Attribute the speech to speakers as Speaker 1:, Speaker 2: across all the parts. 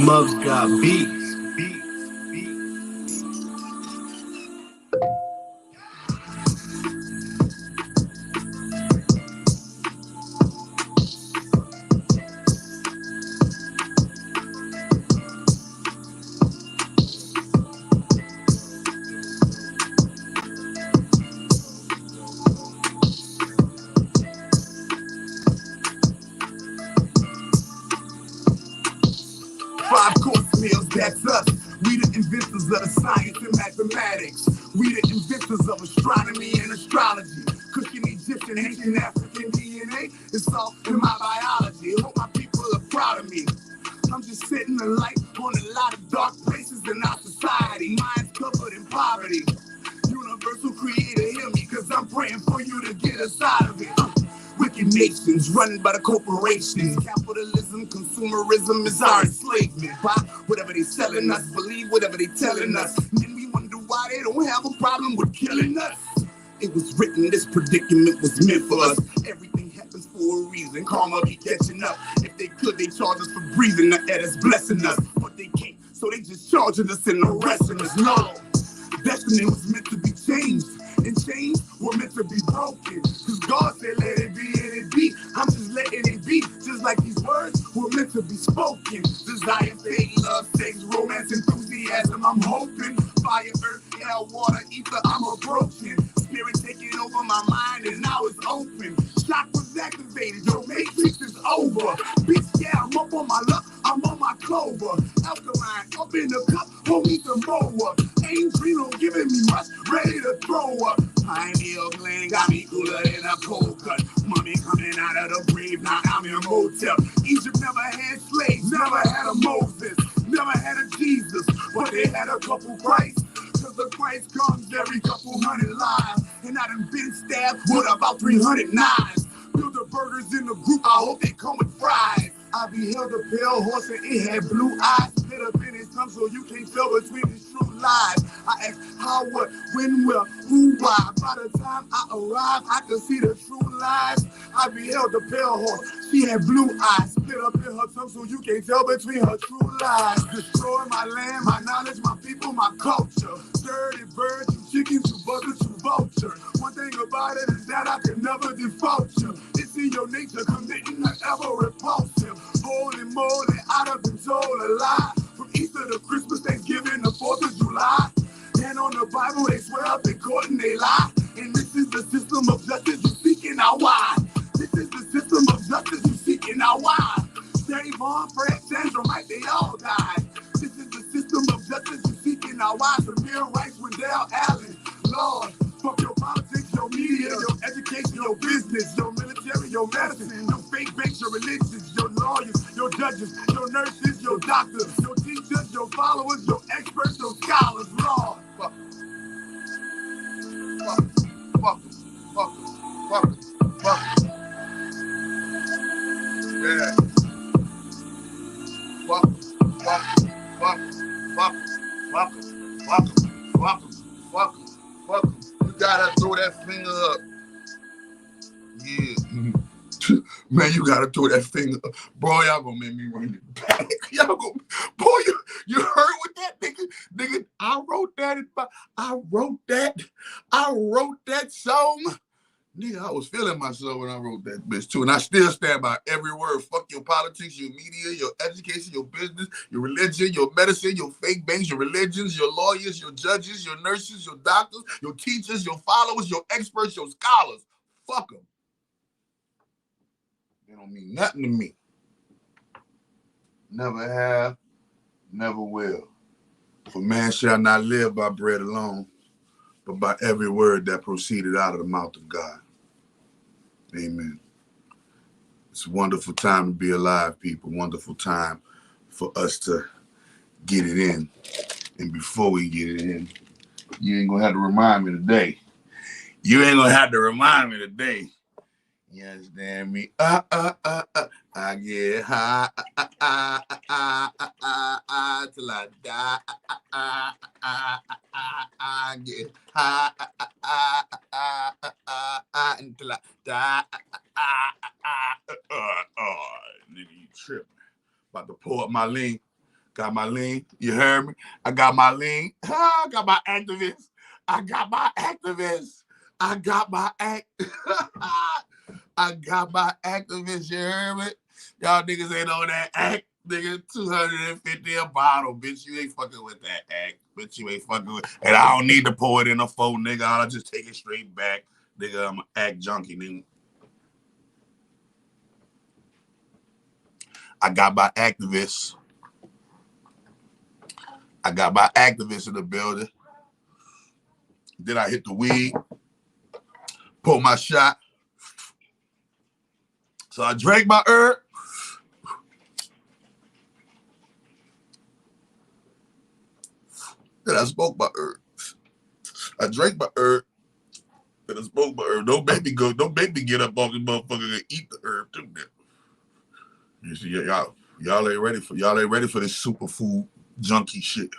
Speaker 1: Muggs got beats.
Speaker 2: Five-course meals, that's us. We the inventors of the science and mathematics. We the inventors of astronomy and astrology. Cooking Egyptian, ancient African DNA. It's all in my biology. Hope my people are proud of me. I'm just setting the light on a lot of dark places in our society. Minds covered in poverty. Universal creator, hear me, cause I'm praying for you to get us out of it. Wicked nations run by the corporations. Capitalism, consumerism is our enslavement. Buy whatever they selling us, believe whatever they telling us. And then we wonder why they don't have a problem with killing us. It was written, this predicament was meant for us. Everything happens for a reason. Karma be catching up. If they could, they charge us for breathing. The air is blessing us, but they can't. So they just charging us and arresting us. No, destiny was meant to be changed. And change were meant to be broken. Cause God said let it be and it be. I'm just letting it be. Just like these words were meant to be spoken. Desire, faith, love, sex, romance, enthusiasm. I'm hoping. Fire, earth, air, water, ether, I'm approaching. Spirit taking over my mind and now it's open. Chakra's activated, your matrix is over. Bitch, yeah, I'm up on my luck, I'm on my clover. Alkaline, up in the cup, hold me some more. Ain't Trino giving me much, ready to throw up. Pineal gland got me cooler than a cold cut. Mommy coming out of the grave, now I'm in a motel. Egypt never had slaves, never had a Moses, never had a Jesus, but they had a couple Christ. Cause the Christ comes every couple hundred lives. And I done been stabbed with about 300 knives. Build the burgers in the group, I hope they come with fries. I beheld a pale horse and it had blue eyes. Split up in his tongue so you can't tell between his true lies. I asked how, what, when, where, who, why. By the time I arrived, I could see the true lies. I beheld a pale horse, she had blue eyes. Split up in her tongue so you can't tell between her true lies. Destroy my land, my knowledge, my people, my culture. Dirty bird, you chickens, you buzzard, you vulture. One thing about it is that I can never default you. It's in your nature committing an ever repulsive. Holy moly, I done been told a lie. From Easter to Christmas, Thanksgiving to 4th of July. And on the Bible, they swear up in court and they lie. And this is the system of justice you seeking out why. This is the system of justice you seeking out why. Danny Vaughn, Fred, Sandra, Mike, they all died. This is the system of justice you seeking out why. Samir Rice, Wendell Allen, Lord. Fuck your politics, your media, your education, your business, your military, your medicine, your fake banks, your religions, your lawyers, your judges, your nurses, your doctors, your teachers, your followers, your experts, your scholars, Lord. Fuck em. Fuck em. Fuck em. Fuck em. Fuck em. Fuck em. Yeah. Fuck em. Fuck em. Fuck em. Fuck em. Fuck em. Fuck em. Fuck em. Fuck em. Fuck em. You gotta throw that finger up. Yeah. Man, you gotta throw that finger up. Bro, y'all gonna make me run it back. Y'all gonna, boy, you heard with that, nigga? Nigga, I wrote that song. Nigga, I was feeling myself when I wrote that bitch too. And I still stand by every word. Fuck your politics, your media, your education, your business, your religion, your medicine, your fake banks, your religions, your lawyers, your judges, your nurses, your doctors, your teachers, your followers, your experts, your scholars. Fuck them. They don't mean nothing to me. Never have, never will. For man shall not live by bread alone, but by every word that proceeded out of the mouth of God. Amen. It's a wonderful time to be alive, people. Wonderful time for us to get it in. And before we get it in, you ain't gonna have to remind me today. You ain't gonna have to remind me today. You understand me? I get high till I die. I get high until I die. Nigga, you tripping. About to pour up my lean. Got my lean. You heard me? I got my lean. I got my activists. I got my activists. I got my I got my activists. You heard me? Y'all niggas ain't on that act. Nigga, 250 a bottle. Bitch, you ain't fucking with that act. Bitch, you ain't fucking with. And I don't need to pour it in a phone, nigga. I'll just take it straight back. Nigga, I'm an act junkie, nigga. I got my activists. I got my activists in the building. Then I hit the weed, pull my shot. So I drank my herb. Then I smoked my herb. I drank my herb. Then I smoked my herb. Don't make me get up off the motherfucker and eat the herb too. You see, y'all ain't ready for this superfood junkie shit.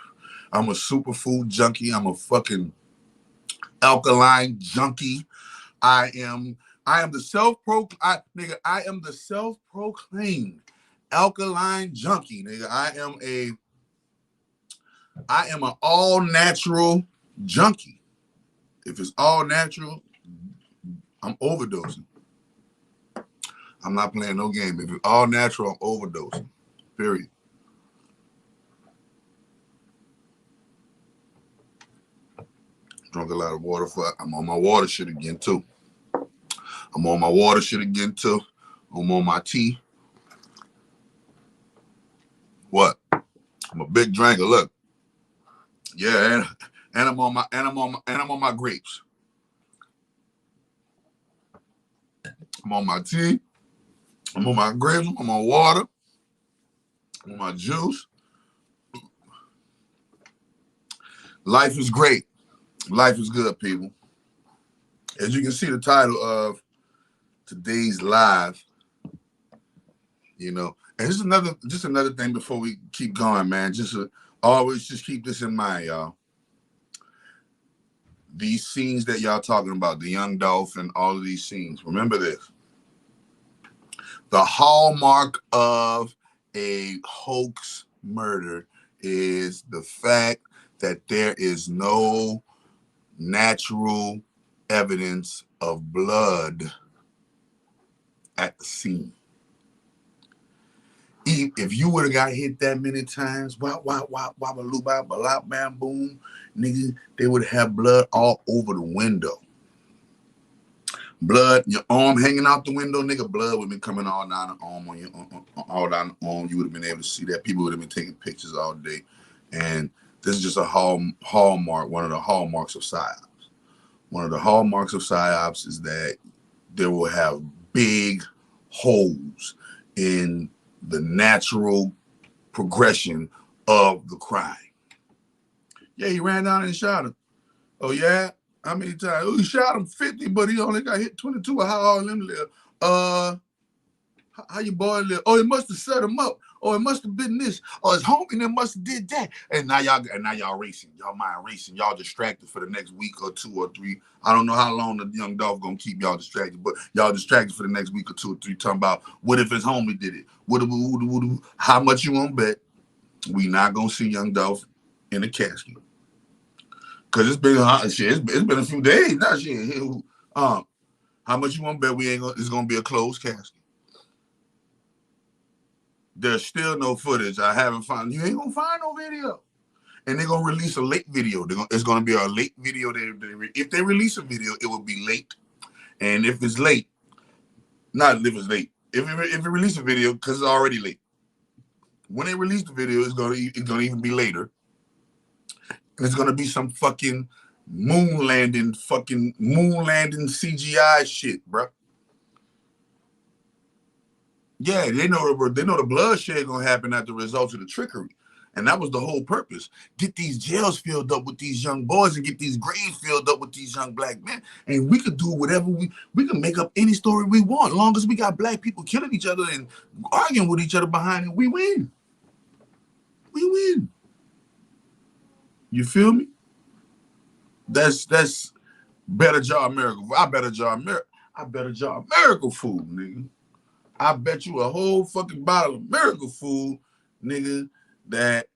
Speaker 2: I'm a superfood junkie. I'm a fucking alkaline junkie. I am the self-proclaimed alkaline junkie, nigga. I am an all-natural junkie. If it's all natural, I'm overdosing. I'm not playing no game. If it's all natural, I'm overdosing. Period. Drunk a lot of water. I'm on my water shit again, too. I'm on my tea. What? I'm a big drinker. Look. Yeah, and I'm on my grapes. I'm on my tea. I'm on my grapes. I'm on water. I'm on my juice. Life is great. Life is good, people. As you can see, the title of today's live, you know, and just another thing before we keep going, man. Always keep this in mind, y'all. These scenes that y'all talking about, the young dolphin, all of these scenes. Remember this. The hallmark of a hoax murder is the fact that there is no natural evidence of blood at the scene. If you would have got hit that many times, boom, nigga, they would have blood all over the window. Blood, your arm hanging out the window, nigga, blood would have been coming all down the arm all down the arm. You would have been able to see that. People would have been taking pictures all day. And this is just a hallmark, one of the hallmarks of PSYOPs. One of the hallmarks of PSYOPs is that they will have big holes in the natural progression of the crime. Yeah, he ran down and shot him. Oh, yeah? How many times? Oh, he shot him 50, but he only got hit 22. How all them live? How your boy live? Oh, he must have set him up. Oh, it must have been this. Oh, his homie that must have did that. And now y'all racing. Y'all mind racing. Y'all distracted for the next week or 2 or 3. I don't know how long the young dog gonna keep y'all distracted, but y'all distracted for the next week or 2 or 3. Talking about what if his homie did it? How much you gonna bet we not gonna see young Dolph in a casket? Cause it's been it's been a few days now. Shit. How much you want to bet it's gonna be a closed casket? There's still no footage. I haven't found. You ain't gonna find no video. And they're gonna release a late video. It's gonna be a late video. If they release a video, it will be late. And if it's late, not if it's late. If it release a video, because it's already late. When they release the video, it's gonna even be later. And it's gonna be some fucking moon landing CGI shit, bro. Yeah, they know the bloodshed gonna happen as the result of the trickery. And that was the whole purpose. Get these jails filled up with these young boys and get these graves filled up with these young black men. And we could do whatever we can make up any story we want. As long as we got black people killing each other and arguing with each other behind it, we win. We win. You feel me? That's better job miracle. I better job miracle food, nigga. I bet you a whole fucking bottle of miracle food, nigga, that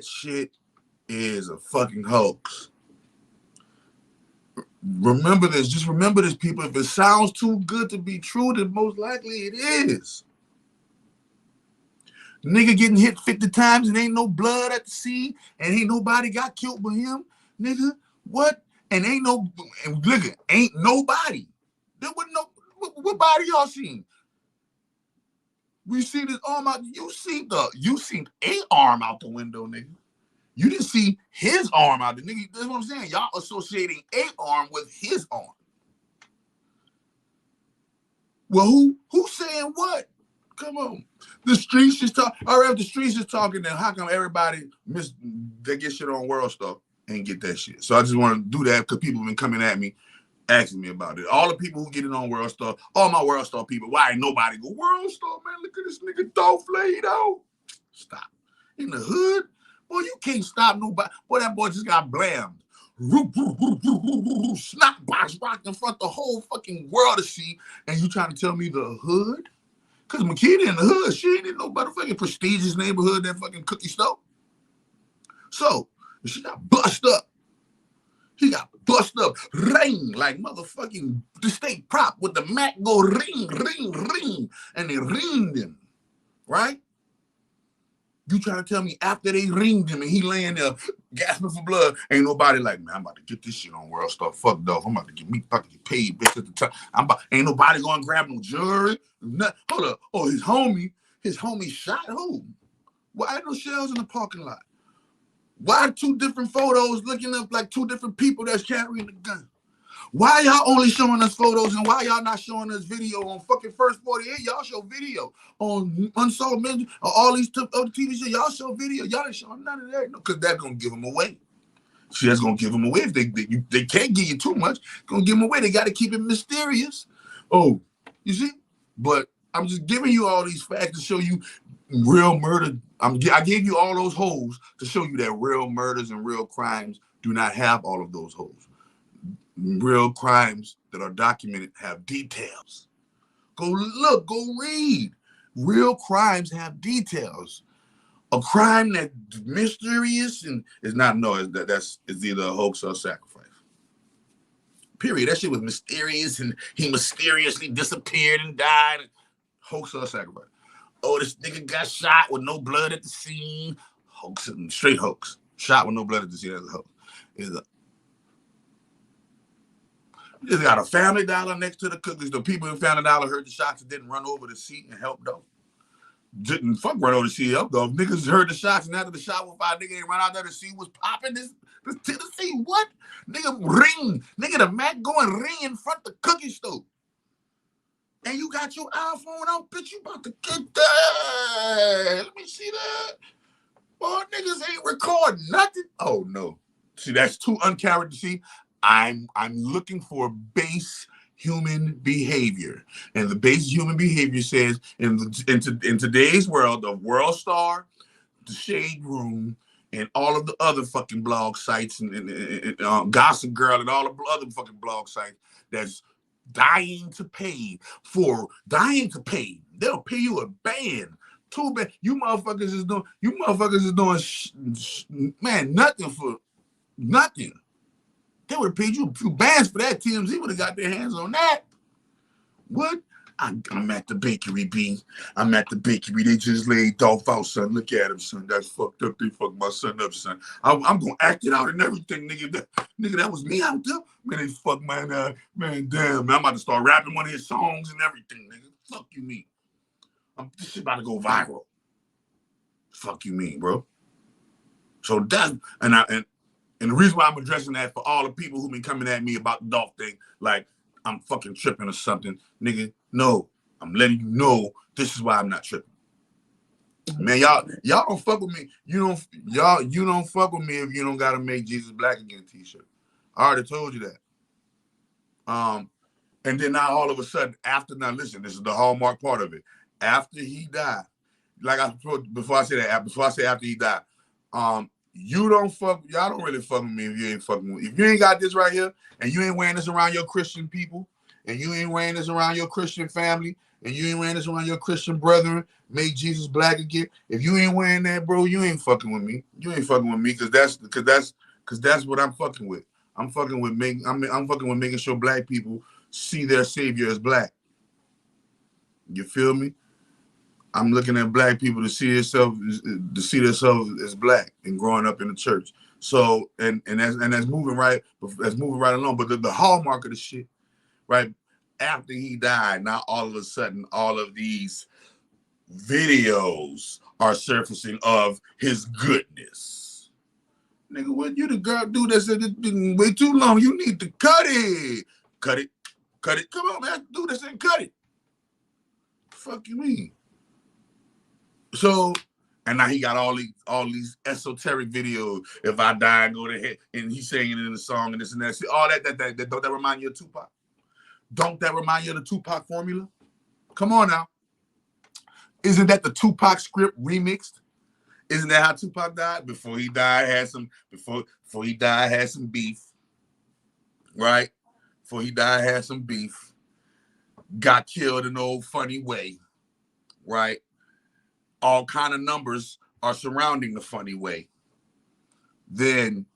Speaker 2: shit is a fucking hoax. Remember this. Just remember this, people. If it sounds too good to be true, then most likely it is. Nigga getting hit 50 times and ain't no blood at the scene and ain't nobody got killed but him. Nigga, what? And ain't no, and look, ain't nobody. There was no, what body y'all seen? We see this arm out. You seen a arm out the window, nigga. You didn't see his arm out the nigga. That's what I'm saying. Y'all associating a arm with his arm. Well, who's saying what? Come on. The streets is talking. All right, if the streets is talking, then how come everybody they get shit on World Star and get that shit? So I just want to do that because people have been coming at me, asking me about it. All the people who get it on World Star, all my World Star people, why ain't nobody go, World Star, man, look at this nigga Dolph laid out. Stop. In the hood, boy, you can't stop nobody. Boy, that boy just got blammed. Snap box rock in front of the whole fucking world to see, and you trying to tell me the hood? Because Makita in the hood, she ain't in no motherfucking prestigious neighborhood, that fucking cookie store. So, she got bust up. He got bust up, ring, like motherfucking the state prop with the Mac go ring, ring, ring, and they ringed him, right? You trying to tell me after they ringed him and he laying there gasping for blood, ain't nobody like, man, I'm about to get this shit on World Star. Fuck dog. I'm about to get paid, bitch, at the time. Ain't nobody going to grab no jewelry. Hold up. Oh, his homie shot who? Why no shells in the parking lot? Why 2 different photos looking up like 2 different people that's carrying the gun? Why y'all only showing us photos and why y'all not showing us video on fucking First 48? Y'all show video on Unsolved Mysteries, all these other TV shows. Y'all show video. Y'all ain't showing none of that. No, because that's going to give them away. See, that's going to give them away. If they can't give you too much, going to give them away. They got to keep it mysterious. Oh, you see? But I'm just giving you all these facts to show you real murder. I gave you all those holes to show you that real murders and real crimes do not have all of those holes. Real crimes that are documented have details. Go look, go read. Real crimes have details. A crime that's mysterious and is not known, it's either a hoax or a sacrifice. Period. That shit was mysterious and he mysteriously disappeared and died. Hoax or a sacrifice. Oh, this nigga got shot with no blood at the scene. Hoax, straight hoax. Shot with no blood at the scene. That's a hoax. You just got a Family Dollar next to the cookies. The people in Family Dollar heard the shots and didn't run over the seat and help though. Didn't fuck run over the seat help though. Niggas heard the shots and after the shot was fired, nigga ain't run out there to see what's popping. This Tennessee, what? Nigga ring. Nigga the Mac going ring in front of the cookie store. And you got your iPhone out, bitch. You about to get that. Let me see that. Boy, niggas ain't recording nothing. Oh no. See, that's too uncharacteristic to see. I'm looking for base human behavior. And the base human behavior says in today's world of World Star, the Shade Room, and all of the other fucking blog sites and Gossip Girl and all the other fucking blog sites that's dying to pay. They'll pay you a band. Too bad. You motherfuckers is doing man, nothing for nothing. They would have paid you a few bands for that. TMZ would have got their hands on that. What? I'm at the bakery, B. I'm at the bakery. They just laid Dolph out, son. Look at him, son. That's fucked up. They fucked my son up, son. I'm going to act it out and everything, nigga. That was me out there. Man, they fucked my man, damn. Man, I'm about to start rapping one of his songs and everything, nigga. Fuck you mean? This shit about to go viral. Fuck you mean, bro? So that, and the reason why I'm addressing that for all the people who've been coming at me about the Dolph thing, like I'm fucking tripping or something, nigga. No, I'm letting you know this is why I'm not tripping. Man, y'all don't fuck with me. You don't fuck with me if you don't gotta make Jesus Black Again t-shirt. I already told you that. And then now all of a sudden, now listen, this is the hallmark part of it. After he died, before I say after he died, y'all don't really fuck with me if you ain't fucking with me. If you ain't got this right here and you ain't wearing this around your Christian people
Speaker 1: and you ain't wearing this around your Christian family, and you ain't wearing this around your Christian brethren, make Jesus black again. If you ain't wearing that, bro, you ain't fucking with me. You ain't fucking with me because that's what I'm fucking with. I'm fucking with I'm fucking with making sure black people see their savior as black. You feel me? I'm looking at black people to see themselves as black and growing up in the church. So that's moving right. That's moving right along. But the hallmark of the shit, right? After he died, now all of a sudden, all of these videos are surfacing of his goodness. Nigga, what you the girl do that's been way too long? You need to cut it. Cut it. Cut it. Come on, man. Do this and cut it. Fuck you mean? So, and now he got all these esoteric videos. If I die, go to hell, and he's singing it in the song and this and that. See, all that don't that remind you of Tupac? Don't that remind you of the Tupac formula? Come on now. Isn't that the Tupac script remixed? Isn't that how Tupac died? Before he died, had some beef, right? Before he died, had some beef. Got killed in an old funny way, right? All kind of numbers are surrounding the funny way. Then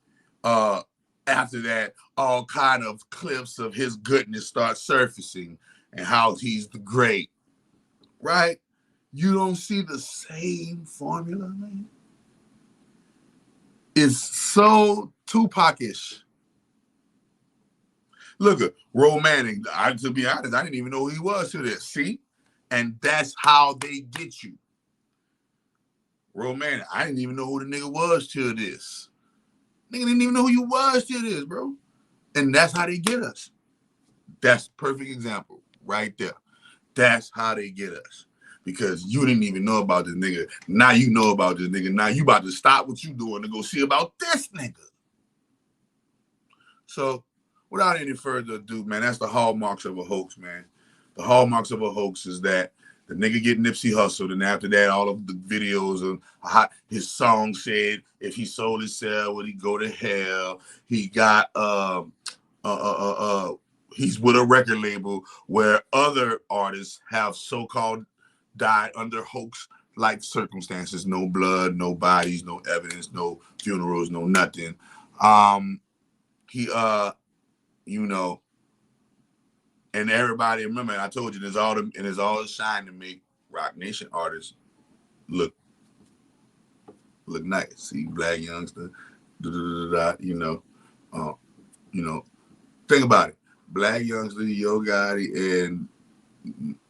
Speaker 1: after that, all kind of clips of his goodness start surfacing and how he's the great, right? You don't see the same formula, man. It's so Tupac-ish. Look at Romantic. To be honest, I didn't even know who he was to this. See? And that's how they get you. Romantic. I didn't even know who the nigga was till this. Nigga didn't even know who you was till this, bro. And that's how they get us. That's a perfect example right there. That's how they get us. Because you didn't even know about this nigga. Now you know about this nigga. Now you about to stop what you doing to go see about this nigga. So without any further ado, man, that's the hallmarks of a hoax, man. The hallmarks of a hoax is that the nigga get Nipsey hustled, and after that, all of the videos of how his song said if he sold his cell, would he go to hell? He got he's with a record label where other artists have so-called died under hoax-like circumstances. No blood, no bodies, no evidence, no funerals, no nothing. He you know, and everybody remember, I told you there's all the shine to make Rock Nation artists look nice. See, Black Youngster, you know, think about it. Black Youngster, Yo Gotti, and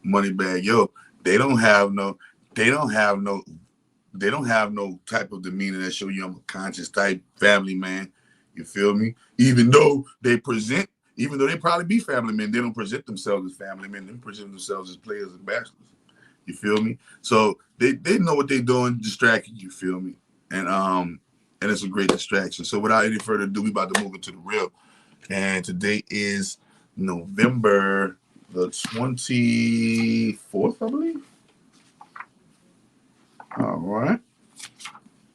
Speaker 1: Moneybagg Yo, they don't have no type of demeanor that show you I'm a conscious type family man. You feel me? Even though they probably be family men, they don't present themselves as family men. They present themselves as players and bachelors. You feel me? So they know what they're doing, distracting. You feel me? And it's a great distraction. So without any further ado, we about to move into the real. And today is November the 24th, I believe. All right.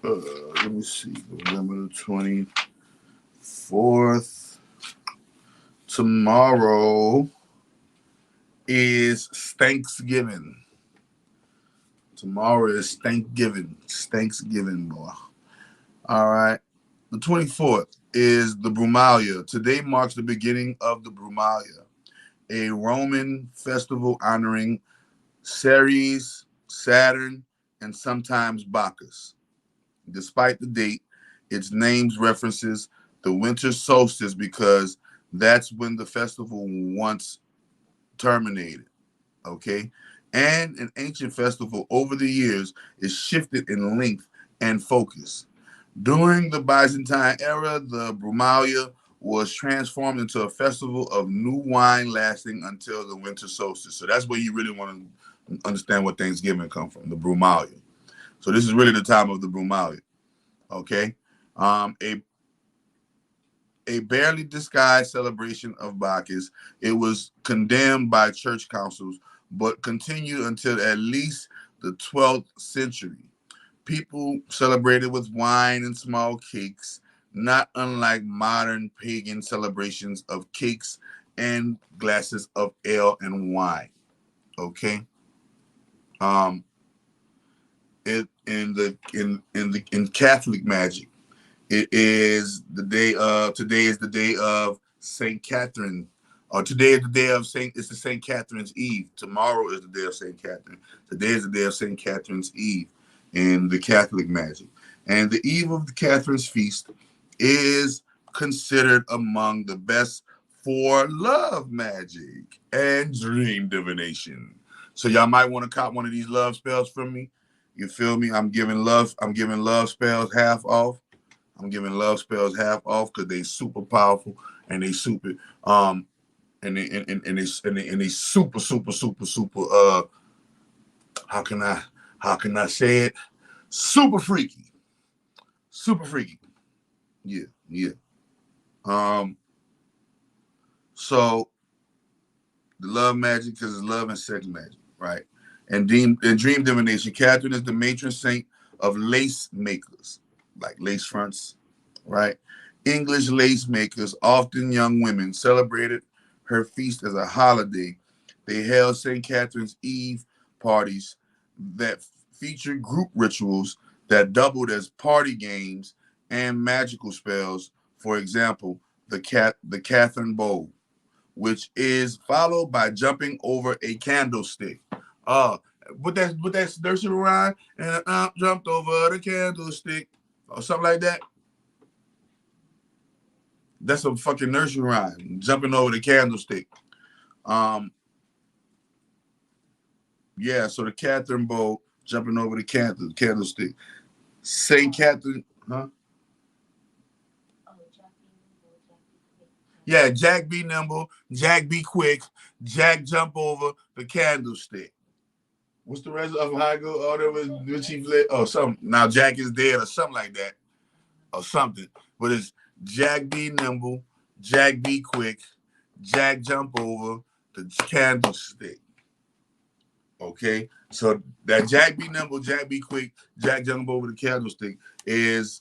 Speaker 1: Let me see. November the 24th. Tomorrow is Thanksgiving. Tomorrow is Thanksgiving. Thanksgiving, boy. All right. The 24th is the Brumalia. Today marks the beginning of the Brumalia, a Roman festival honoring Ceres, Saturn, and sometimes Bacchus. Despite the date, its names references the winter solstice because that's when the festival once terminated. Okay? And an ancient festival over the years is shifted in length and focus. During the Byzantine era, the Brumalia was transformed into a festival of new wine lasting until the winter solstice. So that's where you really want to understand what Thanksgiving comes from, the Brumalia. So this is really the time of the Brumalia. Okay? A barely disguised celebration of Bacchus. It was condemned by church councils, but continued until at least the 12th century. People celebrated with wine and small cakes, not unlike modern pagan celebrations of cakes and glasses of ale and wine. Okay. In Catholic magic, it is the day of today is the day of Saint Catherine, or today is the day of Saint. It's the Saint Catherine's Eve. Tomorrow is the day of Saint Catherine. Today is the day of Saint Catherine's Eve in the Catholic magic, and the eve of the Catherine's feast is considered among the best for love magic and dream divination. So y'all might want to cop one of these love spells from me. You feel me? I'm giving love spells half off. I'm giving love spells half off because they super powerful and they super and they super how can I say it? Super freaky. Super freaky. Yeah, yeah. So the love magic, because it's love and sex magic, right? And dream divination. Catherine is the matron saint of lace makers, like lace fronts, right? English lace makers, often young women, celebrated her feast as a holiday. They held St. Catherine's Eve parties that featured group rituals that doubled as party games and magical spells. For example, the Catherine Bowl, which is followed by jumping over a candlestick. Uh, with that nursery rhyme and jumped over the candlestick or something like that. That's a fucking nursery rhyme. Jumping over the candlestick. Um, yeah. So the Catherine Bowl, jumping over the candlestick. Saint Catherine, huh? Yeah, Jack be nimble, Jack be quick, Jack jump over the candlestick. What's the rest of how I go? Oh, there was Chief Lit. Oh, something. Now Jack is dead or something like that. Or something. But it's Jack be nimble, Jack be quick, Jack jump over the candlestick. Okay? So that Jack be nimble, Jack be quick, Jack jump over the candlestick is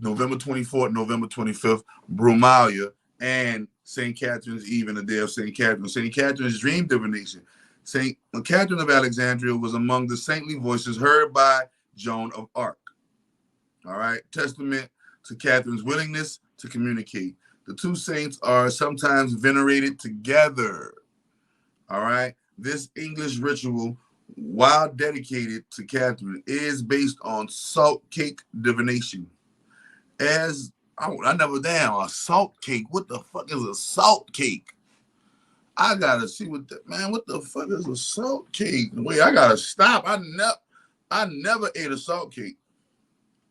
Speaker 1: November 24th, November 25th, Brumalia, and St. Catherine's Eve and the day of St. Catherine. St. Catherine's dream divination. St. Catherine of Alexandria was among the saintly voices heard by Joan of Arc. All right. Testament to Catherine's willingness to communicate. The two saints are sometimes venerated together. All right. This English ritual, while dedicated to Catherine, is based on salt cake divination. As I never damn a salt cake. What the fuck is a salt cake? I gotta see what the man. What the fuck is a salt cake? Wait, I gotta stop. I never ate a salt cake.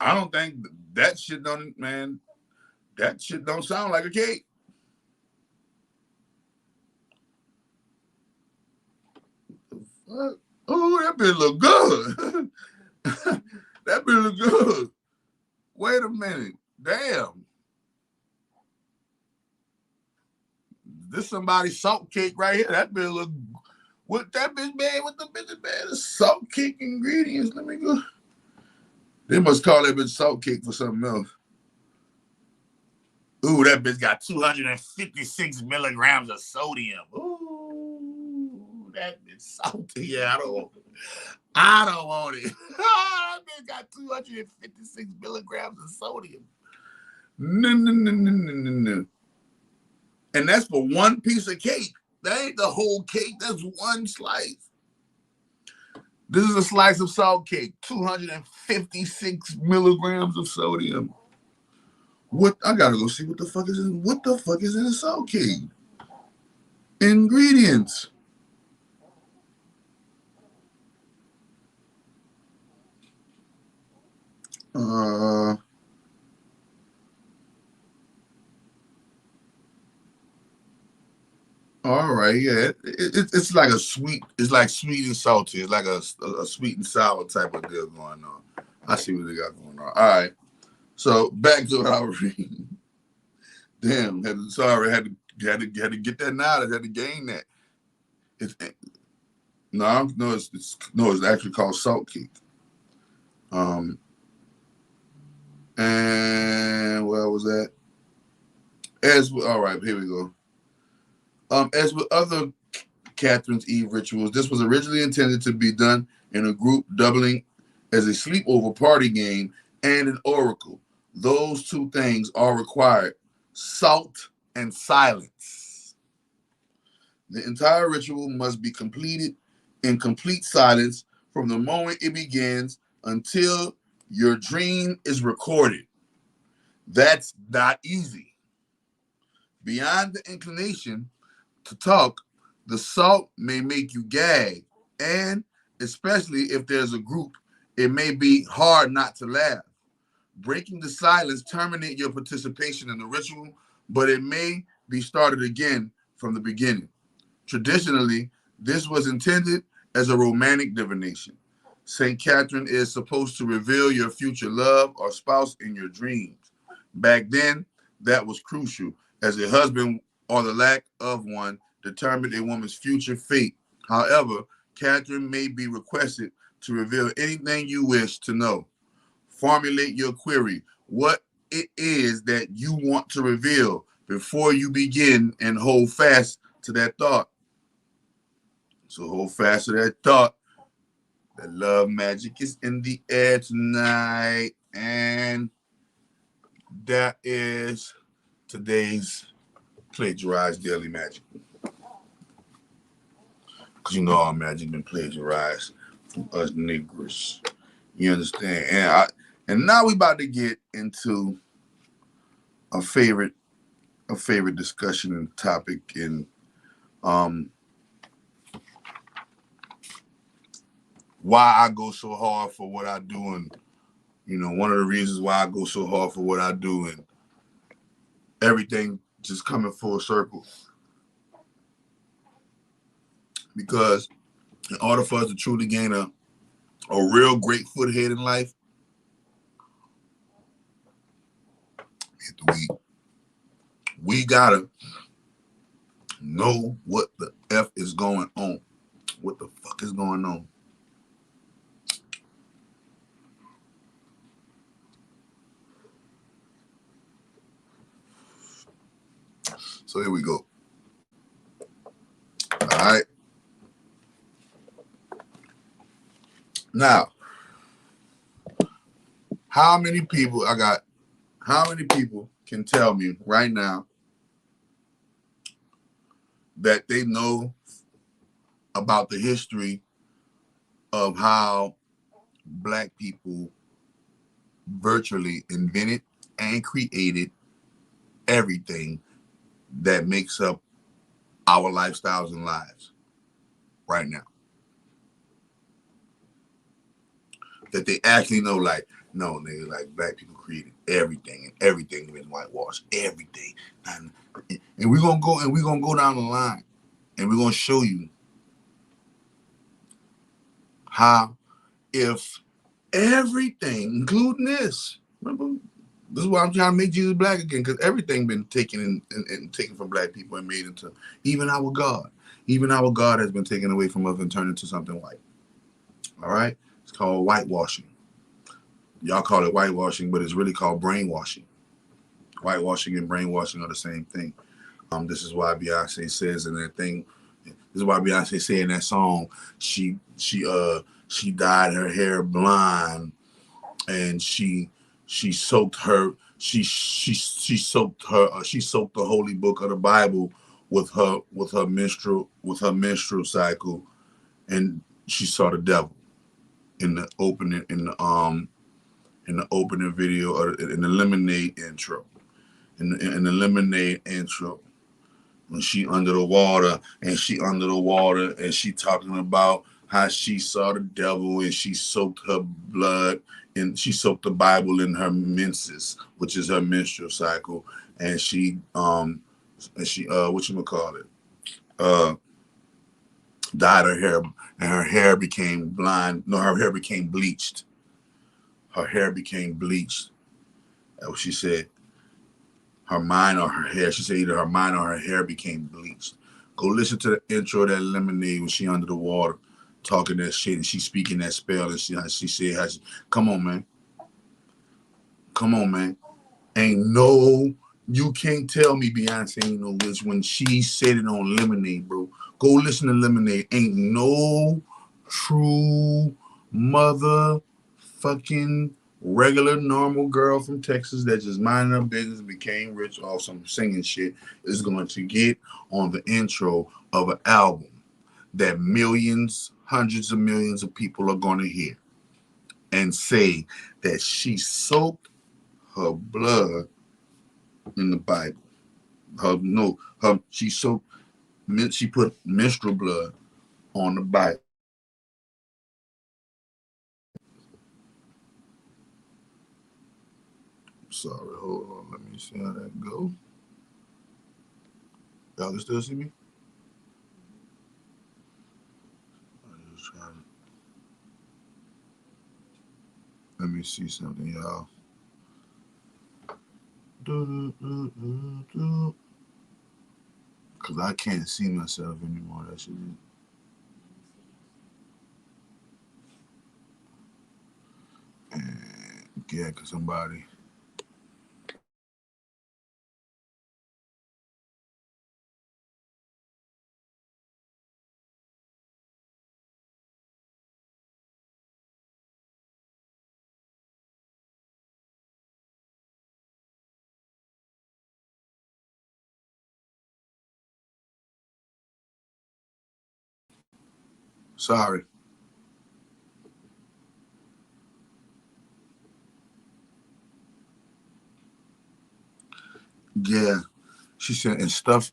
Speaker 1: I don't think that shit don't man. That shit don't sound like a cake. What? Oh, that bitch look good. That bitch look good. Wait a minute. Damn. This somebody's salt cake right here. That bitch look. What that bitch man? What the bitch man? The salt cake ingredients. Let me go. They must call that bitch salt cake for something else. Ooh, that bitch got 256 milligrams of sodium. Ooh, that bitch salty. Yeah, I don't want it. That bitch got 256 milligrams of sodium. No. And that's for one piece of cake. That ain't the whole cake. That's one slice. This is a slice of salt cake. 256 milligrams of sodium. What? I gotta go see what the fuck is in. What the fuck is in a salt cake? Ingredients. All right, yeah. It's like a sweet. It's like sweet and salty. It's like a sweet and sour type of deal going on. I see what they got going on. All right. So back to what I was reading. Damn. Had to get that knowledge. Had to gain that. It's it's actually called salt cake. And where was that? All right, here we go. As with other Catherine's Eve rituals, this was originally intended to be done in a group, doubling as a sleepover party game and an oracle. Those two things are required: salt and silence. The entire ritual must be completed in complete silence from the moment it begins until your dream is recorded. That's not easy. Beyond the inclination to talk, the salt may make you gag, and especially if there's a group, it may be hard not to laugh. Breaking the silence terminate your participation in the ritual, but it may be started again from the beginning. Traditionally, this was intended as a romantic divination. St. Catherine is supposed to reveal your future love or spouse in your dreams. Back then, that was crucial, as a husband or the lack of one determined a woman's future fate. However, Catherine may be requested to reveal anything you wish to know. Formulate your query, what it is that you want to reveal before you begin, and hold fast to that thought. So hold fast to that thought. That love magic is in the air tonight. And that is today's plagiarized daily magic. Because you know our magic been plagiarized from us niggers. You understand? And now we about to get into a favorite discussion and topic, and why I go so hard for what I do, and one of the reasons why I go so hard for what I do, and everything just coming full circle. Because in order for us to truly gain a real great foothead in life, we gotta know what the F is going on. What the fuck is going on? So here we go. All right. Now, how many people can tell me right now that they know about the history of how Black people virtually invented and created everything that makes up our lifestyles and lives right now? That they actually know, like, no, nigga, like, Black people created everything, and everything been whitewashed, everything. And we're gonna go down the line, and we're gonna show you how, if everything, including this, remember, this is why I'm trying to make Jesus black again, because everything been taken and taken from Black people and made into, even our God. Even our God has been taken away from us and turned into something white. All right? It's called whitewashing. Y'all call it whitewashing, but it's really called brainwashing. Whitewashing and brainwashing are the same thing. This is why Beyonce says in that thing. This is why Beyonce said in that song, she dyed her hair blonde, and she soaked the holy book of the Bible with her menstrual cycle, and she saw the devil in the opening video, or in the Lemonade intro. In the Lemonade intro, when she under the water, and she talking about how she saw the devil, and she soaked her blood, and she soaked the Bible in her menses, which is her menstrual cycle, and she whatchamacallit, dyed her hair, and her hair became blind. No, her hair became bleached. Her hair became bleached. That's what she said. Her mind or her hair. She said either her mind or her hair became bleached. Go listen to the intro of that Lemonade when she under the water, talking that shit, and she speaking that spell, and she said, come on, man. Come on, man. Ain't no You can't tell me Beyonce ain't no witch when she said it on Lemonade, bro. Go listen to Lemonade. Ain't no true motherfucking regular normal girl from Texas that just minded her business, became rich off some singing shit is going to get on the intro of an album that millions, hundreds of millions of people are going to hear and say that she soaked her blood in the Bible. Her no, her she soaked, she put menstrual blood on the Bible. Sorry, hold on, let me see how that go. Y'all can still see me? I'm just trying to, let me see something, y'all. Cause I can't see myself anymore. That shit is. And yeah, cause somebody. Sorry. Yeah, she said and stuffed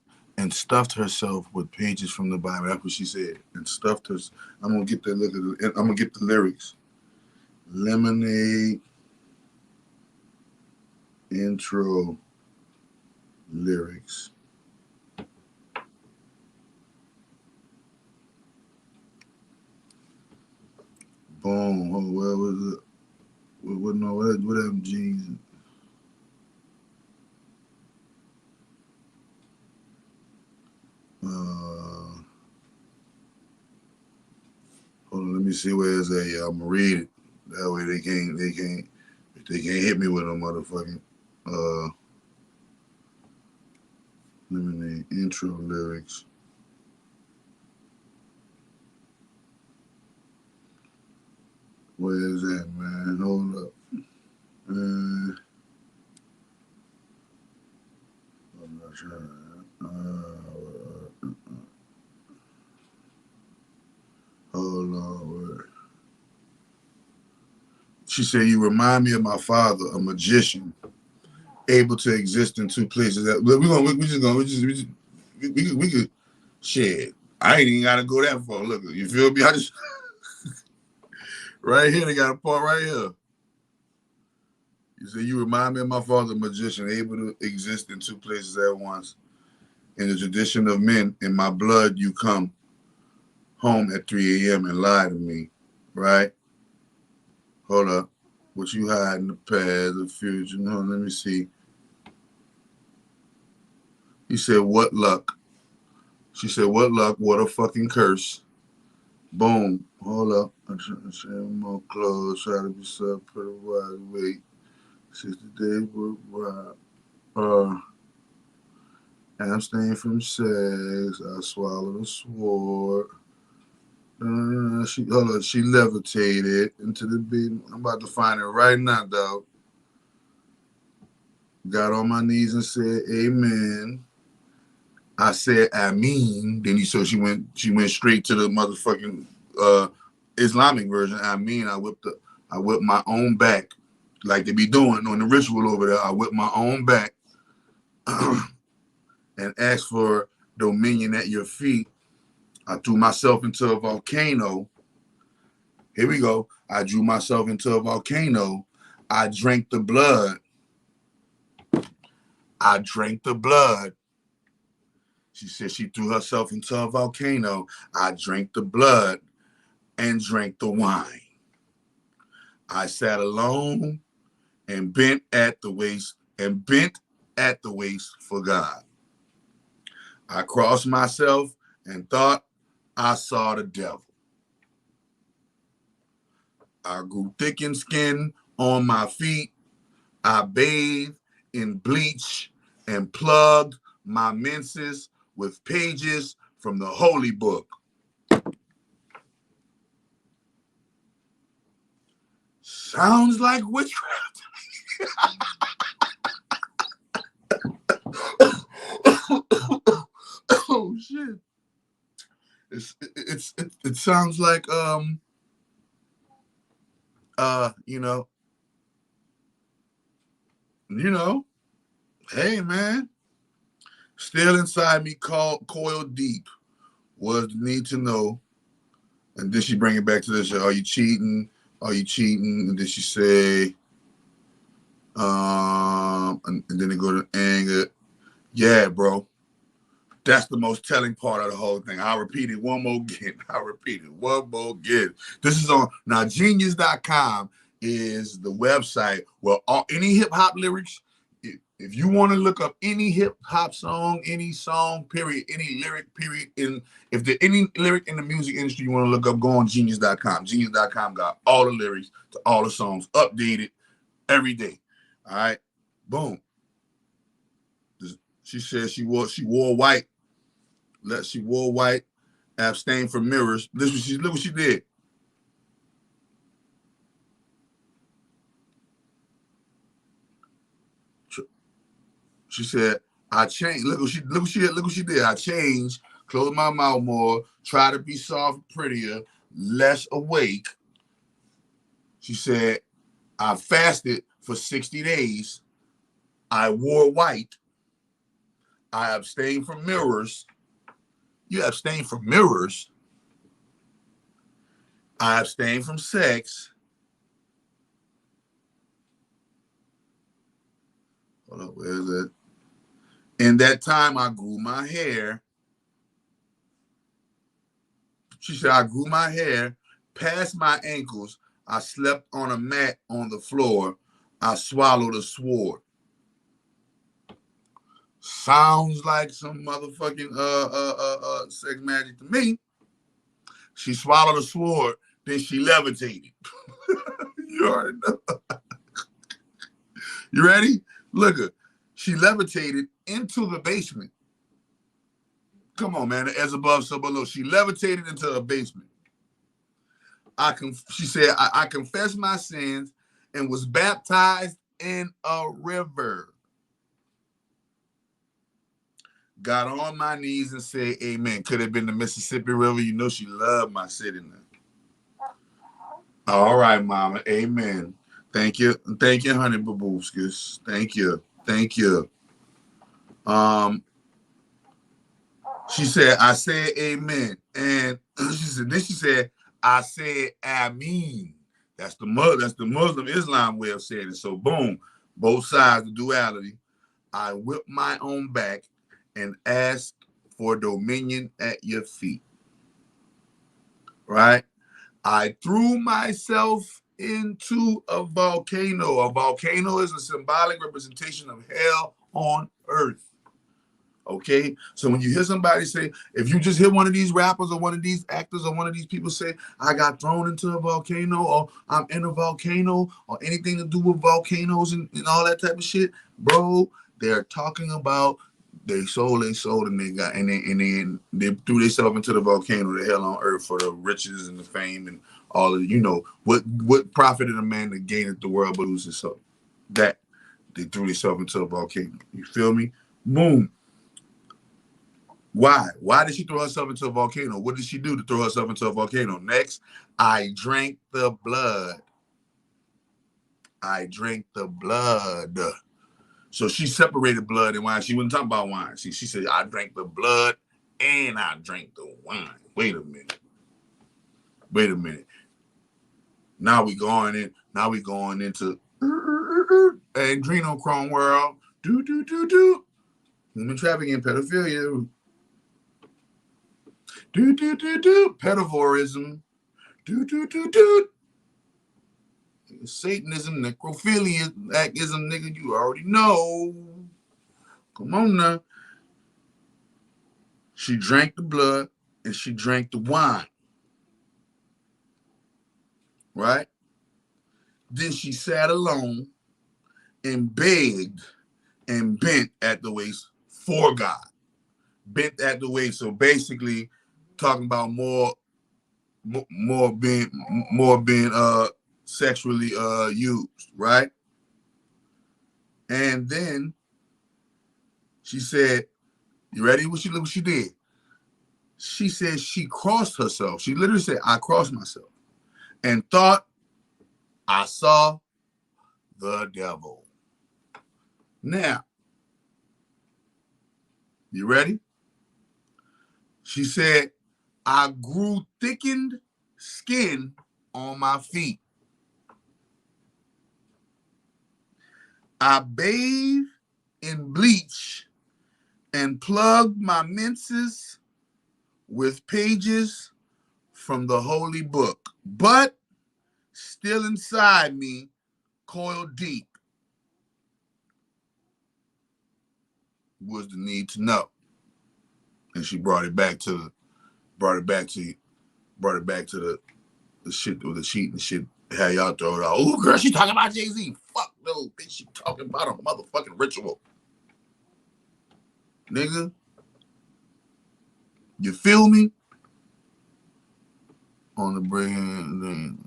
Speaker 1: herself with pages from the Bible. That's what she said. And stuffed her. I'm gonna get the look at. I'm gonna get the lyrics. Lemonade intro lyrics. Boom. Oh, where was it? What? No, what happened, jeans? Hold on, let me see where it's at. Yeah, I'm gonna read it. That way they can't hit me with a motherfucking lemonade intro lyrics. Where is that, man? Hold up. I'm not sure. Hold on. She said, "You remind me of my father, a magician, able to exist in two places." That we could shit. I ain't even gotta go that far. Look, you feel me? I just right here. They got a part right here. You say you remind me of my father, a magician, able to exist in two places at once. In the tradition of men, in my blood, you come home at 3 a.m. and lie to me, right? Hold up. What you hide in the past, the future? No, let me see. He said, "What luck?" She said, "What luck? What a fucking curse." Boom. Hold up. I'm trying to share more clothes. Try to be so pretty wide. Wait. 60 days work. Wow. Abstain from sex. I swallowed a sword. She levitated into the beat. I'm about to find it right now, dog. Got on my knees and said, "Amen." I said, "I mean." Then she went straight to the motherfucking Islamic version. I mean, I whipped my own back, like they be doing on the ritual over there. I whipped my own back and asked for dominion at your feet. I threw myself into a volcano. Here we go. I drew myself into a volcano. I drank the blood. I drank the blood. She said she threw herself into a volcano. I drank the blood and drank the wine. I sat alone and bent at the waist for God. I crossed myself and thought I saw the devil. I grew thick in skin on my feet. I bathed in bleach and plugged my menses with pages from the holy book. Sounds like witchcraft. Oh shit! It sounds like hey man, still inside me, coiled deep was the need to know. And then she bring it back to this: are you cheating? Are you cheating? And then she say, and then they go to anger. Yeah, bro. That's the most telling part of the whole thing. I'll repeat it one more again. This is on now. Genius.com is the website where any hip hop lyrics, if you want to look up any hip hop song, any song, period, any lyric, period, if there's any lyric in the music industry you want to look up, go on Genius.com. Genius.com got all the lyrics to all the songs updated every day. All right. Boom. She said she wore white. She wore white, abstained from mirrors. Look what she did. She said, I changed. Look what she did. I changed, closed my mouth more, try to be soft, prettier, less awake. She said, I fasted for 60 days. I wore white. I abstained from mirrors. You abstain from mirrors. I abstain from sex. Hold up, where is it? In that time, I grew my hair. She said, I grew my hair past my ankles. I slept on a mat on the floor. I swallowed a sword. Sounds like some motherfucking sex magic to me. She swallowed a sword, then she levitated. You already know. You ready? Look at. She levitated into the basement. Come on, man. As above, so below. She levitated into a basement. She said, I confessed my sins and was baptized in a river. Got on my knees and said, amen. Could have been the Mississippi River. You know she loved my sitting there. All right, mama. Amen. Thank you. Thank you, honey babooskas. Thank you. Thank you. She said, I said amen. And she said, I said Ameen. That's the Muslim Islam way of saying it. So boom, both sides, the duality. I whipped my own back and asked for dominion at your feet. Right? I threw myself into a volcano. A volcano is a symbolic representation of hell on earth. Okay, so when you hear somebody say, if you just hear one of these rappers or one of these actors or one of these people say, I got thrown into a volcano or I'm in a volcano or anything to do with volcanoes and all that type of shit, bro, they're talking about they sold and they threw themselves into the volcano, the hell on earth for the riches and the fame and all of what profited a man to gain it the world but lose himself. That they threw themselves into a volcano. You feel me? Boom. Why? Why did she throw herself into a volcano? What did she do to throw herself into a volcano? Next, I drank the blood. I drank the blood. So she separated blood and wine. She wouldn't talk about wine. She said, I drank the blood and I drank the wine. Wait a minute. Now we going into adrenochrome world. Human trafficking, pedophilia. Pedophorism. Satanism, necrophilia, actism, nigga, you already know. Come on now. She drank the blood and she drank the wine. Right? Then she sat alone and begged and bent at the waist for God. Bent at the waist. So basically talking about more being sexually used, right? And then she said, you ready? What she did? She said she crossed herself. She literally said, I crossed myself and thought I saw the devil. Now, you ready? She said, I grew thickened skin on my feet. I bathed in bleach and plugged my menses with pages from the holy book. But still inside me, coiled deep, was the need to know. And she brought it back to the shit with the sheet and shit. How y'all throw it out. Oh, girl, she talking about Jay-Z. Fuck no, bitch. She talking about a motherfucking ritual. Nigga. You feel me? On the bring.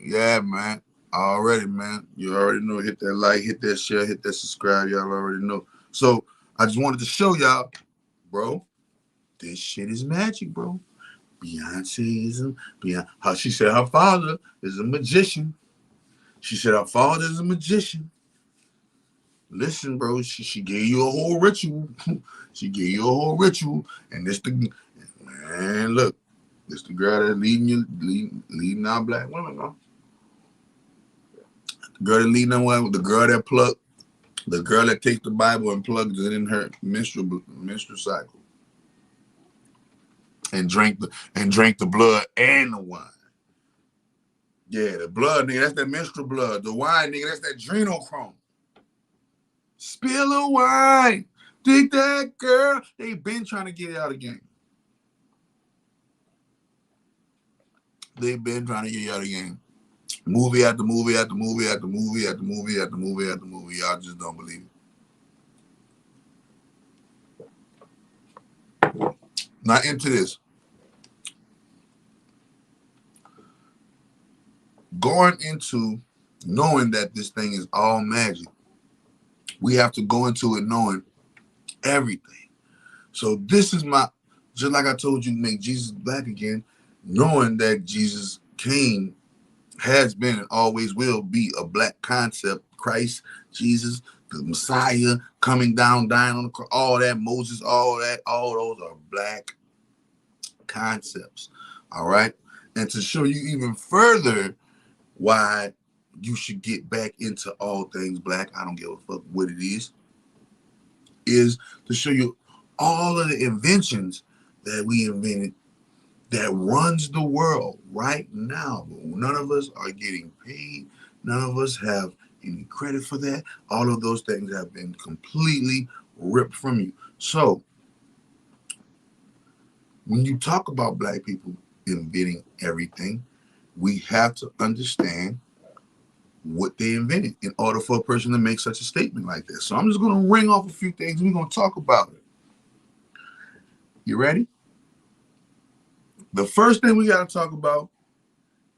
Speaker 1: Yeah, man. Already, man. You already know. Hit that like, hit that share, hit that subscribe. Y'all already know. So I just wanted to show y'all, bro, this shit is magic, bro. Beyonce is she said her father is a magician. She said her father is a magician. Listen, bro, she gave you a whole ritual. She gave you a whole ritual. And this man, look, this the girl that leading our black women, bro. The girl that leading them women, the girl that takes the Bible and plugs it in her menstrual cycle. And drank the blood and the wine. Yeah, the blood, nigga, that's that menstrual blood. The wine, nigga, that's that adrenochrome. Spill a wine. Dig that girl. They been trying to get it out of the game. They've been trying to get it out of the game. Movie after movie after movie after movie after movie after movie after movie. Y'all just don't believe it. Now into this. Going into knowing that this thing is all magic, we have to go into it knowing everything. So this is just like I told you, to make Jesus black again, knowing that Jesus came, has been, and always will be a black concept. Christ, Jesus, the Messiah, coming down, dying on the cross, all that, Moses, all those are black concepts. All right. And to show you even further why you should get back into all things black, I don't give a fuck what it is to show you all of the inventions that we invented that runs the world right now. But none of us are getting paid. None of us have any credit for that. All of those things have been completely ripped from you. So when you talk about black people inventing everything, we have to understand what they invented in order for a person to make such a statement like this. So I'm just going to ring off a few things and we're going to talk about it. You ready? The first thing we got to talk about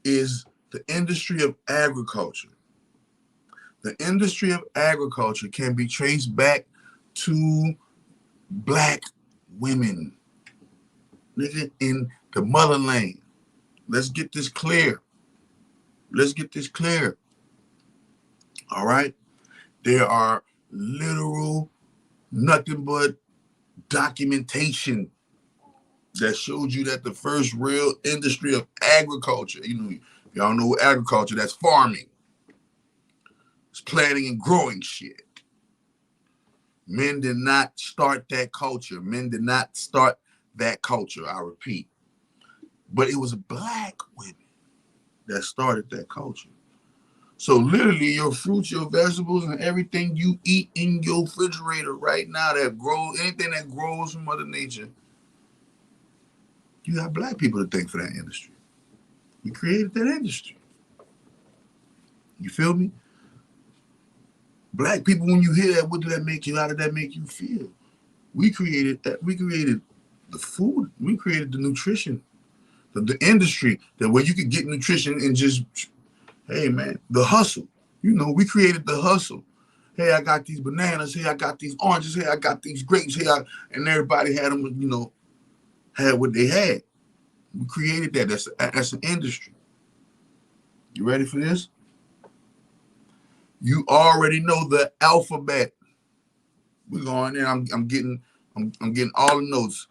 Speaker 1: is the industry of agriculture. The industry of agriculture can be traced back to black women, nigga, in the motherland. Let's get this clear. Let's get this clear. All right? There are literal nothing but documentation that showed you that the first real industry of agriculture, you know, if y'all know agriculture, that's farming. It's planting and growing shit. Men did not start that culture. Men did not start that culture, I repeat. But it was black women that started that culture. So literally your fruits, your vegetables, and everything you eat in your refrigerator right now that grows, anything that grows from Mother Nature, you have black people to thank for that industry. We created that industry. You feel me? Black people, when you hear that, what did that make you? How did that make you feel? We created that. We created the food. We created the nutrition, the industry, that where you could get nutrition and just, hey man, the hustle. You know, we created the hustle. Hey, I got these bananas. Hey, I got these oranges. Hey, I got these grapes. Hey, and everybody had them. You know, had what they had. We created that. That's an industry. You ready for this? You already know the alphabet. We're going in. I'm getting all the notes.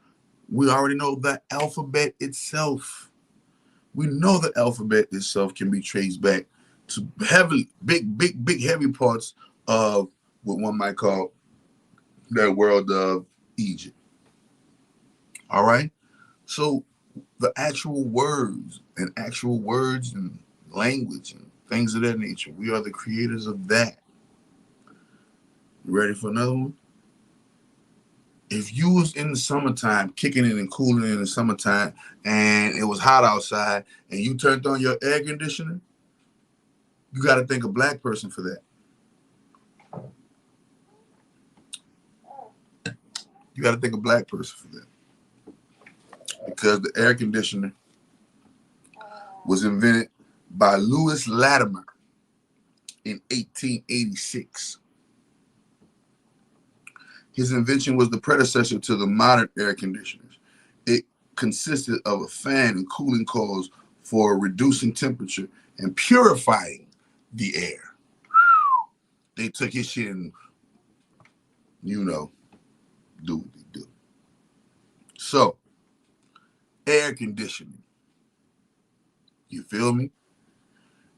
Speaker 1: We already know the alphabet itself. We know the alphabet itself can be traced back to big, heavy parts of what one might call that world of Egypt. All right. So the actual words and language and things of that nature, we are the creators of that. You ready for another one? If you was in the summertime, kicking it and cooling in the summertime, and it was hot outside, and you turned on your air conditioner, you got to think a black person for that. You got to think a black person for that. Because the air conditioner was invented by Lewis Latimer in 1886. His invention was the predecessor to the modern air conditioners. It consisted of a fan and cooling coils for reducing temperature and purifying the air. They took his shit and, you know, do what they do. So, air conditioning. You feel me?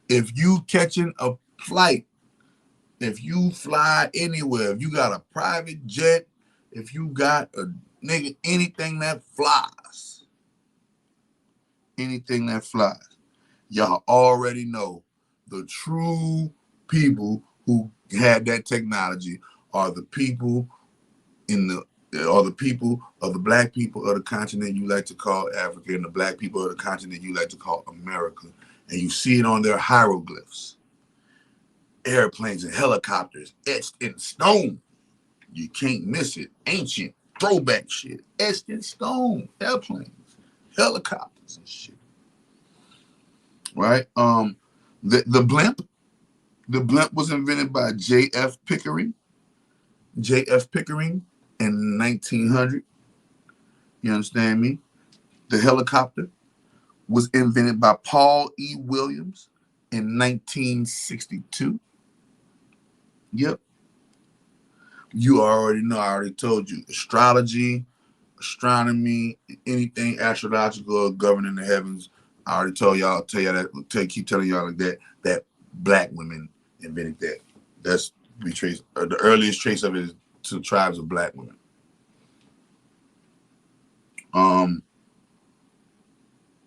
Speaker 1: If you catching a flight, if you fly anywhere, if you got a private jet, if you got a nigga, anything that flies, y'all already know the true people who had that technology are the people of the black people of the continent you like to call Africa, and the black people of the continent you like to call America. And you see it on their hieroglyphs. Airplanes and helicopters etched in stone. You can't miss it. Ancient throwback shit etched in stone. Airplanes, helicopters and shit. Right? The blimp. The blimp was invented by J.F. Pickering. J.F. Pickering in 1900. You understand me? The helicopter was invented by Paul E. Williams in 1962. Yep. You already know. I already told you. Astrology, astronomy, anything astrological governing the heavens. I already told y'all. Keep telling y'all like that black women invented that. That's we trace. The earliest trace of it is to tribes of black women.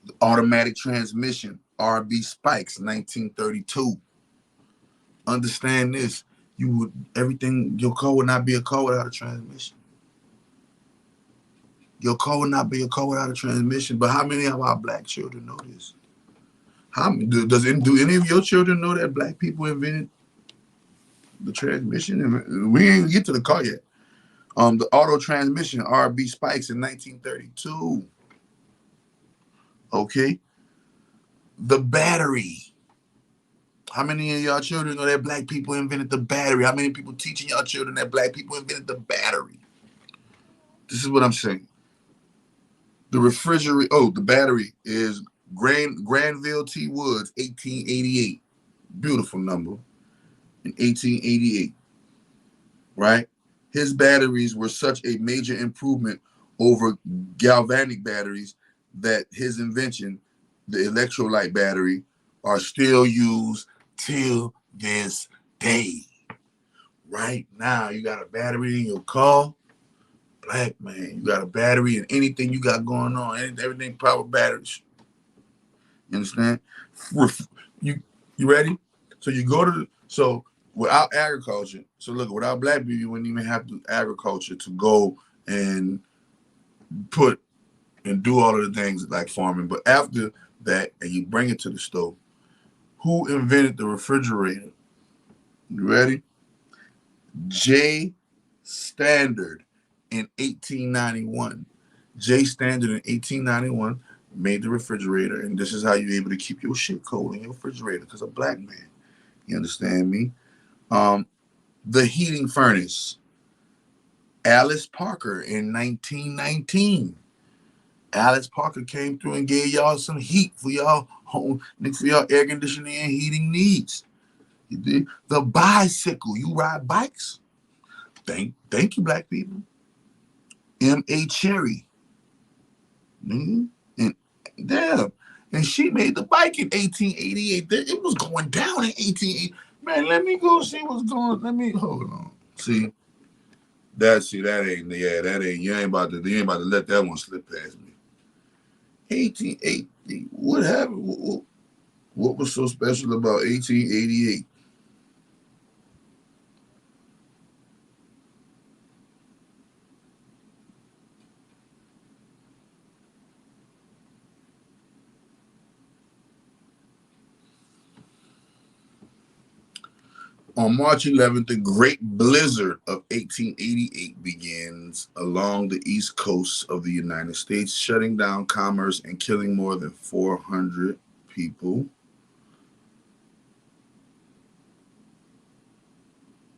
Speaker 1: The automatic transmission, RB Spikes, 1932. Understand this. Your car would not be a car without a transmission. Your car would not be a car without a transmission. But how many of our black children know this? Do any of your children know that black people invented the transmission? We didn't get to the car yet. The auto transmission, RB Spikes in 1932. Okay. The battery. How many of y'all children know that black people invented the battery? How many people teaching y'all children that black people invented the battery? This is what I'm saying. The the battery is Granville T. Woods, 1888. Beautiful number. In 1888. Right? His batteries were such a major improvement over galvanic batteries that his invention, the electrolyte battery, are still used till this day. Right now, you got a battery in your car, black man. You got a battery in anything you got going on, everything power batteries. You understand? You ready? So you go to without agriculture. So look, without black people, you wouldn't even have to agriculture to go and do all of the things like farming. But after that, and you bring it to the stove. Who invented the refrigerator? You ready? J. Standard in 1891. J. Standard in 1891 made the refrigerator, and this is how you're able to keep your shit cold in your refrigerator because a black man. You understand me? The heating furnace. Alice Parker in 1919. Alice Parker came through and gave y'all some heat for y'all home, for y'all air conditioning and heating needs. You did. The bicycle. You ride bikes? Thank you, black people. M.A. Cherry. And damn. And she made the bike in 1888. It was going down in 1880. Man, let me go see what's going on. Let me hold on. See, that ain't you ain't about to let that one slip past me. 1880. What happened? What was so special about 1888? On March 11th, the Great Blizzard of 1888 begins along the east coast of the United States, shutting down commerce and killing more than 400 people.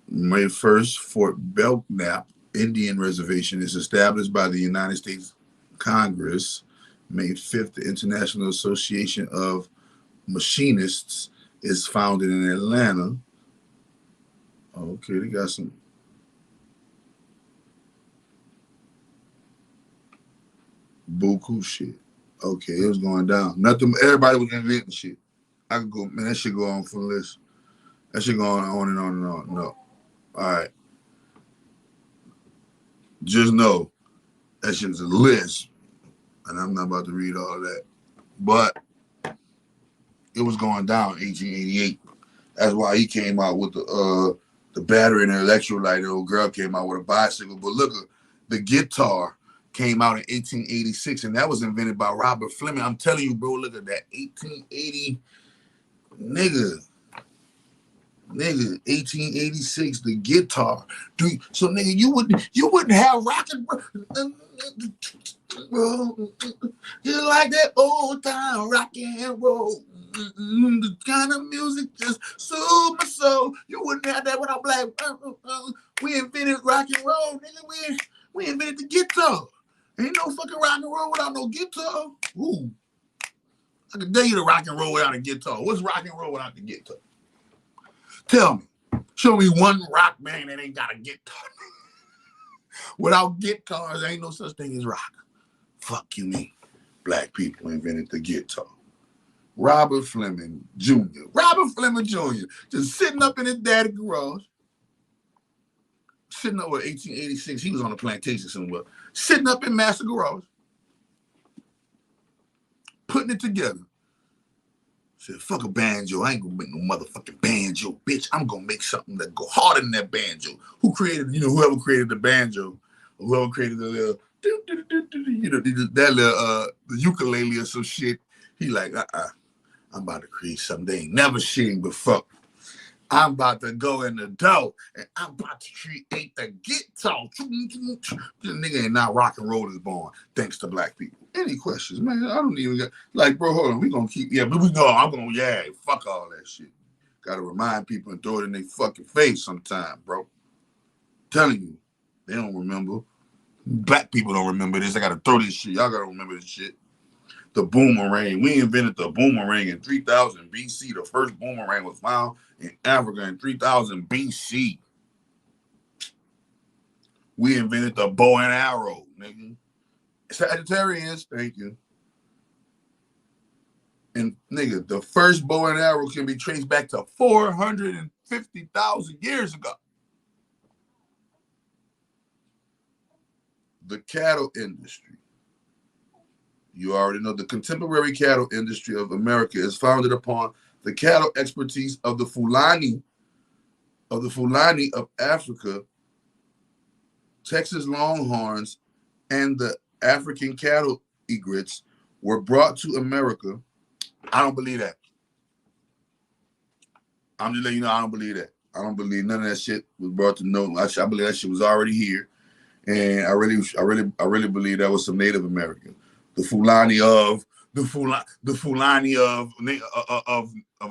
Speaker 1: May 1st, Fort Belknap Indian Reservation is established by the United States Congress. May 5th, the International Association of Machinists is founded in Atlanta. Okay, they got some. Buku shit. Okay, it was going down. Nothing. Everybody was inventing shit. I could go, man. That shit go on for the list. That shit going on and on and on. No. All right. Just know that shit's a list, and I'm not about to read all of that. But it was going down 1888. That's why he came out with the battery and the electrolyte. The old girl came out with a bicycle. But look, the guitar came out in 1886, and that was invented by Robert Fleming. I'm telling you, bro, look at that. 1880, nigga, 1886, the guitar. So, nigga, you wouldn't have rockin', bro. Just like that old time rock and roll. The kind of music just soothe my soul. You wouldn't have that without black. We invented rock and roll, nigga. We invented the guitar. Ain't no fucking rock and roll without no guitar. Ooh. I can tell you the rock and roll without a guitar. What's rock and roll without the guitar? Tell me. Show me one rock band that ain't got a guitar. Without guitars, ain't no such thing as rock. Fuck you mean. Black people invented the guitar. Robert Fleming Jr. Robert Fleming Jr. just sitting up in his daddy's garage. Sitting up with 1886. He was on a plantation somewhere. Sitting up in Master Garage. Putting it together. Said, fuck a banjo. I ain't gonna make no motherfucking banjo, bitch. I'm gonna make something that go harder than that banjo. Whoever created the banjo, or whoever created the little, that little the ukulele or some shit. He like, I'm about to create something they ain't never seen before. I'm about to go in the door and I'm about to create the guitar. The nigga ain't now rock and roll is born, thanks to black people. Any questions, man? I don't even got, like, bro, hold on. We gonna keep, but we go. I'm gonna, fuck all that shit. Gotta remind people and throw it in their fucking face sometime, bro. I'm telling you, they don't remember. Black people don't remember this. I gotta throw this shit. Y'all gotta remember this shit. The boomerang. We invented the boomerang in 3000 BC. The first boomerang was found in Africa in 3000 BC. We invented the bow and arrow, nigga. Sagittarians, thank you. And nigga, the first bow and arrow can be traced back to 450,000 years ago. The cattle industry. You already know the contemporary cattle industry of America is founded upon the cattle expertise of the Fulani of Africa, Texas Longhorns, and the African cattle egrets were brought to America. I don't believe that. I'm just letting you know I don't believe that. I don't believe none of that shit was brought to no. I believe that shit was already here, and I really believe that was some Native American, the Fulani of of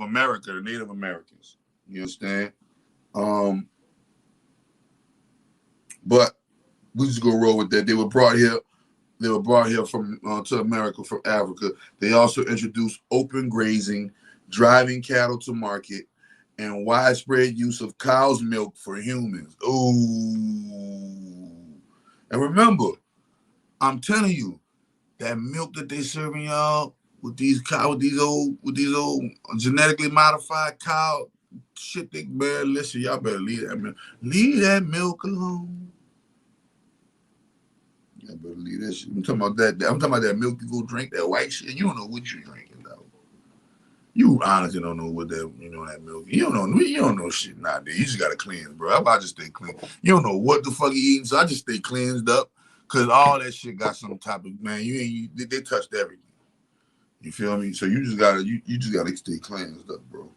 Speaker 1: America, the Native Americans. You understand? But we just go roll with that. They were brought here. They were brought here from to America from Africa. They also introduced open grazing, driving cattle to market, and widespread use of cow's milk for humans. Ooh. And remember, I'm telling you, that milk that they serving y'all with these old genetically modified cow shit, they better listen. Y'all better leave that milk. Leave that milk alone. Y'all better leave that shit. I'm talking about that. I'm talking about that milk you go drink, that white shit. You don't know what you're drinking, though. You honestly don't know what that that milk. You don't know shit nowadays. You just gotta cleanse, bro. I just stay clean. You don't know what the fuck you eating, so I just stay cleansed up. Cause all that shit got some type of they touched everything. You feel me? So you just gotta stay cleansed up, bro.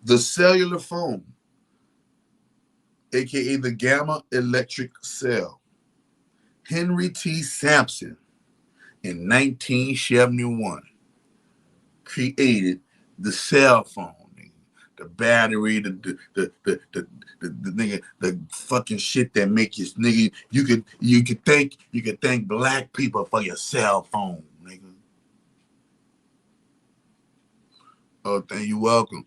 Speaker 1: The cellular phone, aka the gamma electric cell. Henry T. Sampson in 1971 created the cell phone. The battery, the nigga, the fucking shit that make you nigga. You could thank black people for your cell phone, nigga. Oh, thank you, welcome.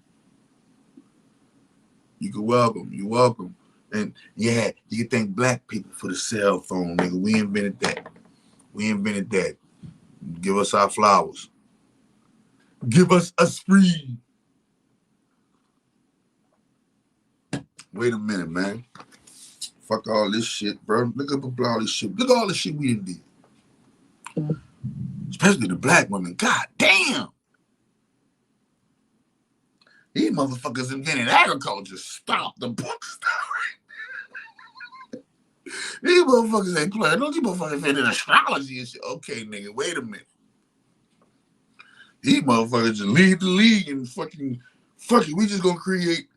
Speaker 1: You're welcome. And yeah, you can thank black people for the cell phone, nigga. We invented that. Give us our flowers. Give us a spree. Wait a minute, man. Fuck all this shit, bro. Look up all this shit. Look at all the shit we did. Especially the black women. God damn. These motherfuckers invented agriculture. Stop the book. These motherfuckers ain't playing. Don't you motherfuckers invented astrology and shit. Okay, nigga, wait a minute. These motherfuckers just leave the league and fucking we just gonna create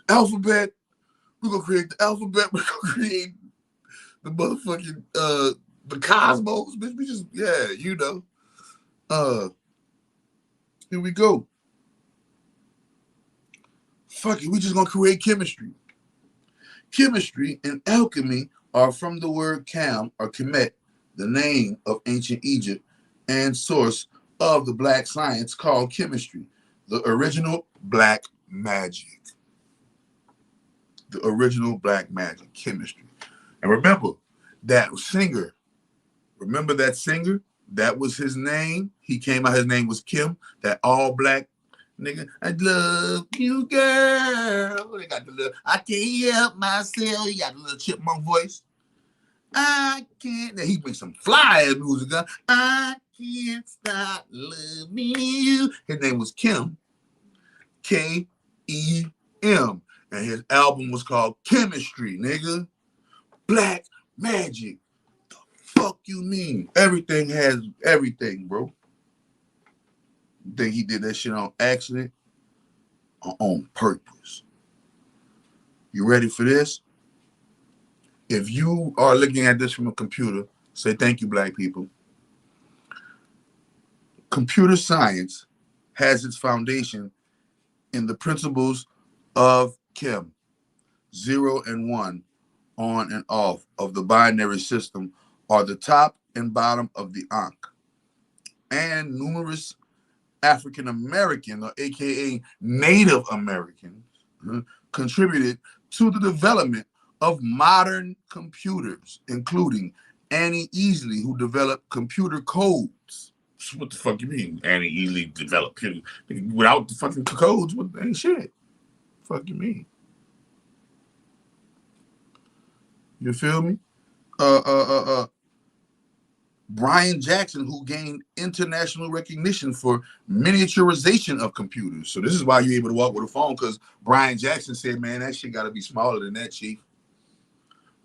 Speaker 1: alphabet. We're gonna create the alphabet. We're gonna create the motherfucking the cosmos, bitch. We just here we go. Fuck it, we just gonna create chemistry. Chemistry and alchemy are from the word Cam or Kemet, the name of ancient Egypt and source of the black science called chemistry, the original black magic. The original black magic, chemistry. And remember that singer. Remember that singer? That was his name. He came out, his name was Kim, that all black nigga. I love you, girl. They got the little, I can't help myself. He got the little chipmunk voice. I can't. Now he makes some fly ass music. I can't stop loving you. His name was Kim. K-E-M. And his album was called Chemistry, nigga. Black magic. The fuck you mean? Everything has everything, bro. You think he did that shit on accident or on purpose? You ready for this? If you are looking at this from a computer, say thank you, black people. Computer science has its foundation in the principles of Chem, 0 and 1, on and off of the binary system are the top and bottom of the Ankh. And numerous African American, or AKA Native Americans, contributed to the development of modern computers, including Annie Easley, who developed computer codes. What the fuck you mean? Annie Easley developed without the fucking codes? What ain't shit? Fuck you mean? You feel me? Brian Jackson, who gained international recognition for miniaturization of computers. So this is why you're able to walk with a phone, because Brian Jackson said, man, that shit got to be smaller than that, chief.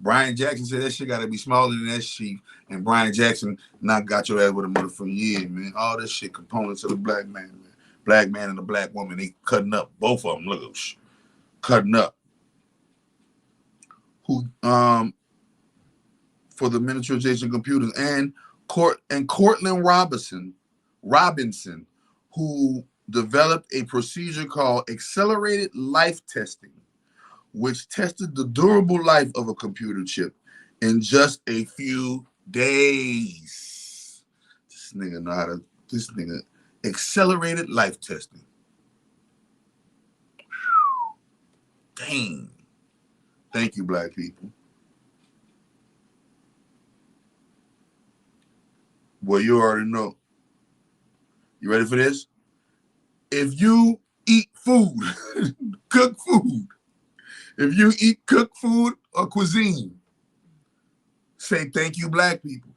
Speaker 1: Brian Jackson said that shit got to be smaller than that, chief. And Brian Jackson not got your ass with a motherfucking man. All this shit components of the black man. Black man and a black woman, they cutting up. Both of them, look at cutting up. Who for the miniaturization computers, and Cortland Robinson, who developed a procedure called accelerated life testing, which tested the durable life of a computer chip in just a few days. This nigga accelerated life testing. Dang. Thank you, black people. Well, you already know. You ready for this? If you eat food, cook food, if you eat cooked food or cuisine, say thank you, black people.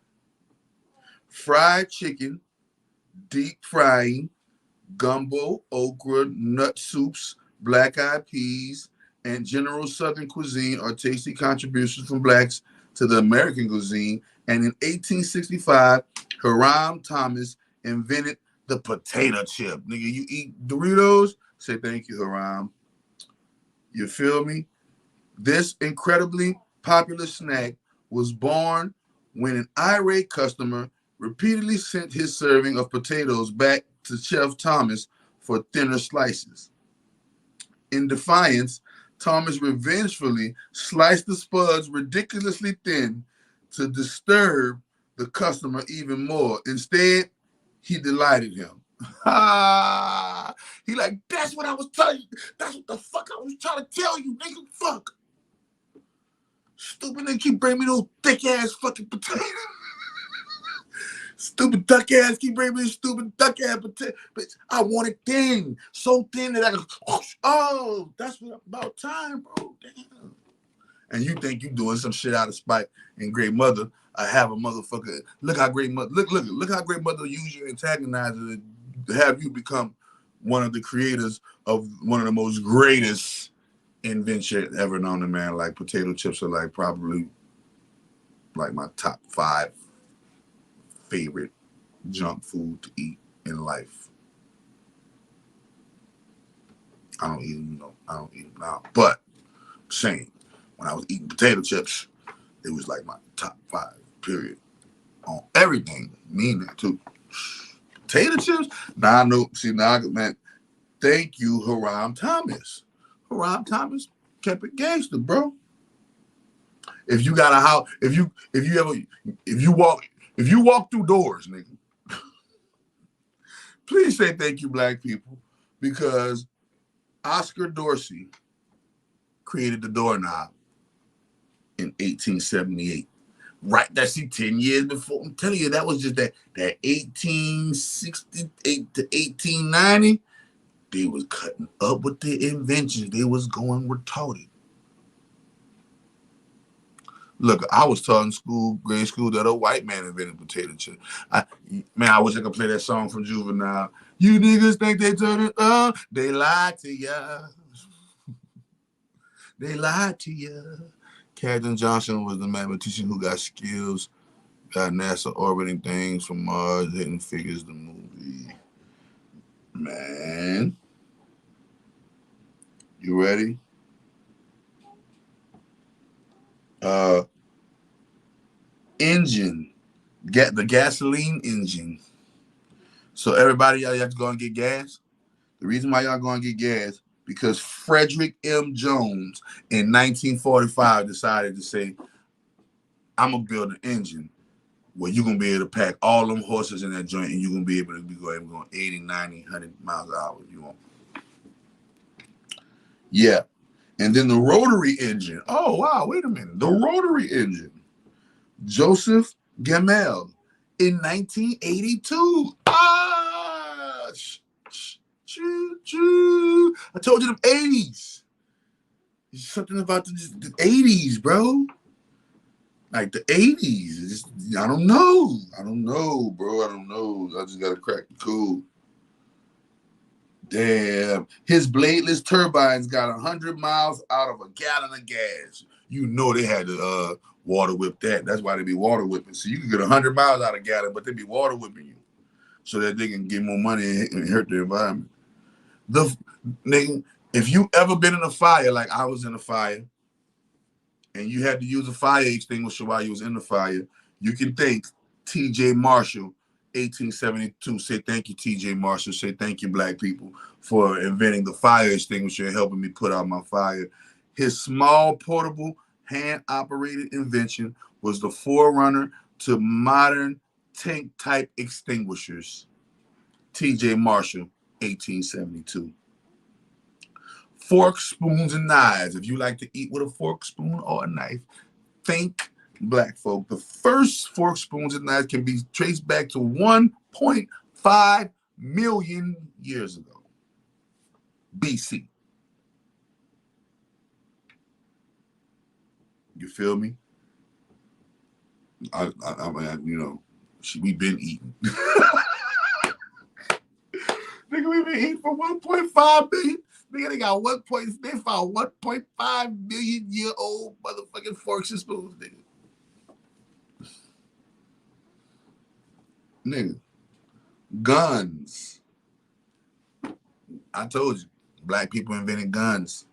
Speaker 1: Fried chicken, deep frying, gumbo, okra, nut soups, black-eyed peas, and general Southern cuisine are tasty contributions from blacks to the American cuisine. And in 1865, Hiram Thomas invented the potato chip. Nigga, you eat Doritos? Say thank you, Hiram. You feel me? This incredibly popular snack was born when an irate customer repeatedly sent his serving of potatoes back to Chef Thomas for thinner slices. In defiance, Thomas revengefully sliced the spuds ridiculously thin to disturb the customer even more. Instead, he delighted him. He like, that's what I was telling you. That's what the fuck I was trying to tell you, nigga. Fuck. Stupid nigga keep bringing me those thick ass fucking potatoes. Stupid duck ass keep bringing me stupid duck ass potato. Bitch, I want it thin. So thin that I can, oh, that's what about time, bro. Damn. And you think you doing some shit out of spite. And Great Mother, I have a motherfucker. Look how Great Mother, look how Great Mother use you, antagonizer to have you become one of the creators of one of the most greatest invention ever known to man. Like potato chips are like probably like my top 5 favorite junk food to eat in life. I don't eat them now. But I'm saying, when I was eating potato chips, it was like my top 5, period. On everything. Mean that too. Potato chips? Now I know. See, now man, thank you, Hiram Thomas. Hiram Thomas kept it gangster, bro. If you got a house, if you walk through doors, nigga, please say thank you, black people, because Oscar Dorsey created the doorknob in 1878. Right, that's 10 years before. I'm telling you, that was just that 1868 to 1890. They was cutting up with their inventions. They was going retarded. Look, I was taught in grade school, that a white man invented potato chips. I wish I could play that song from Juvenile. You niggas think they turn it up? They lied to ya. They lied to ya. Captain Johnson was the mathematician who got skills, got NASA orbiting things from Mars, Hidden Figures, the movie. Man. You ready? Engine. Get the gasoline engine. So everybody, y'all have to go and get gas. The reason why y'all going to get gas, because Frederick M. Jones in 1945 decided to say, I'm going to build an engine where you're going to be able to pack all them horses in that joint and you're going to be able to be going 80, 90, 100 miles an hour if you want. Yeah. And then the rotary engine. Oh, wow, wait a minute. The rotary engine. Joseph Gamel in 1982. I told you the 80s. There's something about the 80s, bro. Like the 80s. I don't know, bro. I don't know. I just got to crack the code. Damn. His bladeless turbines got 100 miles out of a gallon of gas. You know they had to water whip that. That's why they be water whipping. So you can get 100 miles out of a gallon, but they be water whipping you so that they can get more money and hurt the environment. The nigga, if you ever been in a fire, like I was in a fire, and you had to use a fire extinguisher while you was in the fire, you can thank T.J. Marshall, 1872. Say thank you, T.J. Marshall. Say thank you, black people, for inventing the fire extinguisher and helping me put out my fire. His small, portable, hand-operated invention was the forerunner to modern tank-type extinguishers. T.J. Marshall, 1872. Forks, spoons, and knives. If you like to eat with a fork, spoon, or a knife, think black folk. The first fork, spoons, and knives can be traced back to 1.5 million years ago, BC. You feel me? You know, we've been eating. Nigga, we've been eating for 1.5 million. Nigga, they got they found 1.5 million year old motherfucking forks and spoons, nigga. Nigga. Guns. I told you, black people invented guns.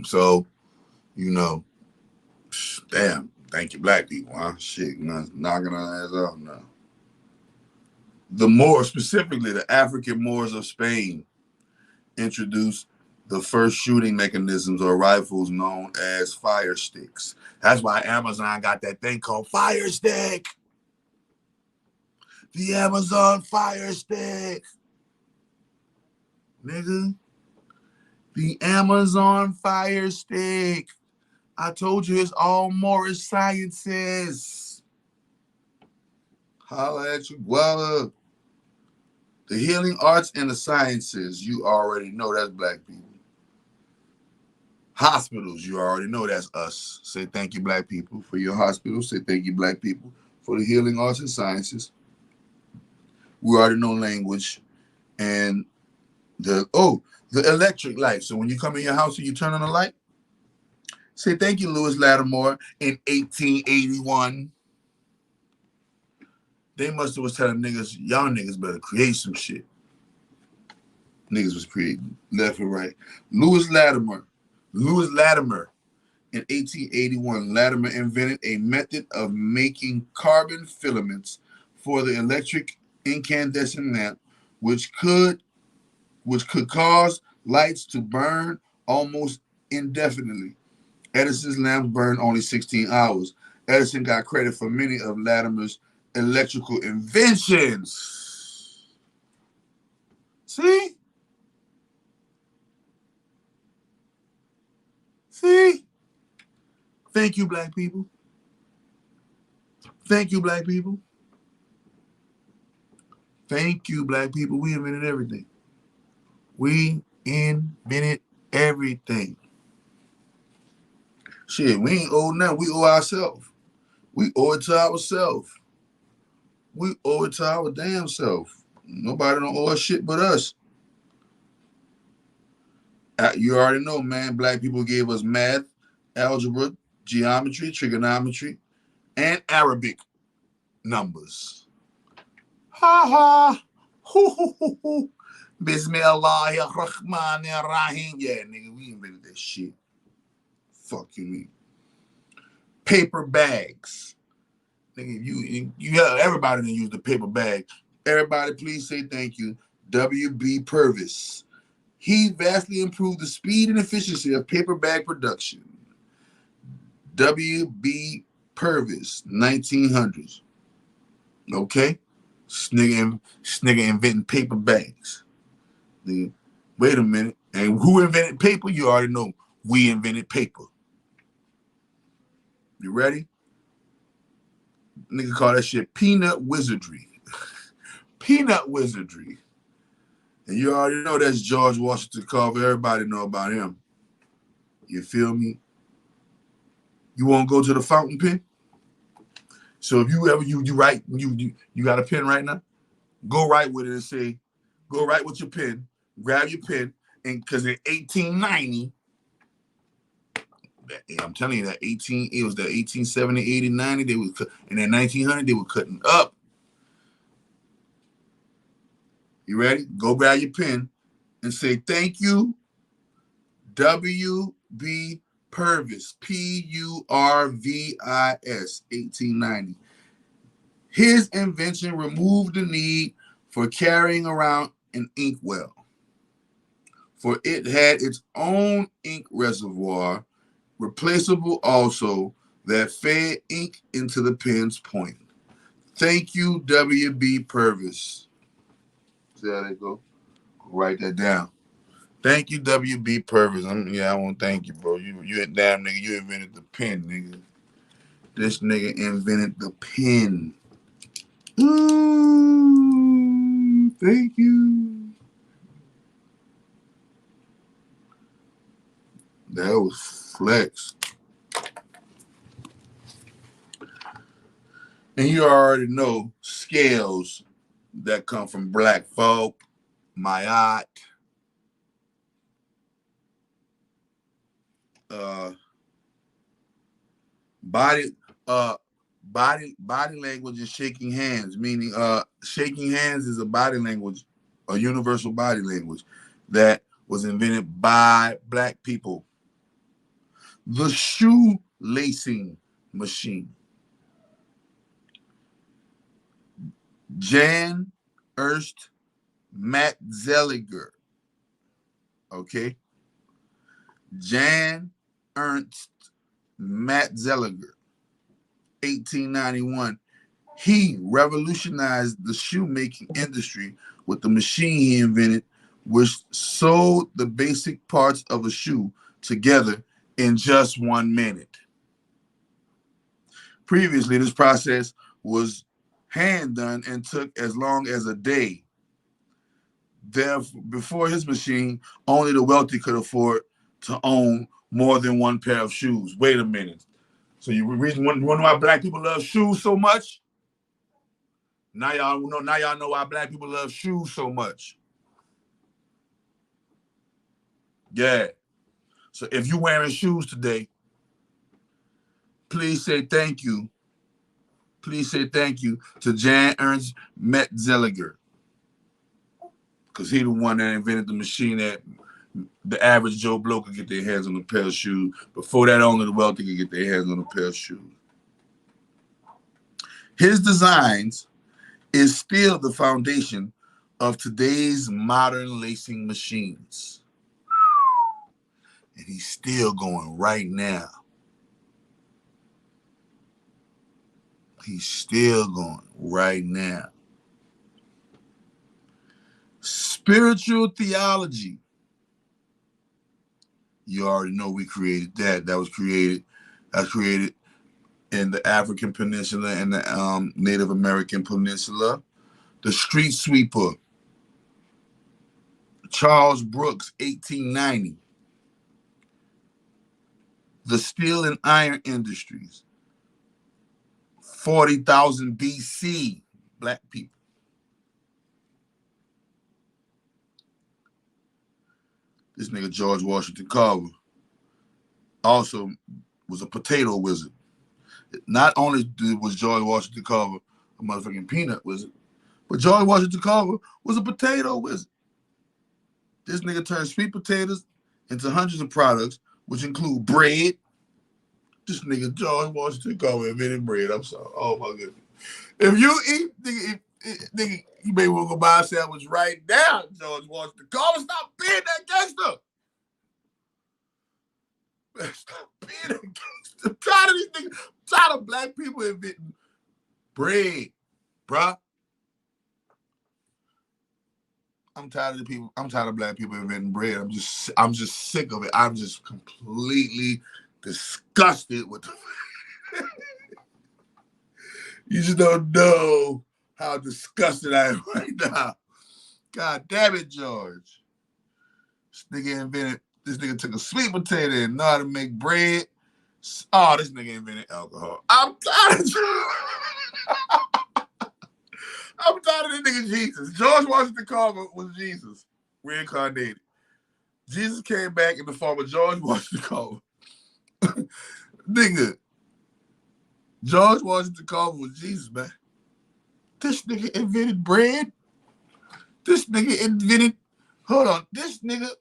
Speaker 1: So, you know, damn, thank you, black people, huh? Shit, knocking our ass off now. The Moors, specifically the African Moors of Spain, introduced the first shooting mechanisms or rifles known as fire sticks. That's why Amazon got that thing called Fire Stick. The Amazon Fire Stick. Nigga. The Amazon Fire Stick. I told you it's all Morris Sciences. Holla at you, Guala. The healing arts and the sciences, you already know that's black people. Hospitals, you already know that's us. Say thank you, black people, for your hospitals. Say thank you, black people, for the healing arts and sciences. We already know language. And the electric light. So when you come in your house and you turn on the light, say thank you, Lewis Lattimore, in 1881. They must have was telling niggas, y'all niggas better create some shit. Niggas was creating left and right. Lewis Latimer, in 1881, Latimer invented a method of making carbon filaments for the electric incandescent lamp, which could cause lights to burn almost indefinitely. Edison's lamps burned only 16 hours. Edison got credit for many of Latimer's electrical inventions. See? Thank you, black people. Thank you, black people. Thank you, black people. We invented everything. We invented everything. Shit, we ain't owe now. We owe ourselves. We owe it to ourselves. We owe it to our damn self. Nobody don't owe us shit but us. You already know, man. Black people gave us math, algebra, geometry, trigonometry, and Arabic numbers. Ha ha. Hoo hoo hoo hoo. Bismillahirrahmanirrahim. Yeah, nigga, we invented that shit. Fuck you mean. Paper bags. Nigga, you have everybody to use the paper bag. Everybody, please say thank you. W.B. Purvis. He vastly improved the speed and efficiency of paper bag production. W.B. Purvis, 1900s. Okay? Snigger inventing paper bags. Nigga, wait a minute. And who invented paper? You already know. We invented paper. You ready? Nigga call that shit peanut wizardry. Peanut wizardry. And you already know that's George Washington Carver. Everybody know about him. You feel me? You want to go to the fountain pen? So if you ever you write, you got a pen right now? Go write with it and say, go write with your pen, grab your pen, and because in 1890, I'm telling you that it was the 1870, 80, 90, they was, and then 1900, they were cutting up. You ready? Go grab your pen and say, thank you, W.B. Purvis, Purvis, 1890. His invention removed the need for carrying around an inkwell, for it had its own ink reservoir, replaceable also, that fed ink into the pen's point. Thank you, W.B. Purvis. See how they go? Write that down. Thank you, W.B. Purvis. I want to thank you, bro. You a damn nigga. You invented the pen, nigga. This nigga invented the pen. Ooh, thank you. That was flex. And you already know scales that come from black folk, Mayat, body language is shaking hands, meaning shaking hands is a body language, a universal body language that was invented by black people. The shoe lacing machine. Jan Ernst Matzeliger. Okay. Jan Ernst Matzeliger, 1891. He revolutionized the shoemaking industry with the machine he invented, which sewed the basic parts of a shoe together in just 1 minute. Previously, this process was hand done and took as long as a day. Therefore, before his machine, only the wealthy could afford to own more than one pair of shoes. Wait a minute. So you reason wonder why black people love shoes so much? Now y'all know why black people love shoes so much. Yeah. So if you're wearing shoes today, please say thank you. Please say thank you to Jan Ernst Matzeliger, because he the one that invented the machine that the average Joe Blow could get their hands on a pair of shoes. Before that, only the wealthy could get their hands on a pair of shoes. His designs is still the foundation of today's modern lacing machines. And he's still going right now. He's still going right now. Spiritual theology. You already know we created that. That's created in the African Peninsula and the Native American Peninsula. The street sweeper. Charles Brooks, 1890. The steel and iron industries. 40,000 BC, black people. This nigga George Washington Carver also was a potato wizard. Not only was George Washington Carver a motherfucking peanut wizard, but George Washington Carver was a potato wizard. This nigga turned sweet potatoes into hundreds of products, which include bread. This nigga George Washington Carver invented bread. I'm sorry. Oh my goodness. If you eat, nigga, you may want to go buy a sandwich right now, George Washington Carver. Stop being that gangster. Stop being that gangster. I'm tired of these niggas. I'm tired of black people inventing bread, bruh. I'm tired of black people inventing bread. I'm just sick of it. I'm just completely disgusted with the You just don't know how disgusted I am right now. God damn it, George. This nigga took a sweet potato and know how to make bread. Oh, this nigga invented alcohol. I'm tired of I'm tired of this nigga Jesus. George Washington Carver was Jesus, reincarnated. Jesus came back in the form of George Washington Carver. Nigga, George Washington Carver was Jesus, man. This nigga invented bread. This nigga invented, hold on, this nigga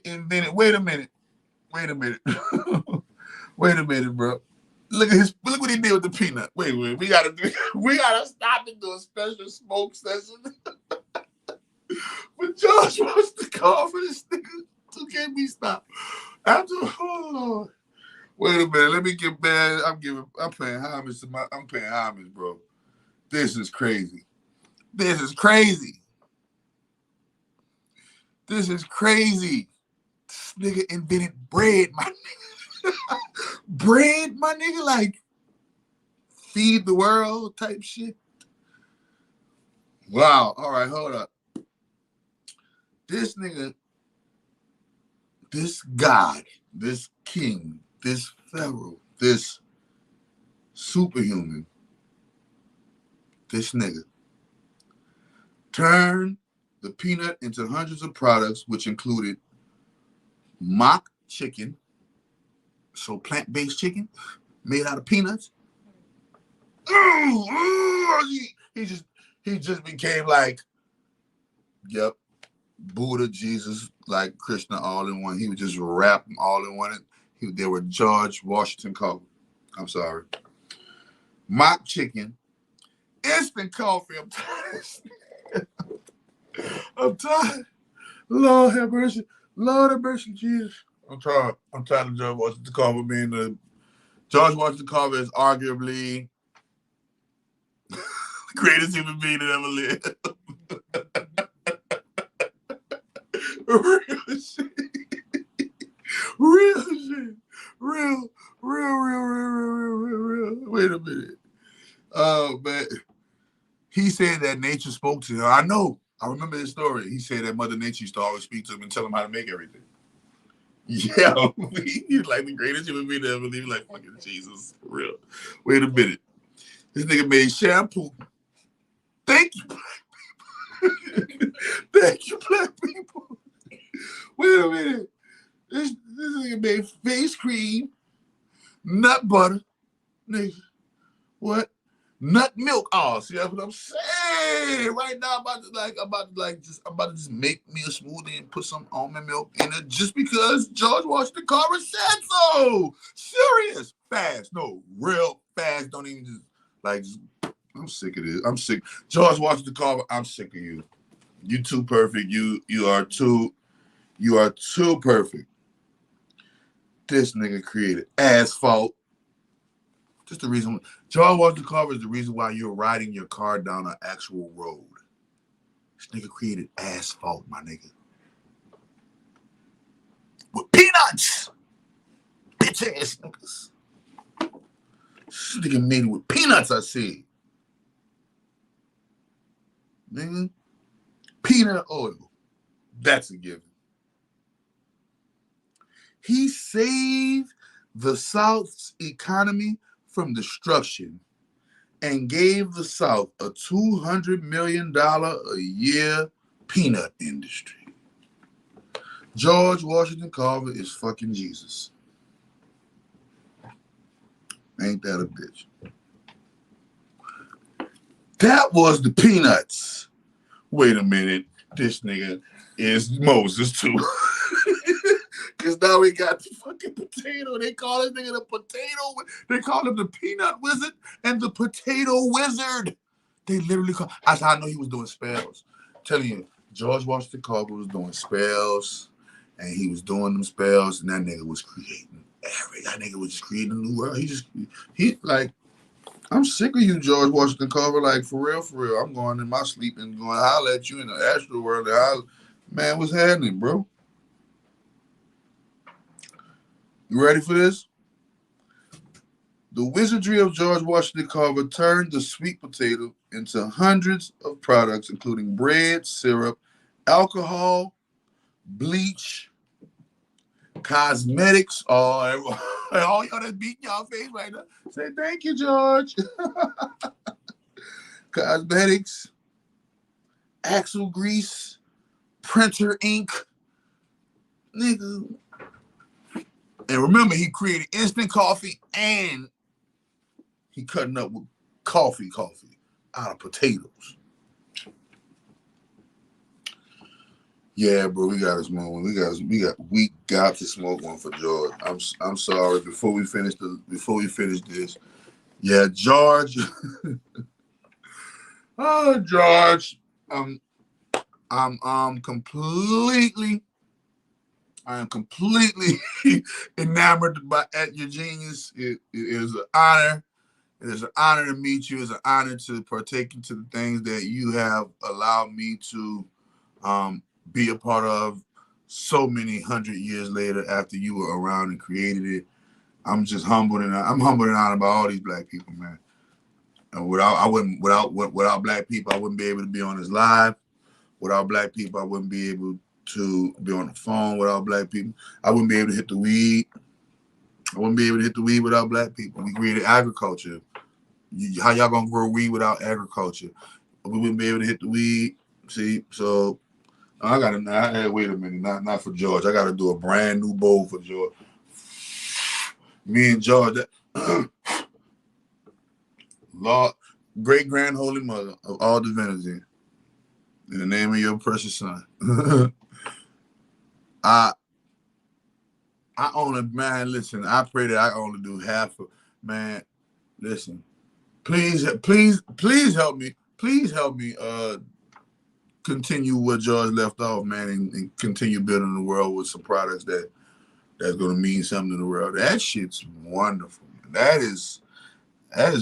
Speaker 1: invented, wait a minute. Wait a minute, bro. Look what he did with the peanut. Wait, we gotta stop and do a special smoke session. But George wants to call for this nigga. So can't be stopped. After, oh Lord. Wait a minute, let me get back. I'm paying homage, bro. This is crazy. This is crazy. This nigga invented bread, my nigga. Bread, my nigga, like feed the world type shit. Wow. All right, hold up. This nigga, this God, this king, this pharaoh, this superhuman, this nigga turned the peanut into hundreds of products, which included mock chicken, so plant-based chicken made out of peanuts. He just became like, yep, Buddha, Jesus, like Krishna, all in one. He would just wrap them all in one. They were George Washington Carver. I'm sorry. Mock chicken, instant coffee. I'm tired. I'm tired. Lord have mercy. Lord have mercy, Jesus. I'm tired of George Washington Carver being the. George Washington Carver is arguably the greatest human being that ever lived. Real shit. Real shit. Real. Wait a minute. Oh, man. He said that nature spoke to him. I know. I remember this story. He said that Mother Nature used to always speak to him and tell him how to make everything. Yeah, he's like the greatest human being to ever live. Like, fucking Jesus. For real. Wait a minute. This nigga made shampoo. Thank you, black people. Thank you, black people. Wait a minute. This nigga made face cream, nut butter, nigga. What? Nut milk. Oh, see that's what I'm saying. Right now, I'm about to just make me a smoothie and put some almond milk in it just because George Washington Carver said so. Serious. Fast. No, real fast. Don't even just I'm sick of this. I'm sick. George Washington Carver, I'm sick of you. You too perfect. You are too perfect. This nigga created asphalt. Just the reason. George Washington Carver is the reason why you're riding your car down an actual road. This nigga created asphalt, my nigga. With peanuts. Bitch ass niggas. This nigga made it with peanuts, I said. Nigga. Peanut oil. That's a given. He saved the South's economy from destruction and gave the South a $200 million a year peanut industry. George Washington Carver is fucking Jesus. Ain't that a bitch? That was the peanuts. Wait a minute. This nigga is Moses too. Because now we got the fucking potato. They call this nigga the potato. They call him the peanut wizard and the potato wizard. They literally call. That's how I know he was doing spells. I'm telling you, George Washington Carver was doing spells, and he was doing them spells, and that nigga was creating that nigga was just creating a new world. He like, I'm sick of you, George Washington Carver. Like, for real. I'm going in my sleep and going to holler at you in the astral world. Man, what's happening, bro? You ready for this? The wizardry of George Washington Carver turned the sweet potato into hundreds of products, including bread, syrup, alcohol, bleach, cosmetics. All y'all that's beating y'all face right now. Say thank you, George. Cosmetics, axle grease, printer ink. Nigga. And remember, he created instant coffee and he cutting up with coffee out of potatoes. Yeah, bro, we got to smoke one. We got to smoke one for George. I'm sorry. Before we finish this, yeah, George. Oh, George. I'm completely enamored at your genius. It is an honor. It is an honor to meet you. It's an honor to partake into the things that you have allowed me to be a part of so many 100 years later after you were around and created it. I'm just humbled and honored by all these black people, man. And without black people, I wouldn't be able to be on this live. Without black people, I wouldn't be able to be on the phone. Without black people, I wouldn't be able to hit the weed. I wouldn't be able to hit the weed without black people. We created agriculture. How y'all gonna grow weed without agriculture? We wouldn't be able to hit the weed. See, so wait a minute, not for George. I gotta do a brand new bowl for George. Me and George, Lord, great grand holy mother of all divinity, in the name of your precious son. I only, man, listen, I pray that I only do half of, man, listen, please help me. Please help me continue what George left off, man, and continue building the world with some products that's gonna mean something to the world. That shit's wonderful, man. That is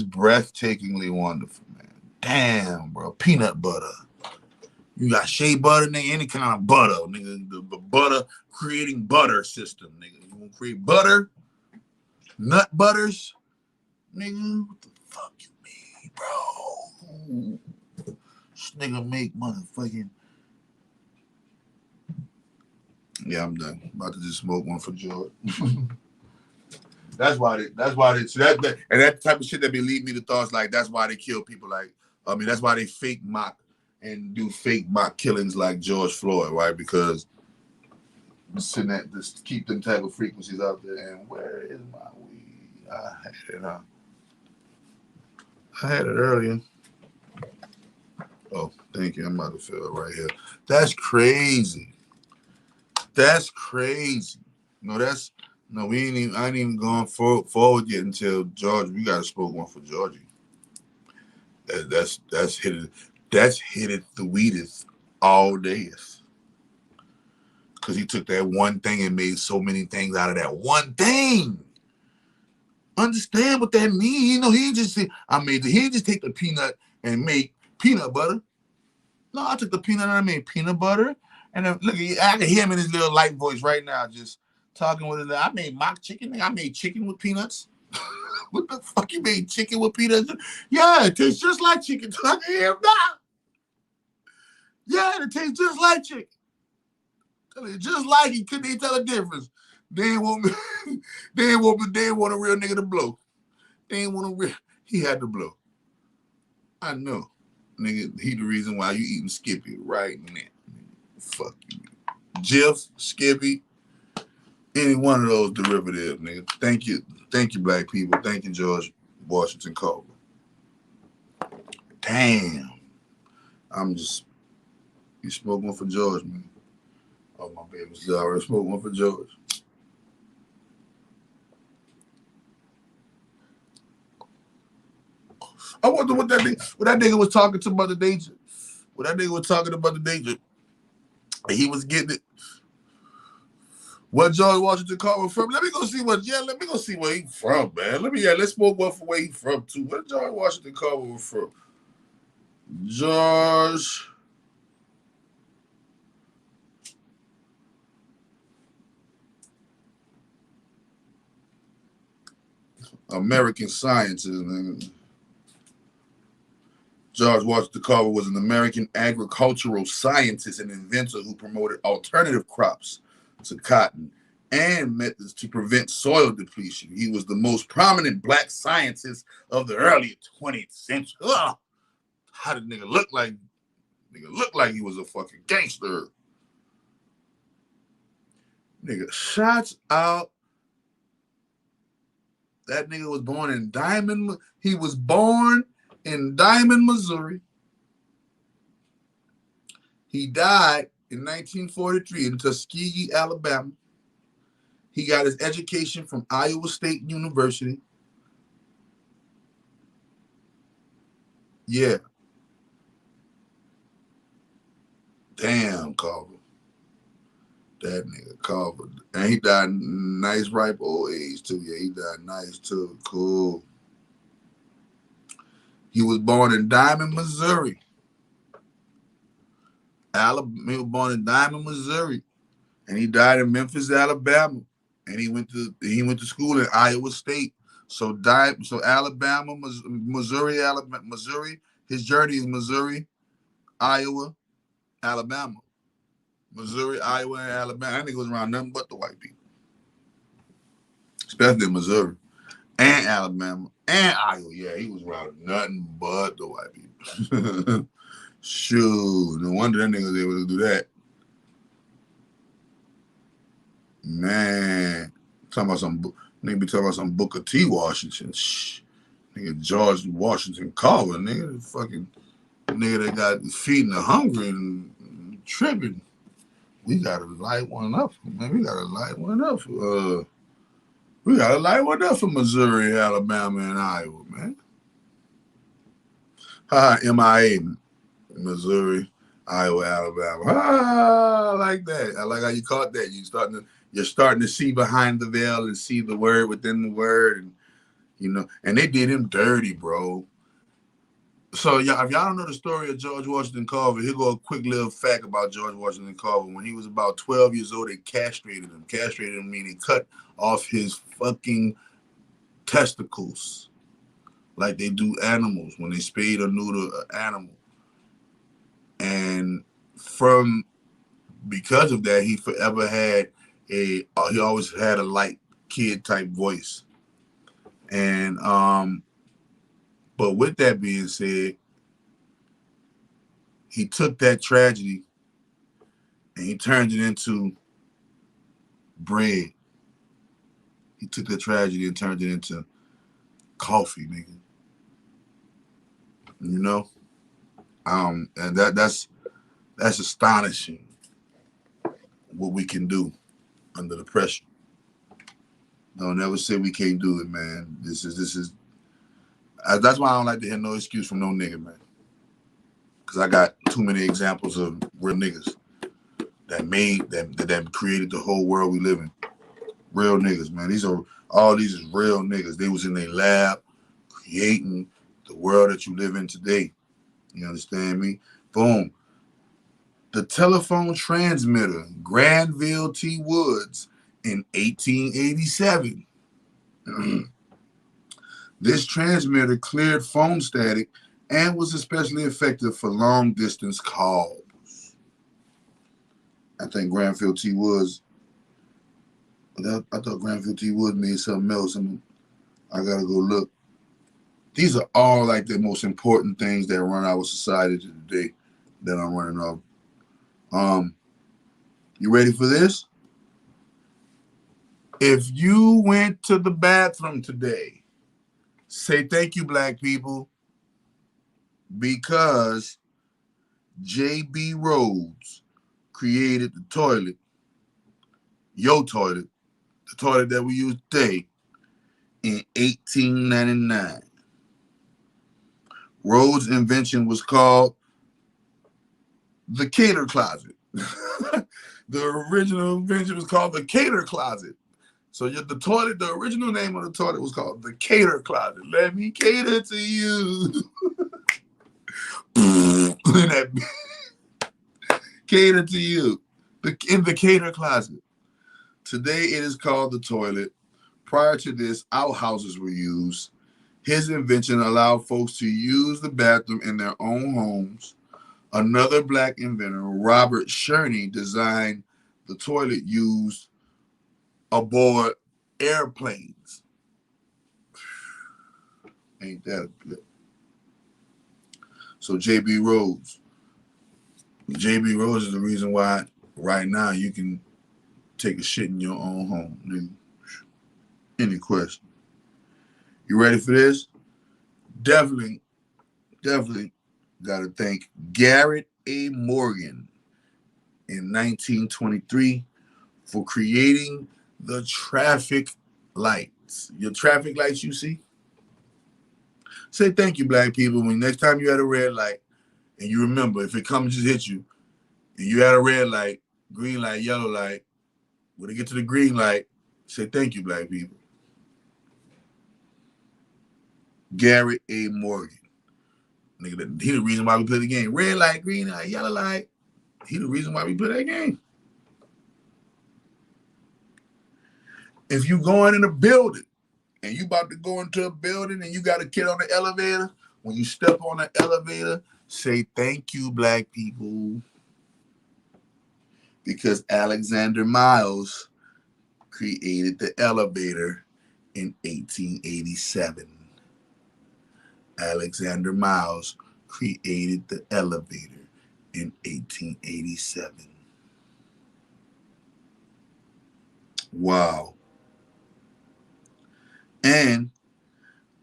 Speaker 1: breathtakingly wonderful, man. Damn, bro. Peanut butter. You got shea butter, nigga, any kind of butter, nigga. The butter creating butter system, nigga. You gonna create butter, nut butters, nigga. What the fuck you mean, bro? This nigga make motherfucking. Yeah, I'm done. About to just smoke one for George. That's why and that type of shit that be leading me to thoughts like that's why they kill people like, I mean, that's why they fake mock and do fake mock killings like George Floyd, right? Because sitting at just keep them type of frequencies out there. And where is my weed? I had it earlier. Oh, thank you. I'm about to fill it right here. That's crazy. That's crazy. We ain't even. I ain't even gone forward yet until George. We gotta smoke one for Georgie. That's hit it. That's hit it the weedest all days. Because he took that one thing and made so many things out of that one thing. Understand what that means? You know, he just say he didn't just take the peanut and make peanut butter. No, I took the peanut and I made peanut butter. And then, look, I can hear him in his little light voice right now, just talking with it. I made mock chicken. I made chicken with peanuts. What the fuck you made chicken with peanuts? Yeah, it tastes just like chicken. I can hear him now. Yeah, it tastes just like chicken. Just like he couldn't even tell the difference. They ain't want me. They ain't want a real nigga to blow. They ain't want a real. He had to blow. I know, nigga. He the reason why you eating Skippy right now. Fuck you, Jif, Skippy, any one of those derivatives, nigga. Thank you, black people. Thank you, George Washington Carver. Damn, you smoke one for George, man. Oh, my baby, I already smoked one for George. I wonder what that nigga was talking to about the danger. What that nigga was talking about the danger. He was getting it. What George Washington Carver from? Let me go see where he from, man. Let's smoke one for where he from too. Where George Washington Carver was from? George. American scientist, man. George Washington Carver was an American agricultural scientist and inventor who promoted alternative crops to cotton and methods to prevent soil depletion. He was the most prominent black scientist of the early 20th century. Ugh. How did nigga look like? Nigga looked like he was a fucking gangster. Nigga, shots out. That nigga was born in Diamond. He was born in Diamond, Missouri. He died in 1943 in Tuskegee, Alabama. He got his education from Iowa State University. Yeah. Damn, Carver. That nigga Carver. And he died nice, ripe old age, too. Yeah, he died nice, too. Cool. He was born in Diamond, Missouri. He was born in Diamond, Missouri. And he died in Memphis, Alabama. And he went to school in Iowa State. So Alabama, Missouri, Alabama, Missouri. His journey is Missouri, Iowa, Alabama. Missouri, Iowa, and Alabama. That nigga was around nothing but the white people. Especially in Missouri. And Alabama. And Iowa. Yeah, he was around nothing but the white people. Shoot. No wonder that nigga was able to do that. Man. Nigga be talking about some Booker T. Washington. Shh. Nigga George Washington Carver. Nigga the fucking nigga that got feeding the hungry and tripping. We gotta light one up, man. We gotta light one up for Missouri, Alabama, and Iowa, man. MIA, Missouri, Iowa, Alabama. I like that. I like how you caught that. You're starting to see behind the veil and see the word within the word, and they did him dirty, bro. So, yeah, if y'all don't know the story of George Washington Carver, here go a quick little fact about George Washington Carver. When he was about 12 years old, they castrated him. Castrated him meaning cut off his fucking testicles like they do animals when they spade or neuter an animal. And because of that, he forever had he always had a light kid type voice. And but with that being said, he took that tragedy and he turned it into bread. He took that tragedy and turned it into coffee, nigga. And that's astonishing what we can do under the pressure. Don't never say we can't do it, man. That's why I don't like to hear no excuse from no nigga, man. Because I got too many examples of real niggas that created the whole world we live in. Real niggas, man. All these is real niggas. They was in their lab creating the world that you live in today. You understand me? Boom. The telephone transmitter, Granville T. Woods, in 1887. This transmitter cleared phone static and was especially effective for long-distance calls. I think Granville T. Woods, I thought Granville T. Woods made something else, and I gotta go look. These are all like the most important things that run our society today that I'm running off. You ready for this? If you went to the bathroom today, say thank you, black people, because J.B. Rhodes created the toilet, your toilet, the toilet that we use today, in 1899. Rhodes' invention was called the Cater Closet. The original invention was called the Cater Closet. So the original name of the toilet was called the Cater Closet. Let me cater to you. Cater to you. In the Cater Closet. Today it is called the toilet. Prior to this, outhouses were used. His invention allowed folks to use the bathroom in their own homes. Another black inventor, Robert Sherney, designed the toilet used aboard airplanes. Ain't that a blip? So J.B. Rhodes. J.B. Rhodes is the reason why right now you can take a shit in your own home, nigga. Any question? You ready for this? Definitely got to thank Garrett A. Morgan in 1923 for creating the traffic lights. Your traffic lights you see? Say thank you, black people. When next time you at a red light, and you remember, if it comes just hit you, and you at a red light, green light, yellow light, when it get to the green light, say thank you, black people. Garrett A. Morgan. Nigga, he the reason why we play the game. Red light, green light, yellow light. He the reason why we play that game. If you going in a building and you about to go into a building and you got a kid on the elevator, when you step on the elevator, say thank you, black people. Because Alexander Miles created the elevator in 1887. Alexander Miles created the elevator in 1887. Wow. And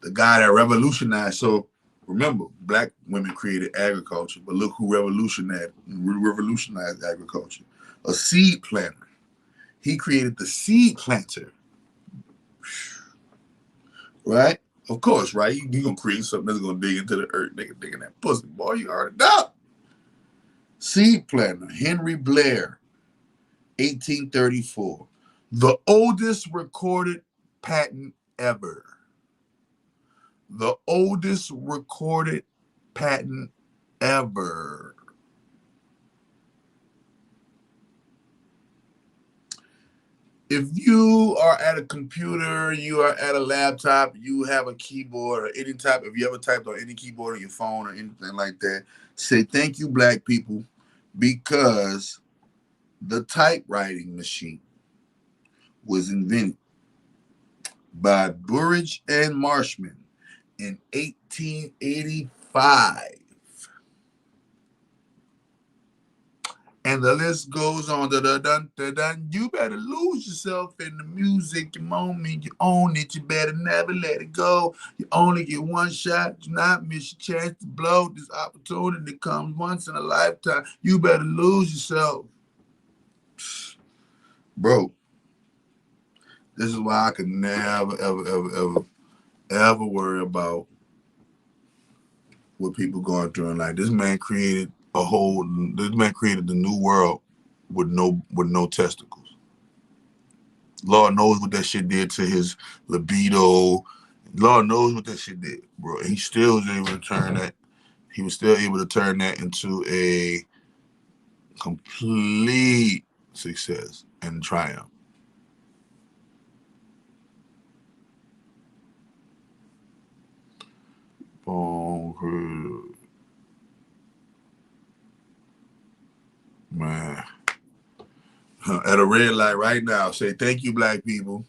Speaker 1: the guy that revolutionized, so remember, black women created agriculture, but look who revolutionized agriculture. A seed planter. He created the seed planter. Right? Of course, right? You gonna create something that's gonna dig into the earth, nigga, digging that pussy, boy. You already know. Seed planter, Henry Blair, 1834. The oldest recorded patent ever. The oldest recorded patent ever. If you are at a computer, you are at a laptop, you have a keyboard or any type, if you ever typed on any keyboard on your phone or anything like that, say thank you, black people, because the typewriting machine was invented by Burridge and Marshman in 1885. And the list goes on. You better lose yourself in the music. The moment you own it, you better never let it go. You only get one shot. Do not miss your chance to blow. This opportunity comes once in a lifetime. You better lose yourself. Bro, this is why I could never, ever worry about what people going through in life. This man created the new world with no testicles. Lord knows what that shit did to his libido. Lord knows what that shit did, bro. And he still was able to turn that. He was still able to turn that into a complete success and triumph. Man. At a red light right now, say thank you, black people.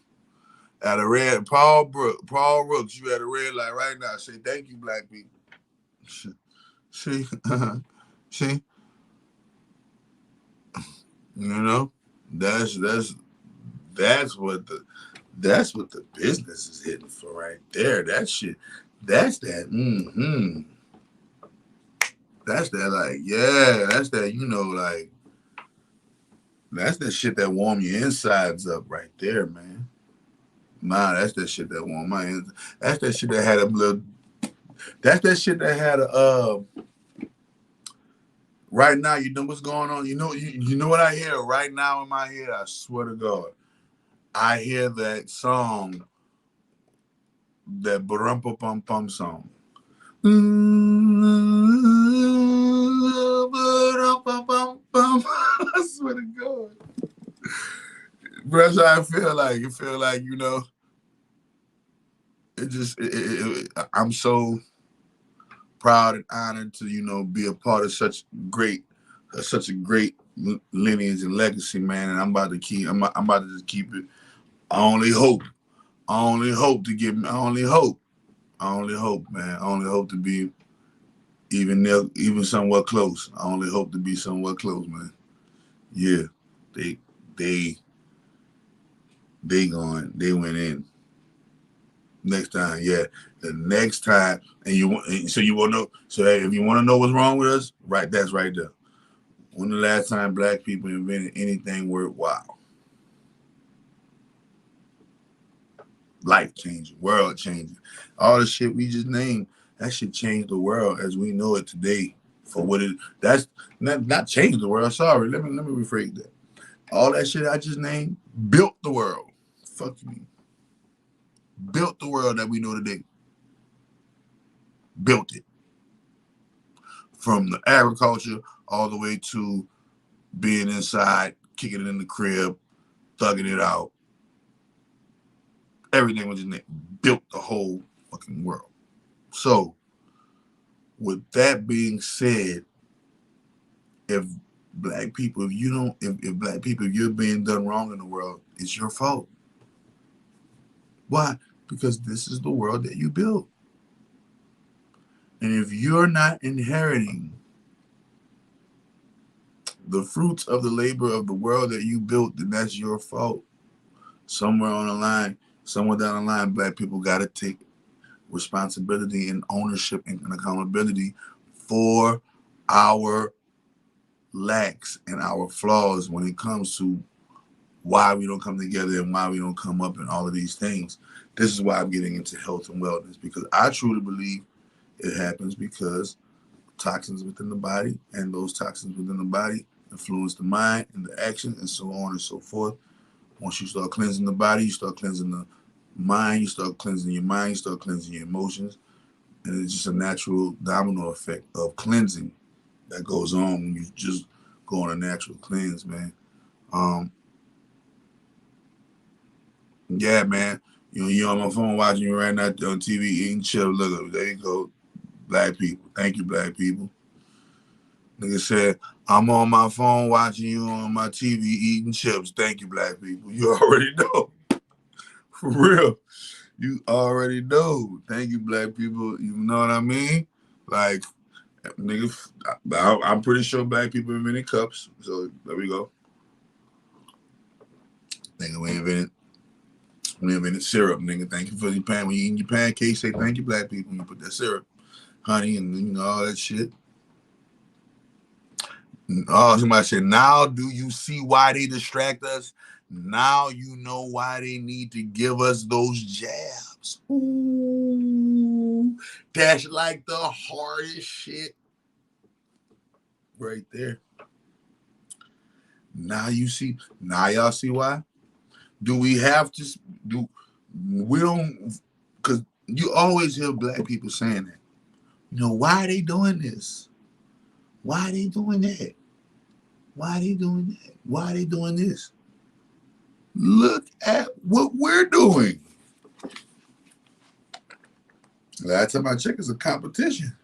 Speaker 1: At a red, Paul Brooks, you at a red light right now. Say thank you, black people. See, see, you know, that's what the business is hitting for right there. That shit, that's that. That's that, like, yeah, that's that. Like, that's that shit that warm your insides up right there, man. Nah, that's that shit that warm my insides. That's that shit that had a little. That's that shit that had a. Right now, you know what's going on. You know what I hear right now in my head. I swear to God, I hear that song, that Barumpa Pum Pum song. I swear to God. But that's how I feel like. You feel like, I'm so proud and honored to, be a part of such a great lineage and legacy, man. And I'm about to just keep it. I only hope, man. I only hope to be even somewhat close. I only hope to be somewhat close, man. Yeah, they went in. Next time, yeah, the next time, so you want to know. So hey, if you want to know what's wrong with us, right, that's right there. When the last time black people invented anything worthwhile? Life changing, world changing. All the shit we just named, that shit changed the world as we know it today. For what it that's not changed the world. Sorry, let me rephrase that. All that shit I just named built the world. Fuck you. Built the world that we know today. Built it. From the agriculture all the way to being inside, kicking it in the crib, thugging it out. Everything was just built the whole fucking world. So, with that being said, if black people, if black people, if you're being done wrong in the world, it's your fault. Why? Because this is the world that you built. And if you're not inheriting the fruits of the labor of the world that you built, then that's your fault. Somewhere on the line, somewhere down the line, black people got to take responsibility and ownership and accountability for our lacks and our flaws when it comes to why we don't come together and why we don't come up and all of these things. This is why I'm getting into health and wellness, because I truly believe it happens because toxins within the body, and those toxins within the body influence the mind and the action and so on and so forth. Once you start cleansing the body, you start cleansing the mind, you start cleansing your mind, you start cleansing your emotions. And it's just a natural domino effect of cleansing that goes on when you just go on a natural cleanse, man. Yeah, man. You're on my phone watching you right now on TV eating chips. Look, there you go. Black people. Thank you, black people. Nigga said, I'm on my phone watching you on my TV eating chips. Thank you, black people. You already know. For real. You already know. Thank you, black people. You know what I mean? Like, nigga, I'm pretty sure black people invented cups. So there we go. Nigga, we invented syrup, nigga. Thank you for your pan. When you eating your pancakes, say thank you, black people. When you put that syrup, honey, and all that shit. Oh, somebody said, now do you see why they distract us? Now you know why they need to give us those jabs. Ooh, that's like the hardest shit right there. Now you see, now y'all see why? Do we have to we don't, because you always hear black people saying that. Why are they doing this? Why are they doing that? Why are they doing that? Why are they doing this? Look at what we're doing. Last time I checked, it's a competition.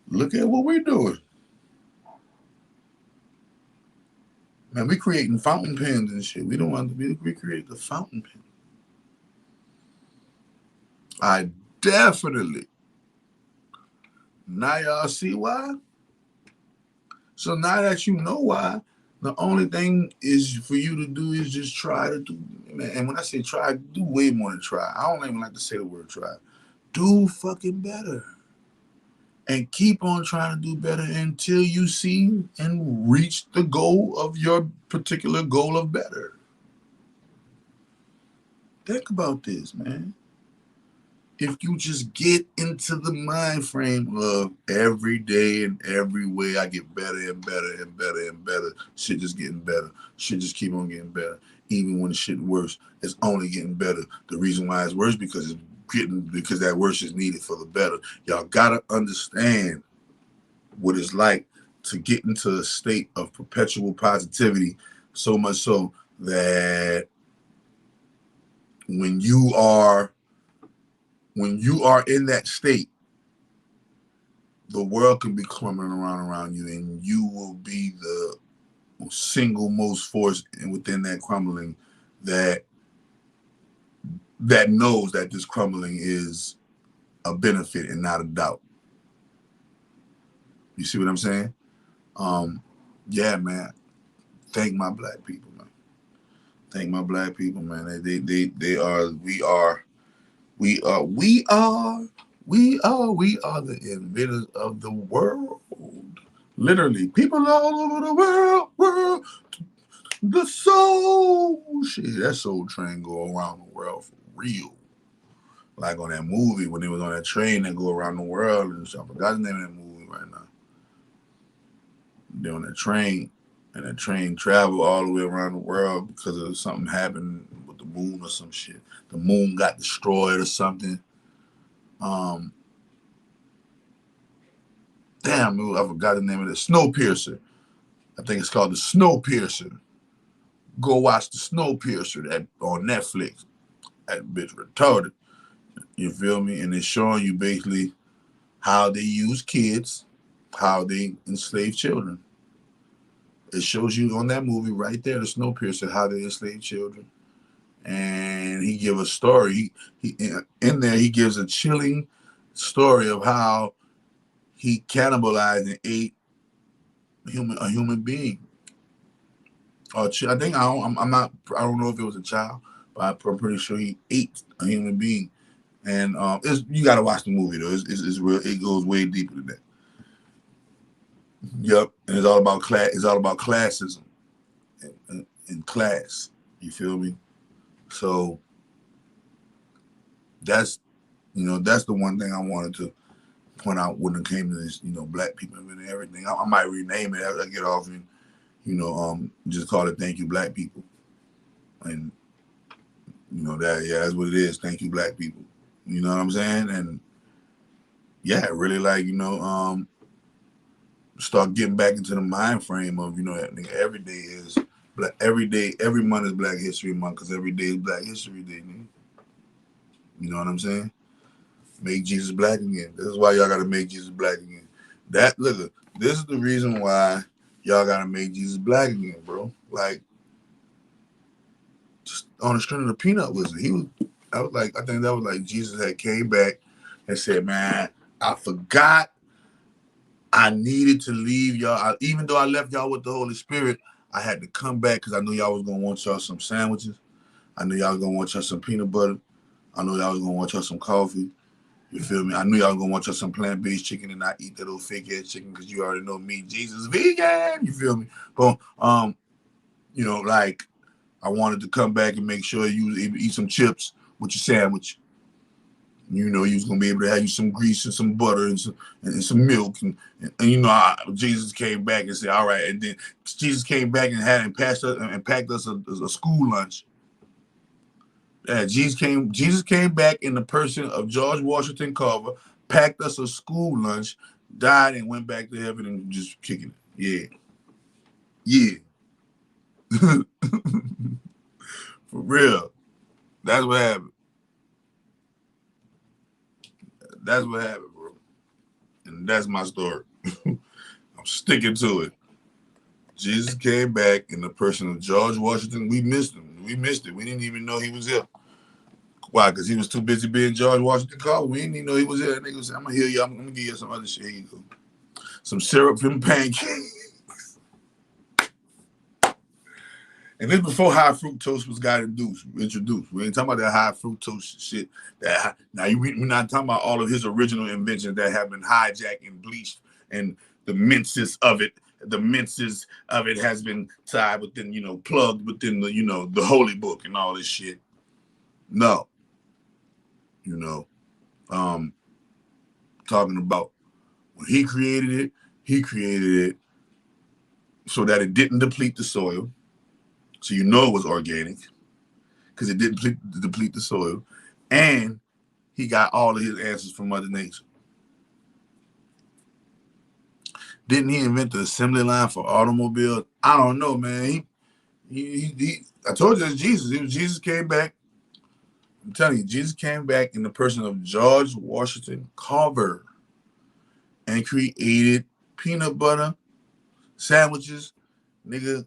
Speaker 1: Look at what we're doing. Man, we creating fountain pens and shit. We don't want to be recreate the fountain pen. I definitely. Now y'all see why? So now that you know why, the only thing is for you to do is just try to do. And when I say try, do way more than try. I don't even like to say the word try. Do fucking better. And keep on trying to do better until you see and reach the goal of your particular goal of better. Think about this, man. If you just get into the mind frame of every day and every way I get better and better and better and better, shit just getting better. Shit just keep on getting better. Even when the shit worse, it's only getting better. The reason why it's worse because that worse is needed for the better. Y'all gotta understand what it's like to get into a state of perpetual positivity, so much so that when you are in that state, the world can be crumbling around you, and you will be the single most force within that crumbling that knows that this crumbling is a benefit and not a doubt. You see what I'm saying? Yeah, man. Thank my black people, man. Thank my black people, man. They are, we are the inventors of the world. Literally, people all over the world, the soul shit. That soul train go around the world for real. Like on that movie when they was on that train that go around the world and stuff. I forgot the name of that movie right now. They're on that train, and that train travel all the way around the world because of something happened with the moon or some shit. The moon got destroyed or something. Um, damn, I forgot the name of it. Snowpiercer. I think it's called the Snowpiercer. Go watch the Snowpiercer that on Netflix. That bitch retarded. You feel me? And it's showing you basically how they use kids, how they enslave children. It shows you on that movie right there, the Snowpiercer, how they enslave children. And he give a story. He in there he gives a chilling story of how he cannibalized and ate a human being. I think I'm not. I don't know if it was a child, but I'm pretty sure he ate a human being. And you got to watch the movie though. It's real. It goes way deeper than that. Yep, and it's all about class. It's all about classism and class. You feel me? So that's that's the one thing I wanted to point out when it came to this. Black people and everything. I might rename it as I get off and just call it "Thank You, Black People," and that's what it is. Thank you, Black people. You know what I'm saying? And yeah, really start getting back into the mind frame of that every day is black. Every month is Black History Month because every day is Black History Day. Man. You know what I'm saying? Make Jesus black again. This is why y'all gotta make Jesus black again. This is the reason why y'all gotta make Jesus black again, bro. Like, just on the string of the peanut wizard, I think that was like Jesus had came back and said, "Man, I forgot I needed to leave y'all. Even though I left y'all with the Holy Spirit, I had to come back because I knew y'all was gonna want y'all some sandwiches. I knew y'all was gonna want y'all some peanut butter. I knew y'all was gonna want y'all some coffee. You feel me? I knew y'all was gonna want y'all some plant-based chicken and not eat that old fake-ass chicken because you already know me, Jesus vegan. You feel me? But like I wanted to come back and make sure you was able to eat some chips with your sandwich. You was gonna be able to have you some grease and some butter and some milk and Jesus came back and said, all right, and then Jesus came back and packed us a school lunch. Jesus came back in the person of George Washington Carver, packed us a school lunch, died and went back to heaven and just kicking it. Yeah. For real. That's what happened. That's what happened, bro. And that's my story. I'm sticking to it. Jesus came back in the person of George Washington. We missed him. We missed it. We didn't even know he was here. Why? Because he was too busy being George Washington Carver. We didn't even know he was here. That nigga said, I'm going to heal you. I'm going to give you some other shit. Here you go. Some syrup from pancakes. And this before high fructose was introduced. We ain't talking about that high fructose shit. We're not talking about all of his original inventions that have been hijacked and bleached, and the minces of it. The minces of it has been tied within, plugged within the holy book and all this shit. No. Talking about when he created it so that it didn't deplete the soil. So it was organic because it didn't deplete the soil. And he got all of his answers from Mother Nature. Didn't he invent the assembly line for automobiles? I don't know, man. I told you it's Jesus. Jesus came back. I'm telling you, Jesus came back in the person of George Washington Carver and created peanut butter sandwiches, nigga,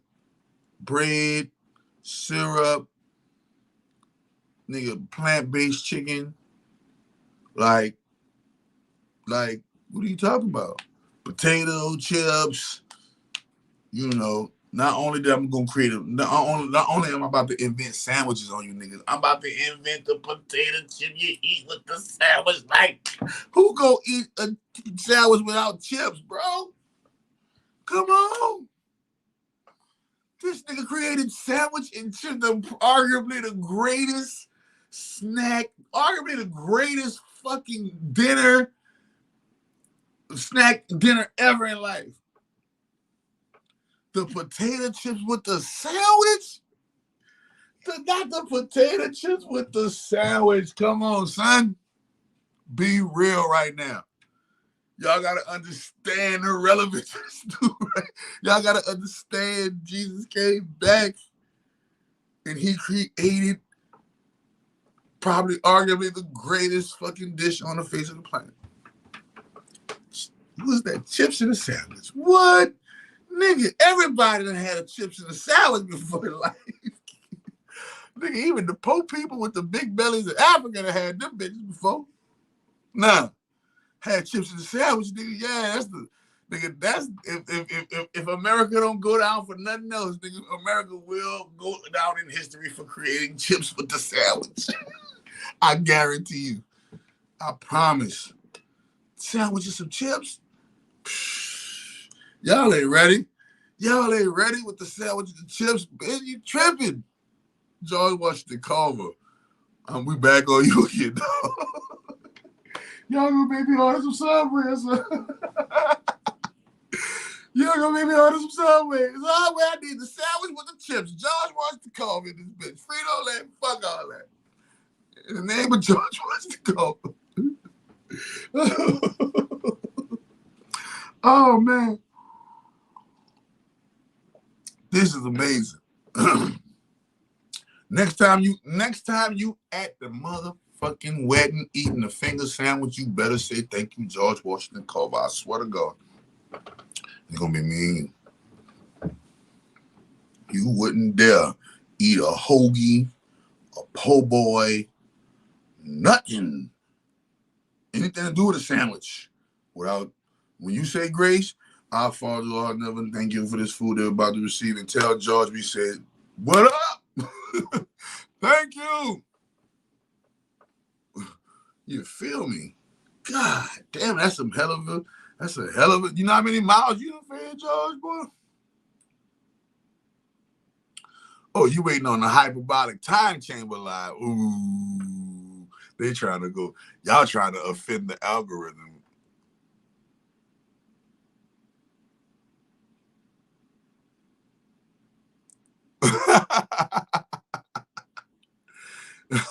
Speaker 1: bread, syrup, nigga, plant-based chicken. Like, what are you talking about? Potato chips. Not only that I'm gonna create not only am I about to invent sandwiches on you niggas, I'm about to invent the potato chip you eat with the sandwich. Like, who go eat a sandwich without chips, bro? nigga created sandwich and shit, arguably the greatest snack, arguably the greatest fucking snack dinner ever in life. The potato chips with the sandwich? Not the potato chips with the sandwich. Come on, son. Be real right now. Y'all got to understand the relevance of this dude, right? Y'all got to understand Jesus came back and he created probably arguably the greatest fucking dish on the face of the planet. What was that? Chips in a sandwich. What? Nigga, everybody done had a chips in a sandwich before in life. Nigga, even the poor people with the big bellies of Africa that had them bitches before. Nah. Had chips in the sandwich, nigga. Yeah, that's the nigga. That's if America don't go down for nothing else, nigga, America will go down in history for creating chips with the sandwich. I guarantee you. I promise. Sandwich and some chips. Y'all ain't ready. Y'all ain't ready with the sandwich and the chips. Man, you tripping. George Washington Carver. We back on you again, dog. Y'all gonna make me order some Subway, son. Y'all gonna make me order some Subway. It's all the way I need the sandwich with the chips. George Washington Carver in this bitch. Frito-Lay, fuck all that. In the name of George Washington Carver. Oh man. This is amazing. Next time you at the motherfucking wedding eating a finger sandwich, you better say thank you, George Washington Carver. I swear to God. It's gonna be mean. You wouldn't dare eat a hoagie, a po' boy, nothing. Anything to do with a sandwich without, when you say grace, our Father, Lord, never thank you for this food they're about to receive, and tell George we said, what up? Thank you. You feel me? God damn, that's a hell of a, you know how many miles you done fed, George, boy? Oh, you waiting on the hyperbolic time chamber line. Ooh, they trying to go, y'all trying to offend the algorithm.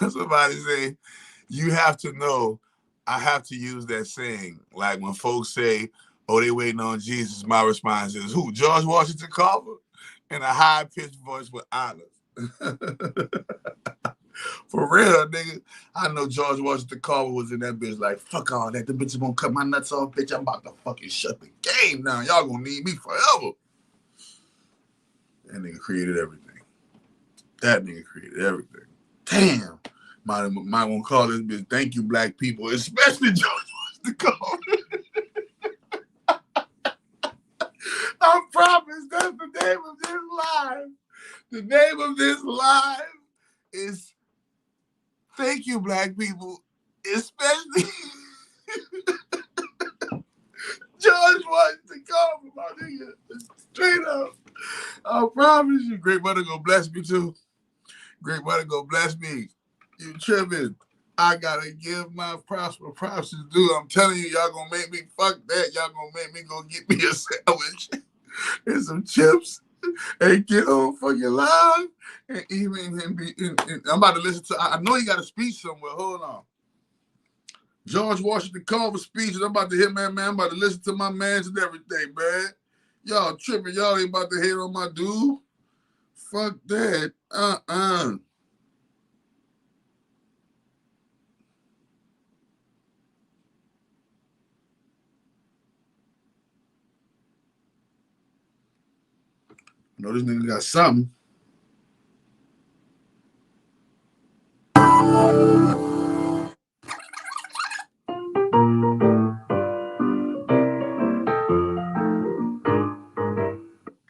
Speaker 1: Somebody say, you have to know, I have to use that saying. Like when folks say, oh, they waiting on Jesus, my response is, who? George Washington Carver? In a high-pitched voice with honors. For real, nigga. I know George Washington Carver was in that bitch like, fuck all that. The bitch is gonna cut my nuts off, bitch. I'm about to fucking shut the game down. Y'all gonna need me forever. That nigga created everything. Damn. Might want to call this bitch thank you, black people, especially George Washington Carver. I promise that's the name of this live. The name of this live is thank you, black people, especially George Washington Carver, my nigga. Straight up. I promise you, great mother gonna bless me too. Great mother gonna bless me. You tripping. I gotta give my props where props is due. I'm telling you, y'all gonna make me fuck that. Y'all gonna make me go get me a sandwich and some chips and get on fucking live and even and be. And I'm about to listen to. I know you got a speech somewhere. Hold on. George Washington Carver speech. I'm about to hit man. I'm about to listen to my mans and everything, man. Y'all tripping. Y'all ain't about to hate on my dude. Fuck that. You know, this nigga got something.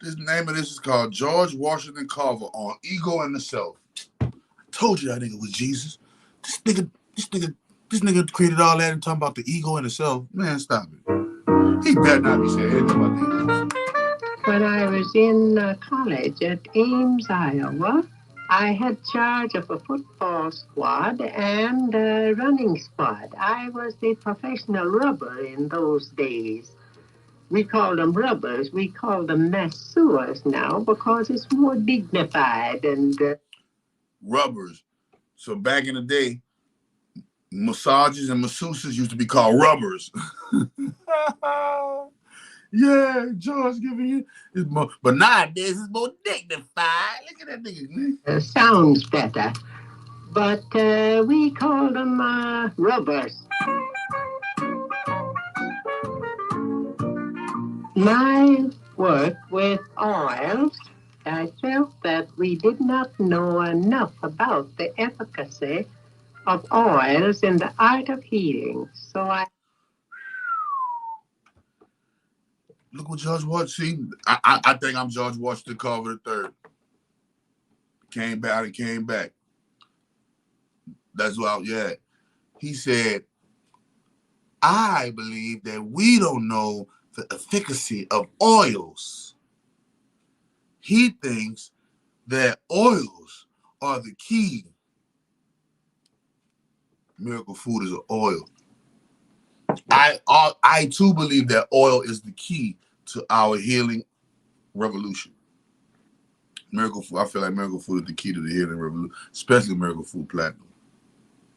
Speaker 1: The name of this is called George Washington Carver on Ego and the Self. I told you that nigga was Jesus. This nigga created all that and talking about the ego and the self. Man, stop it. He better not be saying anything about that.
Speaker 3: When I was in college at Ames, Iowa, I had charge of a football squad and a running squad. I was the professional rubber in those days. We called them rubbers. We call them masseurs now because it's more dignified and
Speaker 1: Rubbers. So back in the day, massages and masseuses used to be called rubbers. Yeah, George giving you it's more, but nowadays it's more dignified. Look at that nigga.
Speaker 3: Sounds better. But we call them rubbers. My work with oils, I felt that we did not know enough about the efficacy of oils in the art of healing. So I
Speaker 1: Look what George Washington. I think I'm George Washington Carver the third. Came back and came back. That's what. Yeah, he said, I believe that we don't know the efficacy of oils. He thinks that oils are the key. Miracle Food is an oil. I too believe that oil is the key to our healing revolution. Miracle Food, I feel like Miracle Food is the key to the healing revolution, especially Miracle Food Platinum.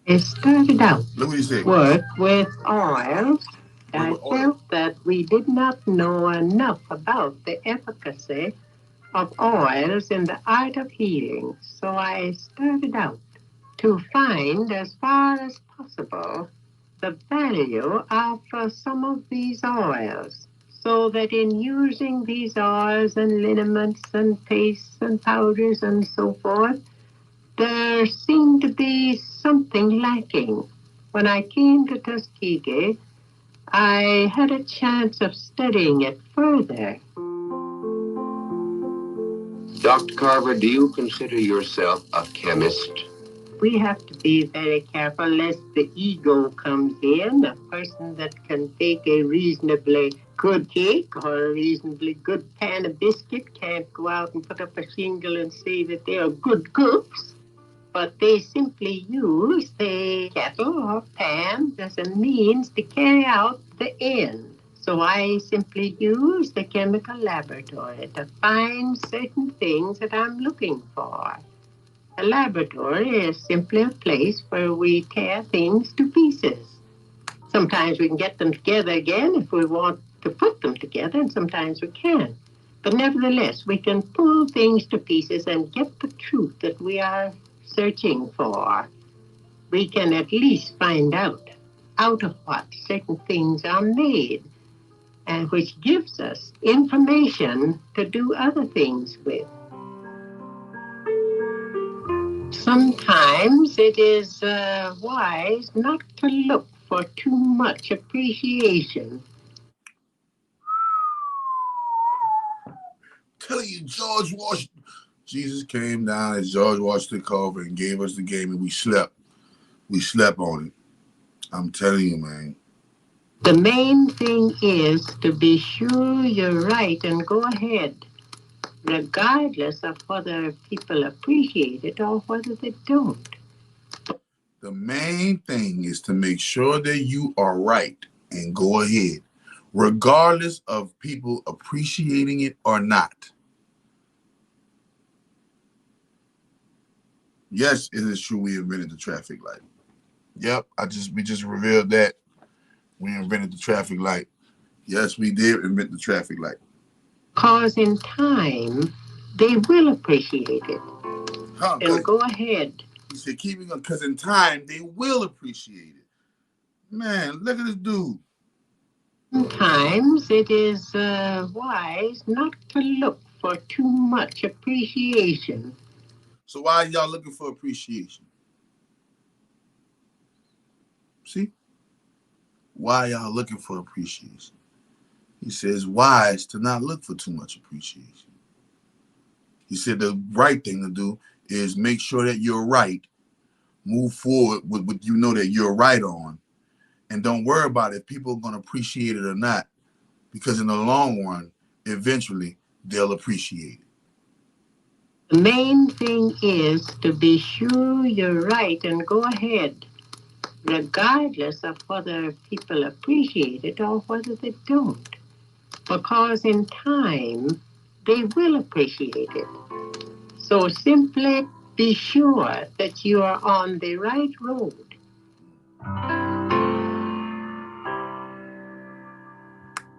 Speaker 3: It started out
Speaker 1: Look what he said.
Speaker 3: Work with oils. I felt that we did not know enough about the efficacy of oils in the art of healing. So I started out to find, as far as possible, the value of some of these oils, so that in using these oils and liniments and pastes and powders and so forth, there seemed to be something lacking. When I came to Tuskegee, I had a chance of studying it further.
Speaker 4: Dr. Carver, do you consider yourself a chemist?
Speaker 3: We have to be very careful lest the ego comes in. A person that can take a reasonably good cake or a reasonably good pan of biscuit can't go out and put up a shingle and say that they are good cooks. But they simply use the kettle or pan as a means to carry out the end. So I simply use the chemical laboratory to find certain things that I'm looking for. A laboratory is simply a place where we tear things to pieces. Sometimes we can get them together again if we want to put them together, and sometimes we can't. But nevertheless, we can pull things to pieces and get the truth that we are searching for. We can at least find out of what certain things are made, and which gives us information to do other things with. Sometimes it is wise not to look for too much appreciation.
Speaker 1: Tell you, George Washington. Jesus came down as George Washington Carver and gave us the game, and we slept. We slept on it. I'm telling you, man.
Speaker 3: The main thing is to be sure you're right and go ahead, regardless of whether people appreciate it or whether they don't.
Speaker 1: The main thing is to make sure that you are right and go ahead, regardless of people appreciating it or not. Yes, it is true we invented the traffic light. Yep, we just revealed that. We invented the traffic light. Yes, we did invent the traffic light.
Speaker 3: Because in time, they will appreciate it. And go ahead.
Speaker 1: He said, keeping up, because in time, they will appreciate it. Man, look at this dude.
Speaker 3: Sometimes it is wise not to look for too much appreciation.
Speaker 1: So why are y'all looking for appreciation? See? Why y'all looking for appreciation? He says, wise to not look for too much appreciation. He said the right thing to do is make sure that you're right. Move forward with what you know that you're right on. And don't worry about if people are going to appreciate it or not. Because in the long run, eventually, they'll appreciate it.
Speaker 3: The main thing is to be sure you're right and go ahead, regardless of whether people appreciate it or whether they don't. Because in time, they will appreciate it. So simply be sure that you are on the right road.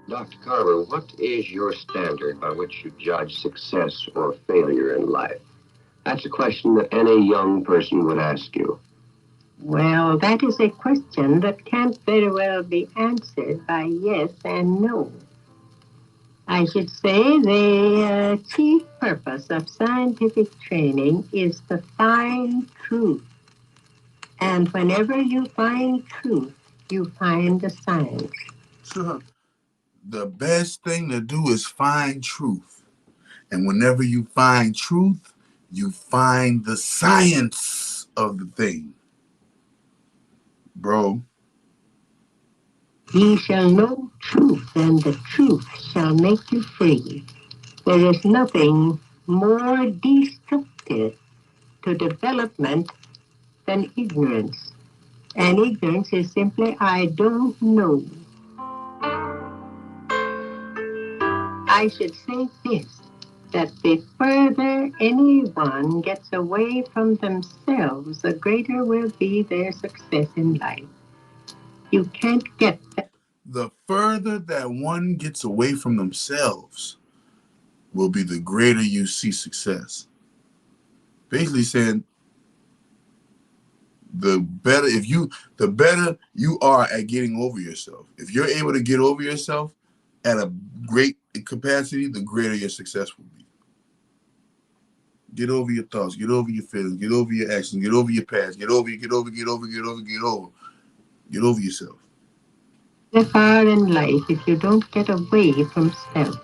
Speaker 4: Dr. Carver, what is your standard by which you judge success or failure in life? That's a question that any young person would ask you.
Speaker 3: Well, that is a question that can't very well be answered by yes and no. I should say the chief purpose of scientific training is to find truth. And whenever you find truth, you find the science.
Speaker 1: So the best thing to do is find truth. And whenever you find truth, you find the science of the thing. Bro.
Speaker 3: Ye shall know truth, and the truth shall make you free. There is nothing more destructive to development than ignorance. And ignorance is simply, I don't know. I should say this, that the further anyone gets away from themselves, the greater will be their success in life. You can't get that.
Speaker 1: The further that one gets away from themselves will be the greater you see success. Basically saying the better you are at getting over yourself. If you're able to get over yourself at a great capacity, the greater your success will be. Get over your thoughts, get over your feelings, get over your actions, get over your past, get over yourself.
Speaker 3: Far in life if you don't get away from self.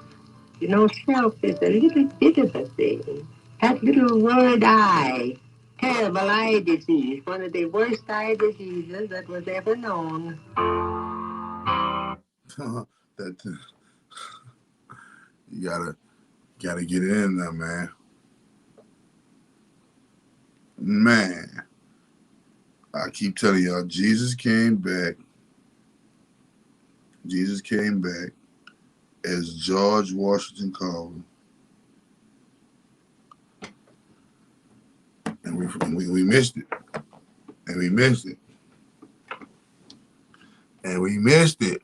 Speaker 3: You know, self is a little bit of a thing. That little word I, terrible eye disease, one of the worst eye diseases that was ever known.
Speaker 1: That you gotta get it in there, man. Man, I keep telling y'all, Jesus came back. Jesus came back as George Washington Carver, and we missed it, and we missed it, and we missed it.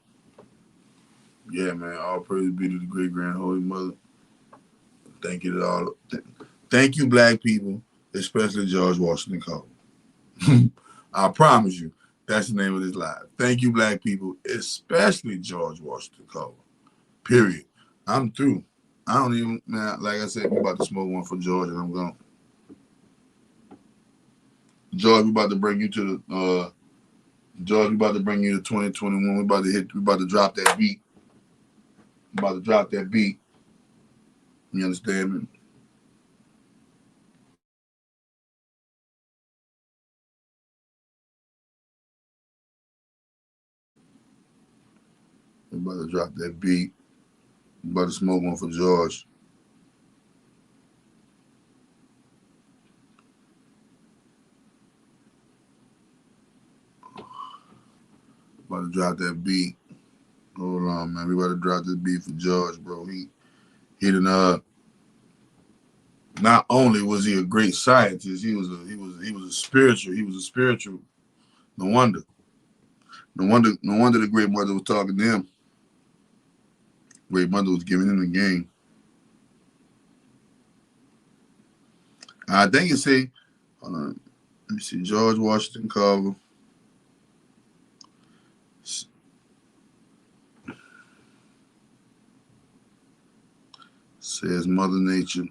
Speaker 1: Yeah, man. All praise be to the great grand holy mother. Thank you to all. Thank you, black people, especially George Washington Carver. I promise you, that's the name of this live. Thank you, black people, especially George Washington Carver. Period. I'm through. I don't even, man, like I said, we about to smoke one for George and I'm gone. George, we about to bring you to the, George, we about to bring you to 2021. We about to drop that beat. We about to drop that beat. You understand me? We about to drop that beat. We about to smoke one for George. About to drop that beat. Hold on, man. We about to drop this beat for George, bro. He done not only was he a great scientist, he was a spiritual. No wonder the great mother was talking to him. Great mother was giving him the game. I think it say, hold on, let me see, George Washington Carver. Says Mother Nature.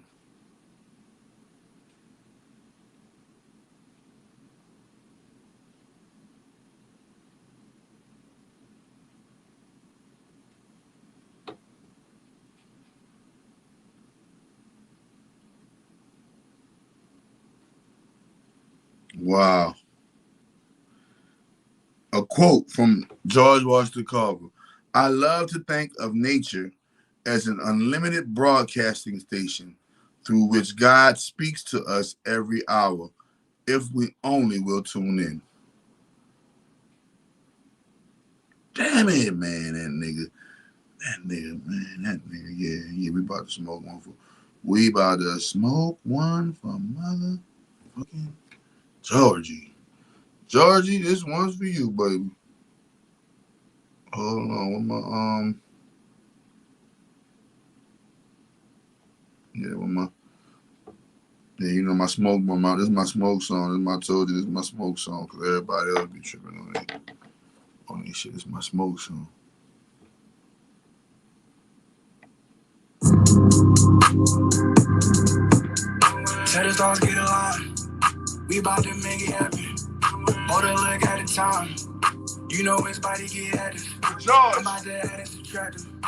Speaker 1: Wow. A quote from George Washington Carver. I love to think of nature as an unlimited broadcasting station through which God speaks to us every hour, if we only will tune in. Damn it, man, that nigga, yeah, we about to smoke one for motherfucking Georgie. Georgie, this one's for you, baby. Hold on, with my you know my smoke, this is my smoke song. This is my smoke song, because everybody else be tripping on this shit. This is my smoke song.
Speaker 2: Tell the stars get alive. We about to make it happen. Hold a leg at a time. You know it's about to get at us. I'm about to add and subtract them.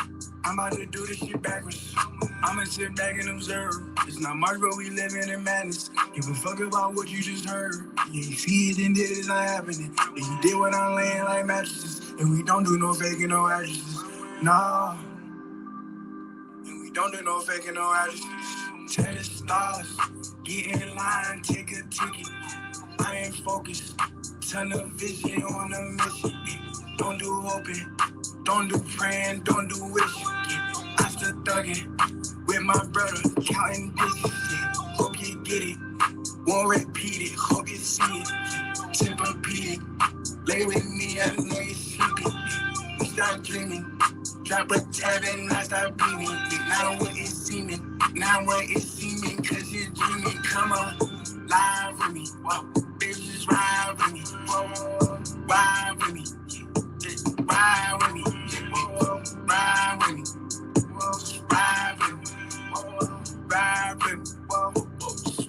Speaker 2: I'm about to do this shit backwards. I'ma sit back and observe. It's not much, but we living in madness. Give a fuck about what you just heard. Yeah, you see it and did it's not happening. And you did what I'm laying like mattresses. And we don't do no faking, no addresses. Nah. And we don't do no faking, no addresses. Tell the stars, get in line, take a ticket. I ain't focused. Turn the vision on a mission. Don't do hoping, don't do praying, don't do wishing. I still thugging with my brother, counting digits. Hope you get it, won't repeat it. Hope you see it. Tempur-Pedic, lay with me, I know you're sleeping. We start dreaming, drop a tab and I start breathing. Not what it's seeming, not what it's seeming, cause you're dreaming. Come on, live with me, whoa. Bitches ride with me, whoa. Ride with me, ride with me, ride with me, ride with me, ride with me,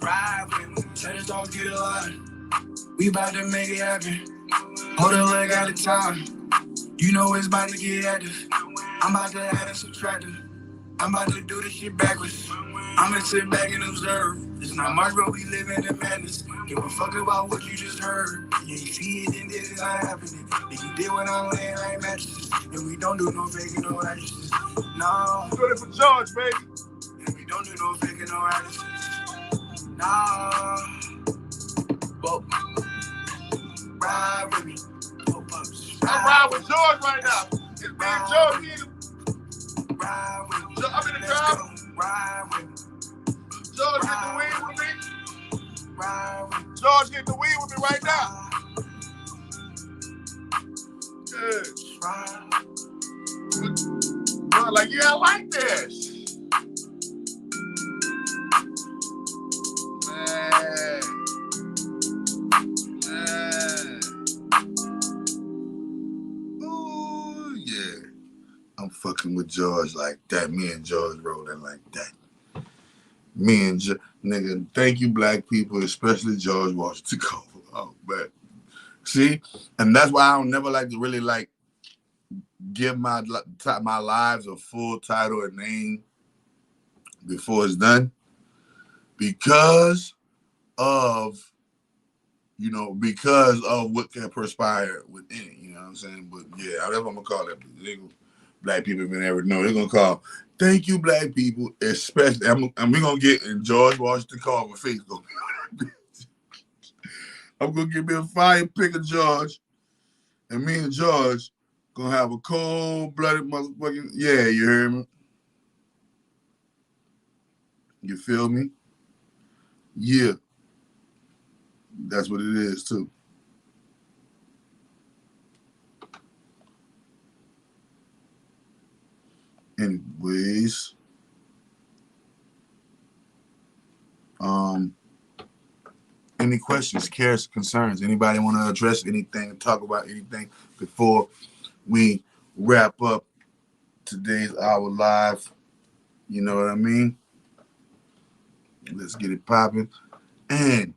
Speaker 2: ride with me. Tell the dogs get alive. We about to make it happen. Hold a leg at a time. You know it's about to get at us. I'm about to add and subtract them. I'm about to do this shit backwards. I'ma sit back and observe. It's not much, bro, we living in madness. Give a fuck about what you just heard. Yeah, you see it and it's not happening. And you did what I'm laying like mattresses. And we don't do no faking, no actresses. No.
Speaker 1: Good it for George, baby.
Speaker 2: And we don't do no faking, no actresses. No. Whoa. Ride with me.
Speaker 1: I ride with George right now. It's me and George.
Speaker 2: Ride with me.
Speaker 1: I'm in the crowd.
Speaker 2: Ride with me.
Speaker 1: George, get the weed with me.
Speaker 2: Ride with me.
Speaker 1: George, get the weed with me right now. Good. Like, yeah, I like this. Man. Ooh, yeah. I'm fucking with George like that. Me and George wrote it like that. Me and nigga, thank you, black people, especially George Washington Carver. Oh, man. See? And that's why I don't never like to really like give my lives a full title and name before it's done. Because of what can perspire within it. You know what I'm saying? But yeah, that's what I'm gonna call that. Black people have been ever know. They're gonna call, thank you, black people, especially, and we're gonna get in George Washington Carver face. I'm gonna give me a fire pick of George, and me and George gonna have a cold-blooded motherfucking, yeah, you hear me? You feel me? Yeah. That's what it is, too. Anyways, any questions, cares, concerns? Anybody want to address anything, talk about anything before we wrap up today's hour live? You know what I mean? Let's get it popping. And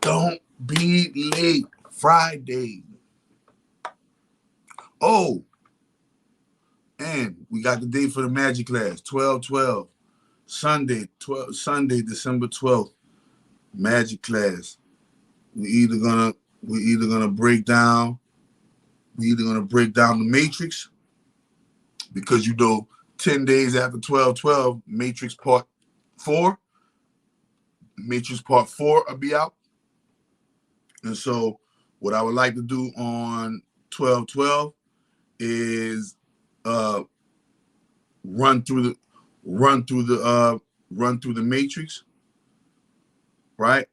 Speaker 1: don't be late Friday. Oh, and we got the date for the magic class, 12/12, Sunday, December 12th, magic class. We either gonna break down the matrix, because 10 days after 12/12, Matrix Part 4. Matrix Part 4 will be out. And so what I would like to do on 12/12 is run through the Matrix, right?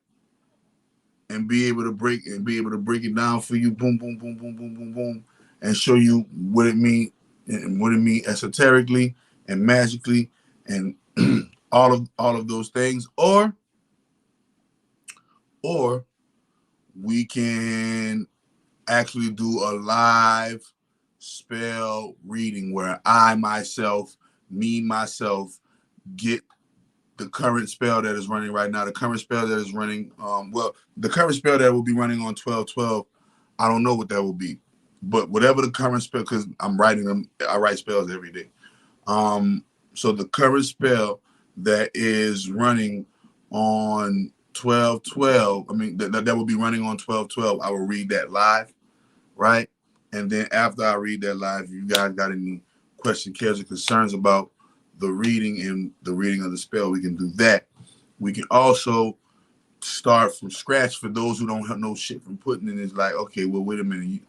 Speaker 1: And be able to break it down for you, boom, boom, boom, boom, boom, boom, boom, and show you what it means esoterically and magically and all of those things. Or we can actually do a live spell reading where I myself get the current spell that is running right now. The current spell that is running, the current spell that will be running on 12/12, I don't know what that will be, but whatever the current spell, because I'm writing them, I write spells every day. So the current spell that is running on 12/12, I mean that will be running on 12/12. I will read that live, right? And then after I read that live, if you guys got any questions, cares, or concerns about the reading and the reading of the spell, we can do that. We can also start from scratch for those who don't have no shit from putting in. It's like, okay, well, wait a minute.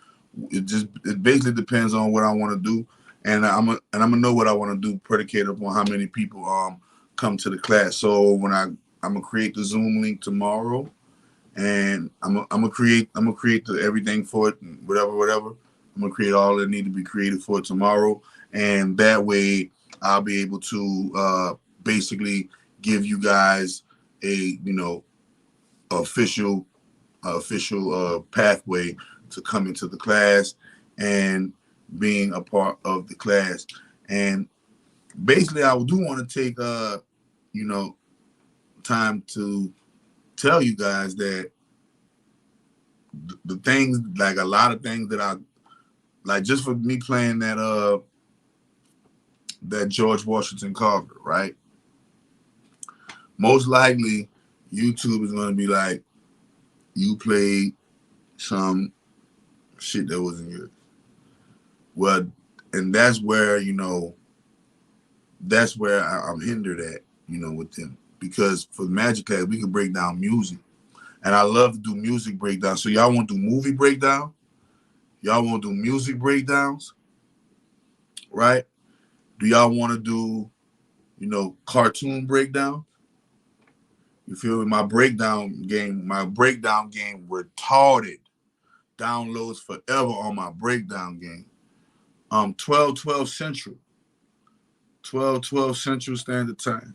Speaker 1: It basically depends on what I want to do, and I'm gonna know what I want to do predicated upon how many people come to the class. So when I'm gonna create the Zoom link tomorrow, and I'm gonna create everything for it, whatever. I'm gonna create all that need to be created for it tomorrow, and that way I'll be able to basically give you guys a official pathway to come into the class and being a part of the class. And basically, I do want to take time to tell you guys that the things, like a lot of things that I like, just for me playing that George Washington Carver, right? Most likely, YouTube is going to be like, you played some shit that wasn't yours. Well, and that's where I'm hindered at, with them, because for the Magic class we could break down music, and I love to do music breakdown. So y'all want to do movie breakdown? Y'all want to do music breakdowns, right? Do y'all want to do, cartoon breakdown? You feel me? My breakdown game retarded. Downloads forever on my breakdown game. 12/12 Central. 12/12 Central Standard Time.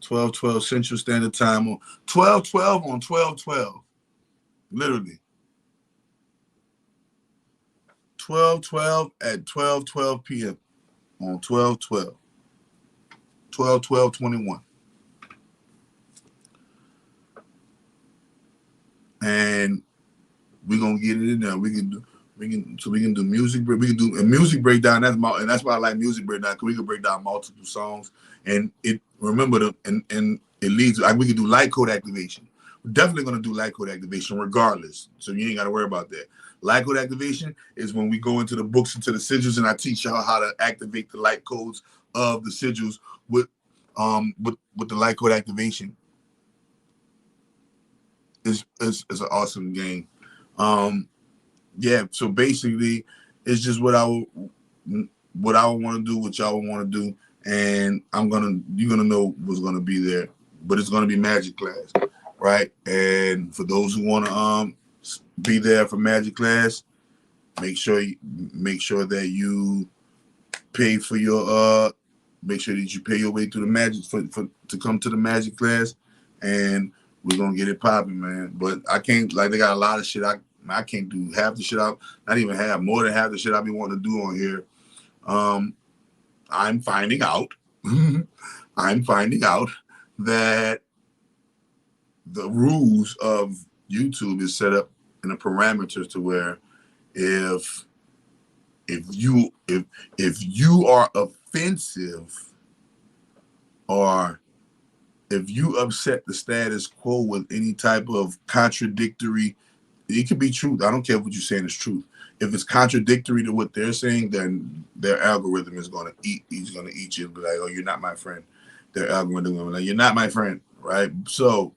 Speaker 1: 12/12 Central Standard Time on 12/12 on 12/12. Literally. 12/12 at 12:12 p.m. on 12/12. 12/12/21. And we're gonna get it in there. We can do music. We can do a music breakdown. That's why I like music breakdown, because we can break down multiple songs, and it leads, like, we can do light code activation. We're definitely gonna do light code activation regardless. So you ain't gotta worry about that. Light code activation is when we go into the books, into the sigils, and I teach y'all how to activate the light codes of the sigils with the light code activation. It's an awesome game. Yeah, so basically it's just what I would want to do, what y'all would want to do, and you're gonna know what's gonna be there. But it's gonna be magic class, right? And for those who want to be there for magic class, make sure that you pay for your make sure that you pay your way through the magic to come to the magic class, and we're gonna get it popping, man. But I can't, like, they got a lot of shit. I can't do half the shit not even half, more than half the shit I be wanting to do on here. I'm finding out that the rules of YouTube is set up in the parameters to where if you are offensive, or if you upset the status quo with any type of contradictory it could be truth. I don't care what you're saying is truth. If it's contradictory to what they're saying, then their algorithm is going to eat. He's going to eat you and be like, "Oh, you're not my friend." Their algorithm will be like, "You're not my friend," right? So,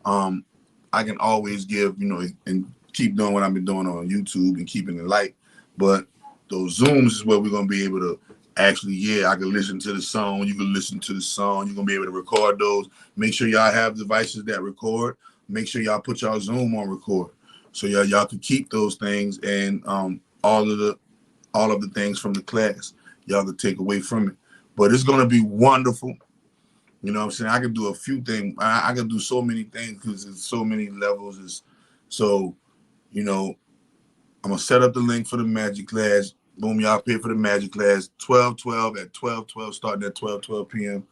Speaker 1: I can always give, and keep doing what I've been doing on YouTube and keeping it light. But those Zooms is where we're going to be able to actually, I can listen to the song. You can listen to the song. You're going to be able to record those. Make sure y'all have devices that record. Make sure y'all put y'all Zoom on record. So y'all can keep those things, and all of the things from the class y'all can take away from it. But it's gonna be wonderful. You know what I'm saying? I can do a few things. I can do so many things because there's so many levels. So, I'm gonna set up the link for the magic class. Boom, y'all pay for the magic class. 12/12 at 12/12, starting at 12:12 p.m.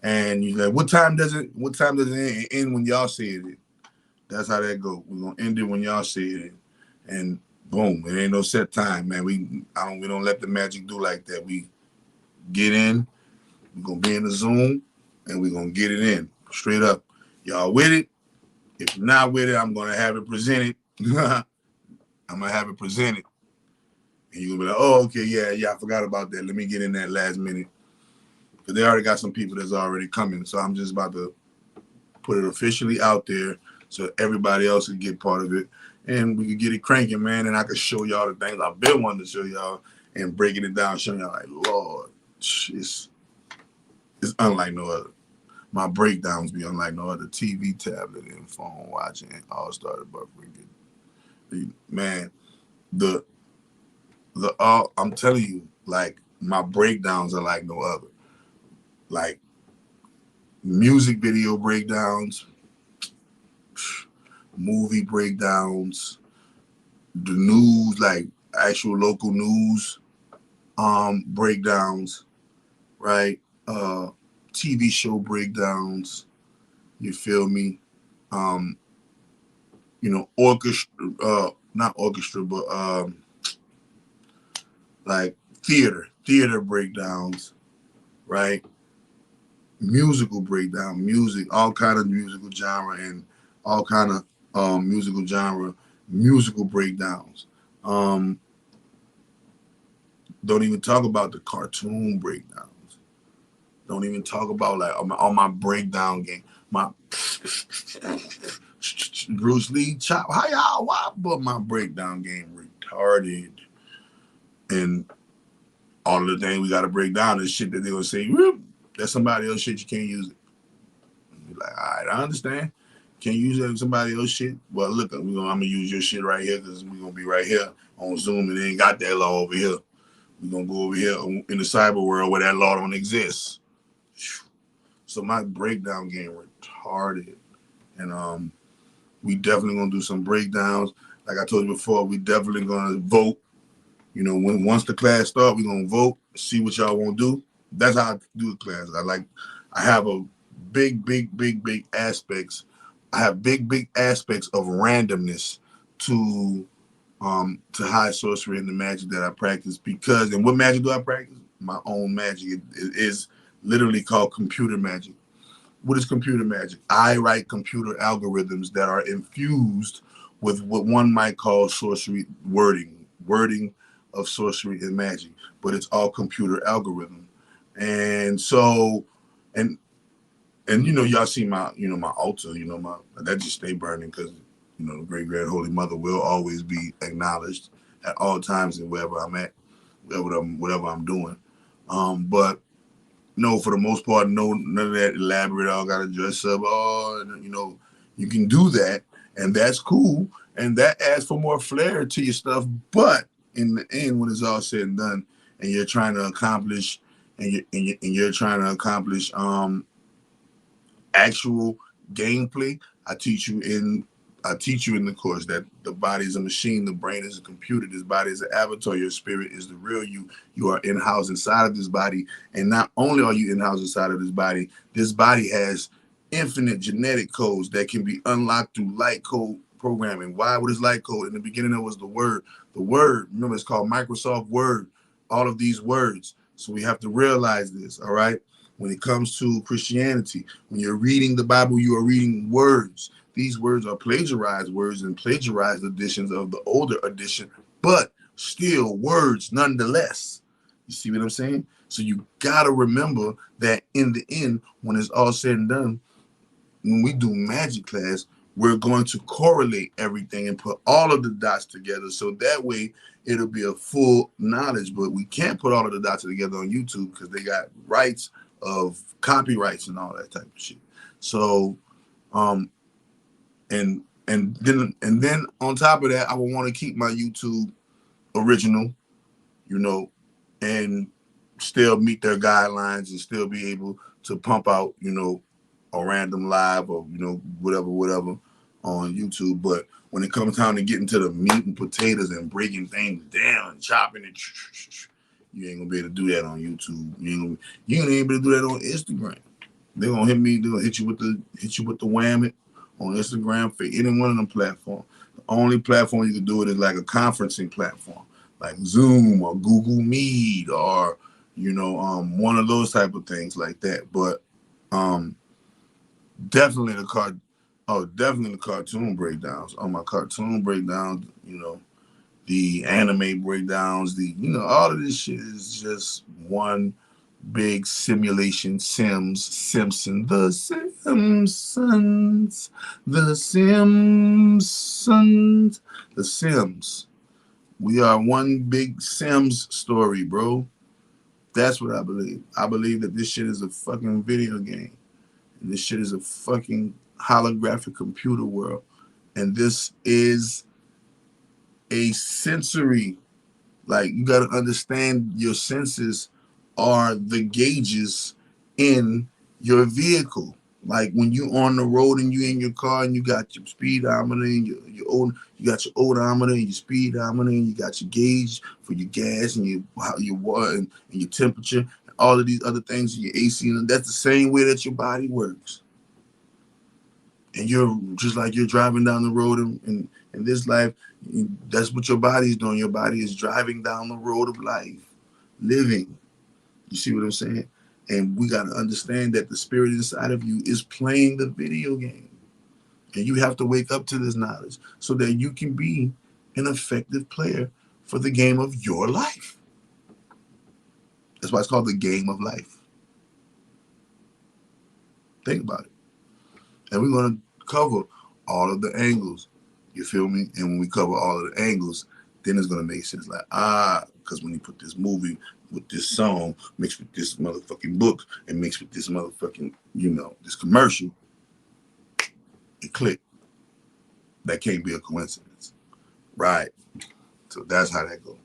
Speaker 1: And you like, what time does it end when y'all say it? That's how that go. We're gonna end it when y'all say it. And boom, it ain't no set time, man. We don't let the magic do like that. We get in, we're gonna be in the Zoom, and we're gonna get it in. Straight up. Y'all with it? If you're not with it, I'm gonna have it presented. I'm gonna have it presented. And you're gonna be like, oh, okay, yeah, I forgot about that. Let me get in that last minute. Because they already got some people that's already coming. So I'm just about to put it officially out there so everybody else can get part of it. And we can get it cranking, man. And I can show y'all the things I've been wanting to show y'all and breaking it down, showing y'all like, Lord, it's unlike no other. My breakdowns be unlike no other. TV, tablet, and phone watching all started buffering. Man, I'm telling you, like, my breakdowns are like no other. Like, music video breakdowns, movie breakdowns, the news, like actual local news breakdowns, right? TV show breakdowns, you feel me? Orchestra, not orchestra, but like theater breakdowns, right? Musical breakdown, music, all kind of musical genre, and all kind of musical genre, musical breakdowns. Don't even talk about the cartoon breakdowns. Don't even talk about like on my breakdown game. My Bruce Lee chop. But my breakdown game retarded. And all of the things we got to break down is shit that they're going to say, whoop, that's somebody else shit, you can't use it. You're like, all right, I understand. Can't use somebody else shit. Well, look, I'm going to use your shit right here because we're going to be right here on Zoom and they ain't got that law over here. We're going to go over here in the cyber world where that law don't exist. So my breakdown game retarded. And we definitely going to do some breakdowns. Like I told you before, we definitely going to vote. Once the class starts, we're going to vote, see what y'all want to do. That's how I do the class. I have a big aspects. I have big aspects of randomness to high sorcery and the magic that I practice and what magic do I practice? My own magic. It is literally called computer magic. What is computer magic? I write computer algorithms that are infused with what one might call sorcery wording of sorcery and magic, but it's all computer algorithm. And so, and y'all see my altar, that just stay burning because the great grand holy mother will always be acknowledged at all times and wherever I'm at, whatever I'm doing. But no, for the most part, no, none of that elaborate. I gotta dress up. You can do that, and that's cool, and that adds for more flair to your stuff. But in the end, when it's all said and done, and you're trying to accomplish, you're trying to accomplish actual gameplay, I teach you in the course that the body is a machine, the brain is a computer, this body is an avatar, your spirit is the real you. You are in-house inside of this body, and not only are you in-house inside of this body has infinite genetic codes that can be unlocked through light code programming. Why? What is light code? In the beginning, it was the word. The word, remember, it's called Microsoft Word. All of these words. So we have to realize this, all right? When it comes to Christianity, when you're reading the Bible, you are reading words. these words are plagiarized words and plagiarized editions of the older edition, but still words nonetheless. You see what I'm saying? So you gotta remember that in the end, when it's all said and done, when we do magic class, we're going to correlate everything and put all of the dots together. So that way it'll be a full knowledge. But we can't put all of the dots together on YouTube because they got rights of copyrights and all that type of shit. So and then on top of that, I would want to keep my YouTube original, you know, and still meet their guidelines and still be able to pump out, you know, a random live or, you know, whatever on YouTube. But when it comes time to getting to the meat and potatoes and breaking things down and chopping it, you ain't gonna be able to do that on YouTube. You ain't gonna be able to do that on Instagram. They're gonna hit me, they're gonna hit you with the whammy on Instagram for any one of them platforms. The only platform you can do it is like a conferencing platform, like Zoom or Google Meet or, you know, one of those type of things like that. But definitely definitely the cartoon breakdowns. On my cartoon breakdowns, you know, the anime breakdowns, all of this shit is just one big simulation. The Sims. We are one big Sims story, bro. That's what I believe. I believe that this shit is a fucking video game. And this shit is a fucking holographic computer world. And this is a sensory, like, you got to understand your senses are the gauges in your vehicle. Like when you on the road and you in your car and you got your speedometer and you got your odometer and your speedometer and you got your gauge for your gas and your water and your temperature and all of these other things, your AC, and that's the same way that your body works. And you're just like you're driving down the road in this life. That's what your body is doing. Your body is driving down the road of life, living. You see what I'm saying? And we got to understand that the spirit inside of you is playing the video game. And you have to wake up to this knowledge so that you can be an effective player for the game of your life. That's why it's called the game of life. Think about it. And we're going to cover all of the angles. You feel me? And when we cover all of the angles, then it's going to make sense. Like, because when you put this movie with this song mixed with this motherfucking book and mixed with this motherfucking, this commercial, it clicked. That can't be a coincidence. Right? So that's how that goes.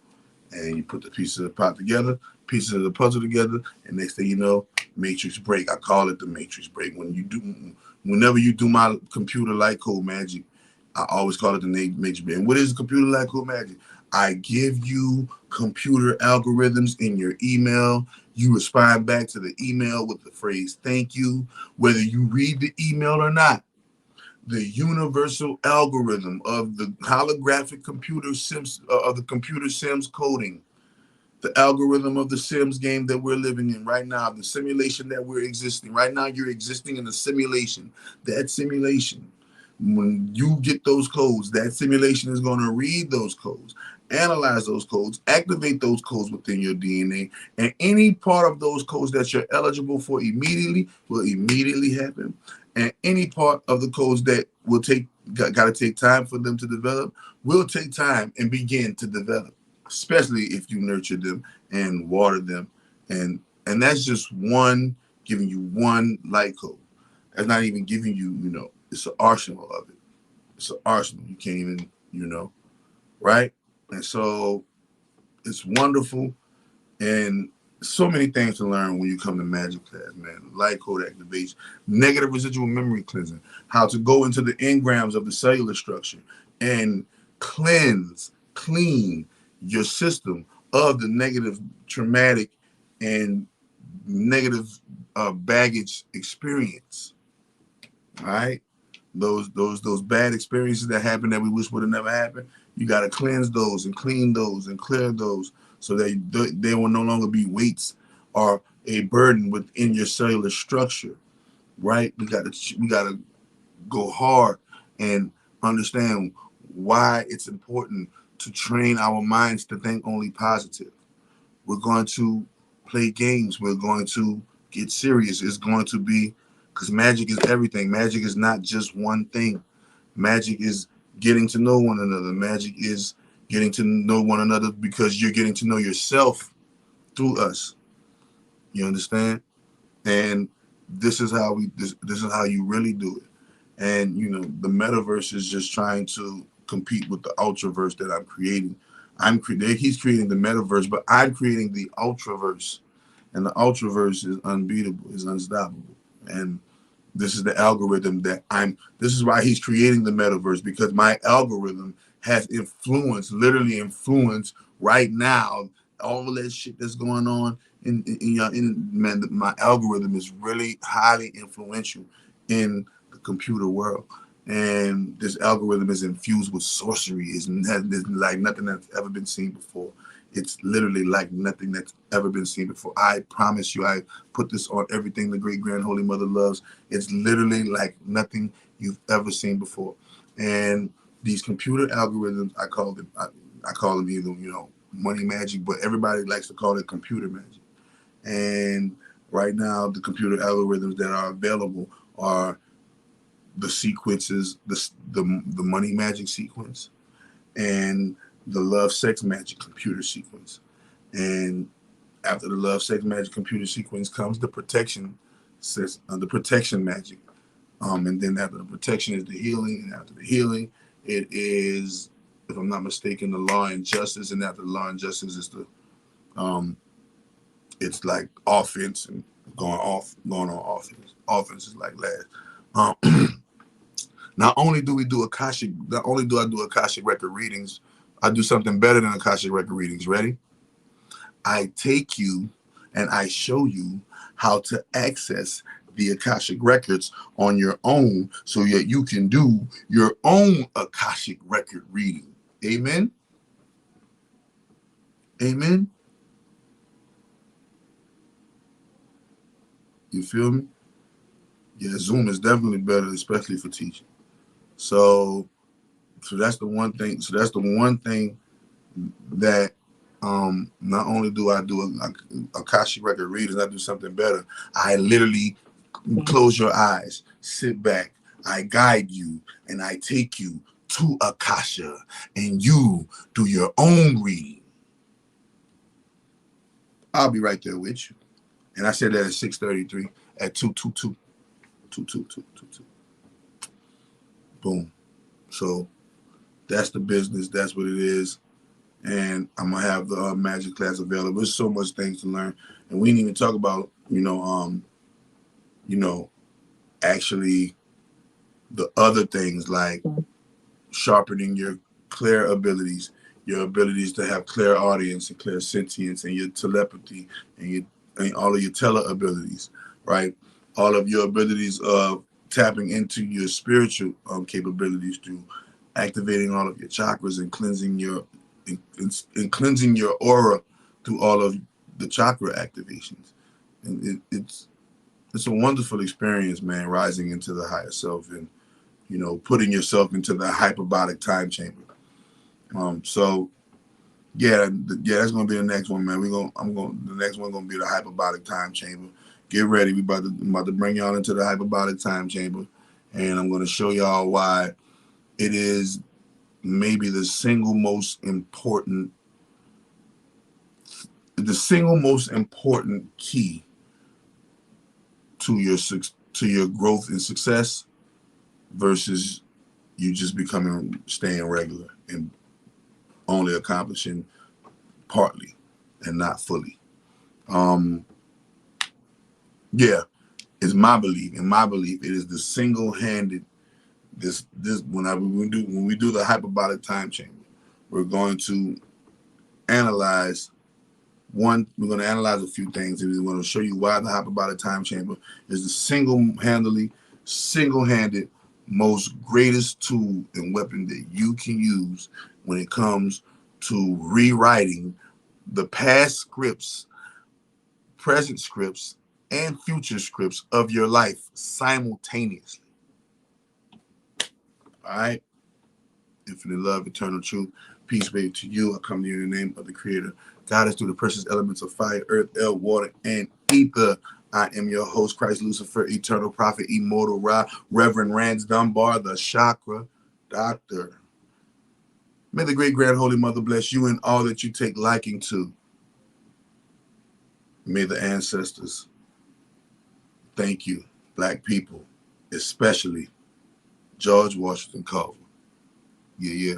Speaker 1: And you put the pieces of the pot together, pieces of the puzzle together, and next thing you know, matrix break. I call it the matrix break. Whenever you do my computer light code magic, I always call it the matrix break. And what is computer light code magic? I give you computer algorithms in your email. You respond back to the email with the phrase "thank you," whether you read the email or not. The universal algorithm of the holographic computer Sims of the computer Sims coding, the algorithm of the Sims game that we're living in right now, the simulation that we're existing right now. You're existing in a simulation. That simulation, when you get those codes, that simulation is going to read those codes, analyze those codes, activate those codes within your DNA, and any part of those codes that you're eligible for immediately will immediately happen. And any part of the codes that will got to take time for them to develop will take time and begin to develop, especially if you nurture them and water them. And that's just giving you one light code. That's not even giving you, it's an arsenal of it. It's an arsenal. You can't even, right? And so it's wonderful. And so many things to learn when you come to magic class, man. Light code activation, negative residual memory cleansing, how to go into the engrams of the cellular structure and clean your system of the negative, traumatic, and negative baggage experience. All right, those bad experiences that happen that we wish would have never happened. You got to cleanse those and clean those and clear those, so that they will no longer be weights or a burden within your cellular structure, right? We got to go hard and understand why it's important to train our minds to think only positive. We're going to play games. We're going to get serious. It's going to be, because magic is everything. Magic is not just one thing. Magic is getting to know one another. Magic is getting to know one another because you're getting to know yourself through us. You understand? And this is how this is how you really do it. And the metaverse is just trying to compete with the ultraverse that I'm creating. He's creating the metaverse, but I'm creating the ultraverse, and the ultraverse is unbeatable, is unstoppable. And this is the algorithm that this is why he's creating the metaverse, because my algorithm has influence, literally influence right now, all that shit that's going on man, my algorithm is really highly influential in the computer world. And this algorithm is infused with sorcery. It's like nothing that's ever been seen before. It's literally like nothing that's ever been seen before. I promise you, I put this on everything the great grand holy mother loves. It's literally like nothing you've ever seen before. And these computer algorithms, I call them either, money magic, but everybody likes to call it computer magic. And right now, the computer algorithms that are available are the sequences, the money magic sequence, and the love sex magic computer sequence. And after the love sex magic computer sequence comes the protection magic. And then after the protection is the healing, and after the healing, it is, if I'm not mistaken, the law and justice, and after the law and justice is the it's like offense and going on offense. Offense is like last. Not only do I do Akashic record readings, I do something better than Akashic record readings. Ready? I take you and I show you how to access the Akashic records on your own so that you can do your own Akashic record reading. Amen? Amen? You feel me? Yeah, Zoom is definitely better, especially for teaching. So that's the one thing. So that's the one thing that not only do I do a Akashic record readings, I do something better. I literally close your eyes, sit back, I guide you, and I take you to Akasha, and you do your own reading. I'll be right there with you. And I said that at 6:33 at 222. 22222. Boom. So that's the business. That's what it is. And I'm gonna have the magic class available. There's so much things to learn, and we didn't even talk about actually the other things like sharpening your clear abilities, your abilities to have clear audience and clear sentience, and your telepathy and all of your tele abilities, right? All of your abilities of tapping into your spiritual capabilities through activating all of your chakras and cleansing your aura through all of the chakra activations. And it's a wonderful experience, man, rising into the higher self and putting yourself into the hyperbolic time chamber. So that's gonna be the next one, man. The next one gonna be the hyperbolic time chamber. Get ready. I'm about to bring y'all into the hyperbolic time chamber, and I'm gonna show y'all why it is maybe the single most important key to your growth and success versus you just staying regular and only accomplishing partly and not fully. It's my belief. In my belief, it is the single-handed. When we do the hyperbolic time chamber, we're going to analyze We're going to analyze a few things, and we're going to show you why the hyperbolic time chamber is the single-handed most greatest tool and weapon that you can use when it comes to rewriting the past scripts, present scripts, and future scripts of your life simultaneously. All right? Infinite love, eternal truth, peace be to you. I come to you in the name of the Creator. God is through the precious elements of fire, earth, air, water, and ether. I am your host, Christ Lucifer, eternal prophet, immortal Ra, Reverend Rance Dunbar, the Chakra Doctor. May the great grand holy mother bless you and all that you take liking to. May the ancestors thank you, black people, especially George Washington Carver. Yeah, yeah.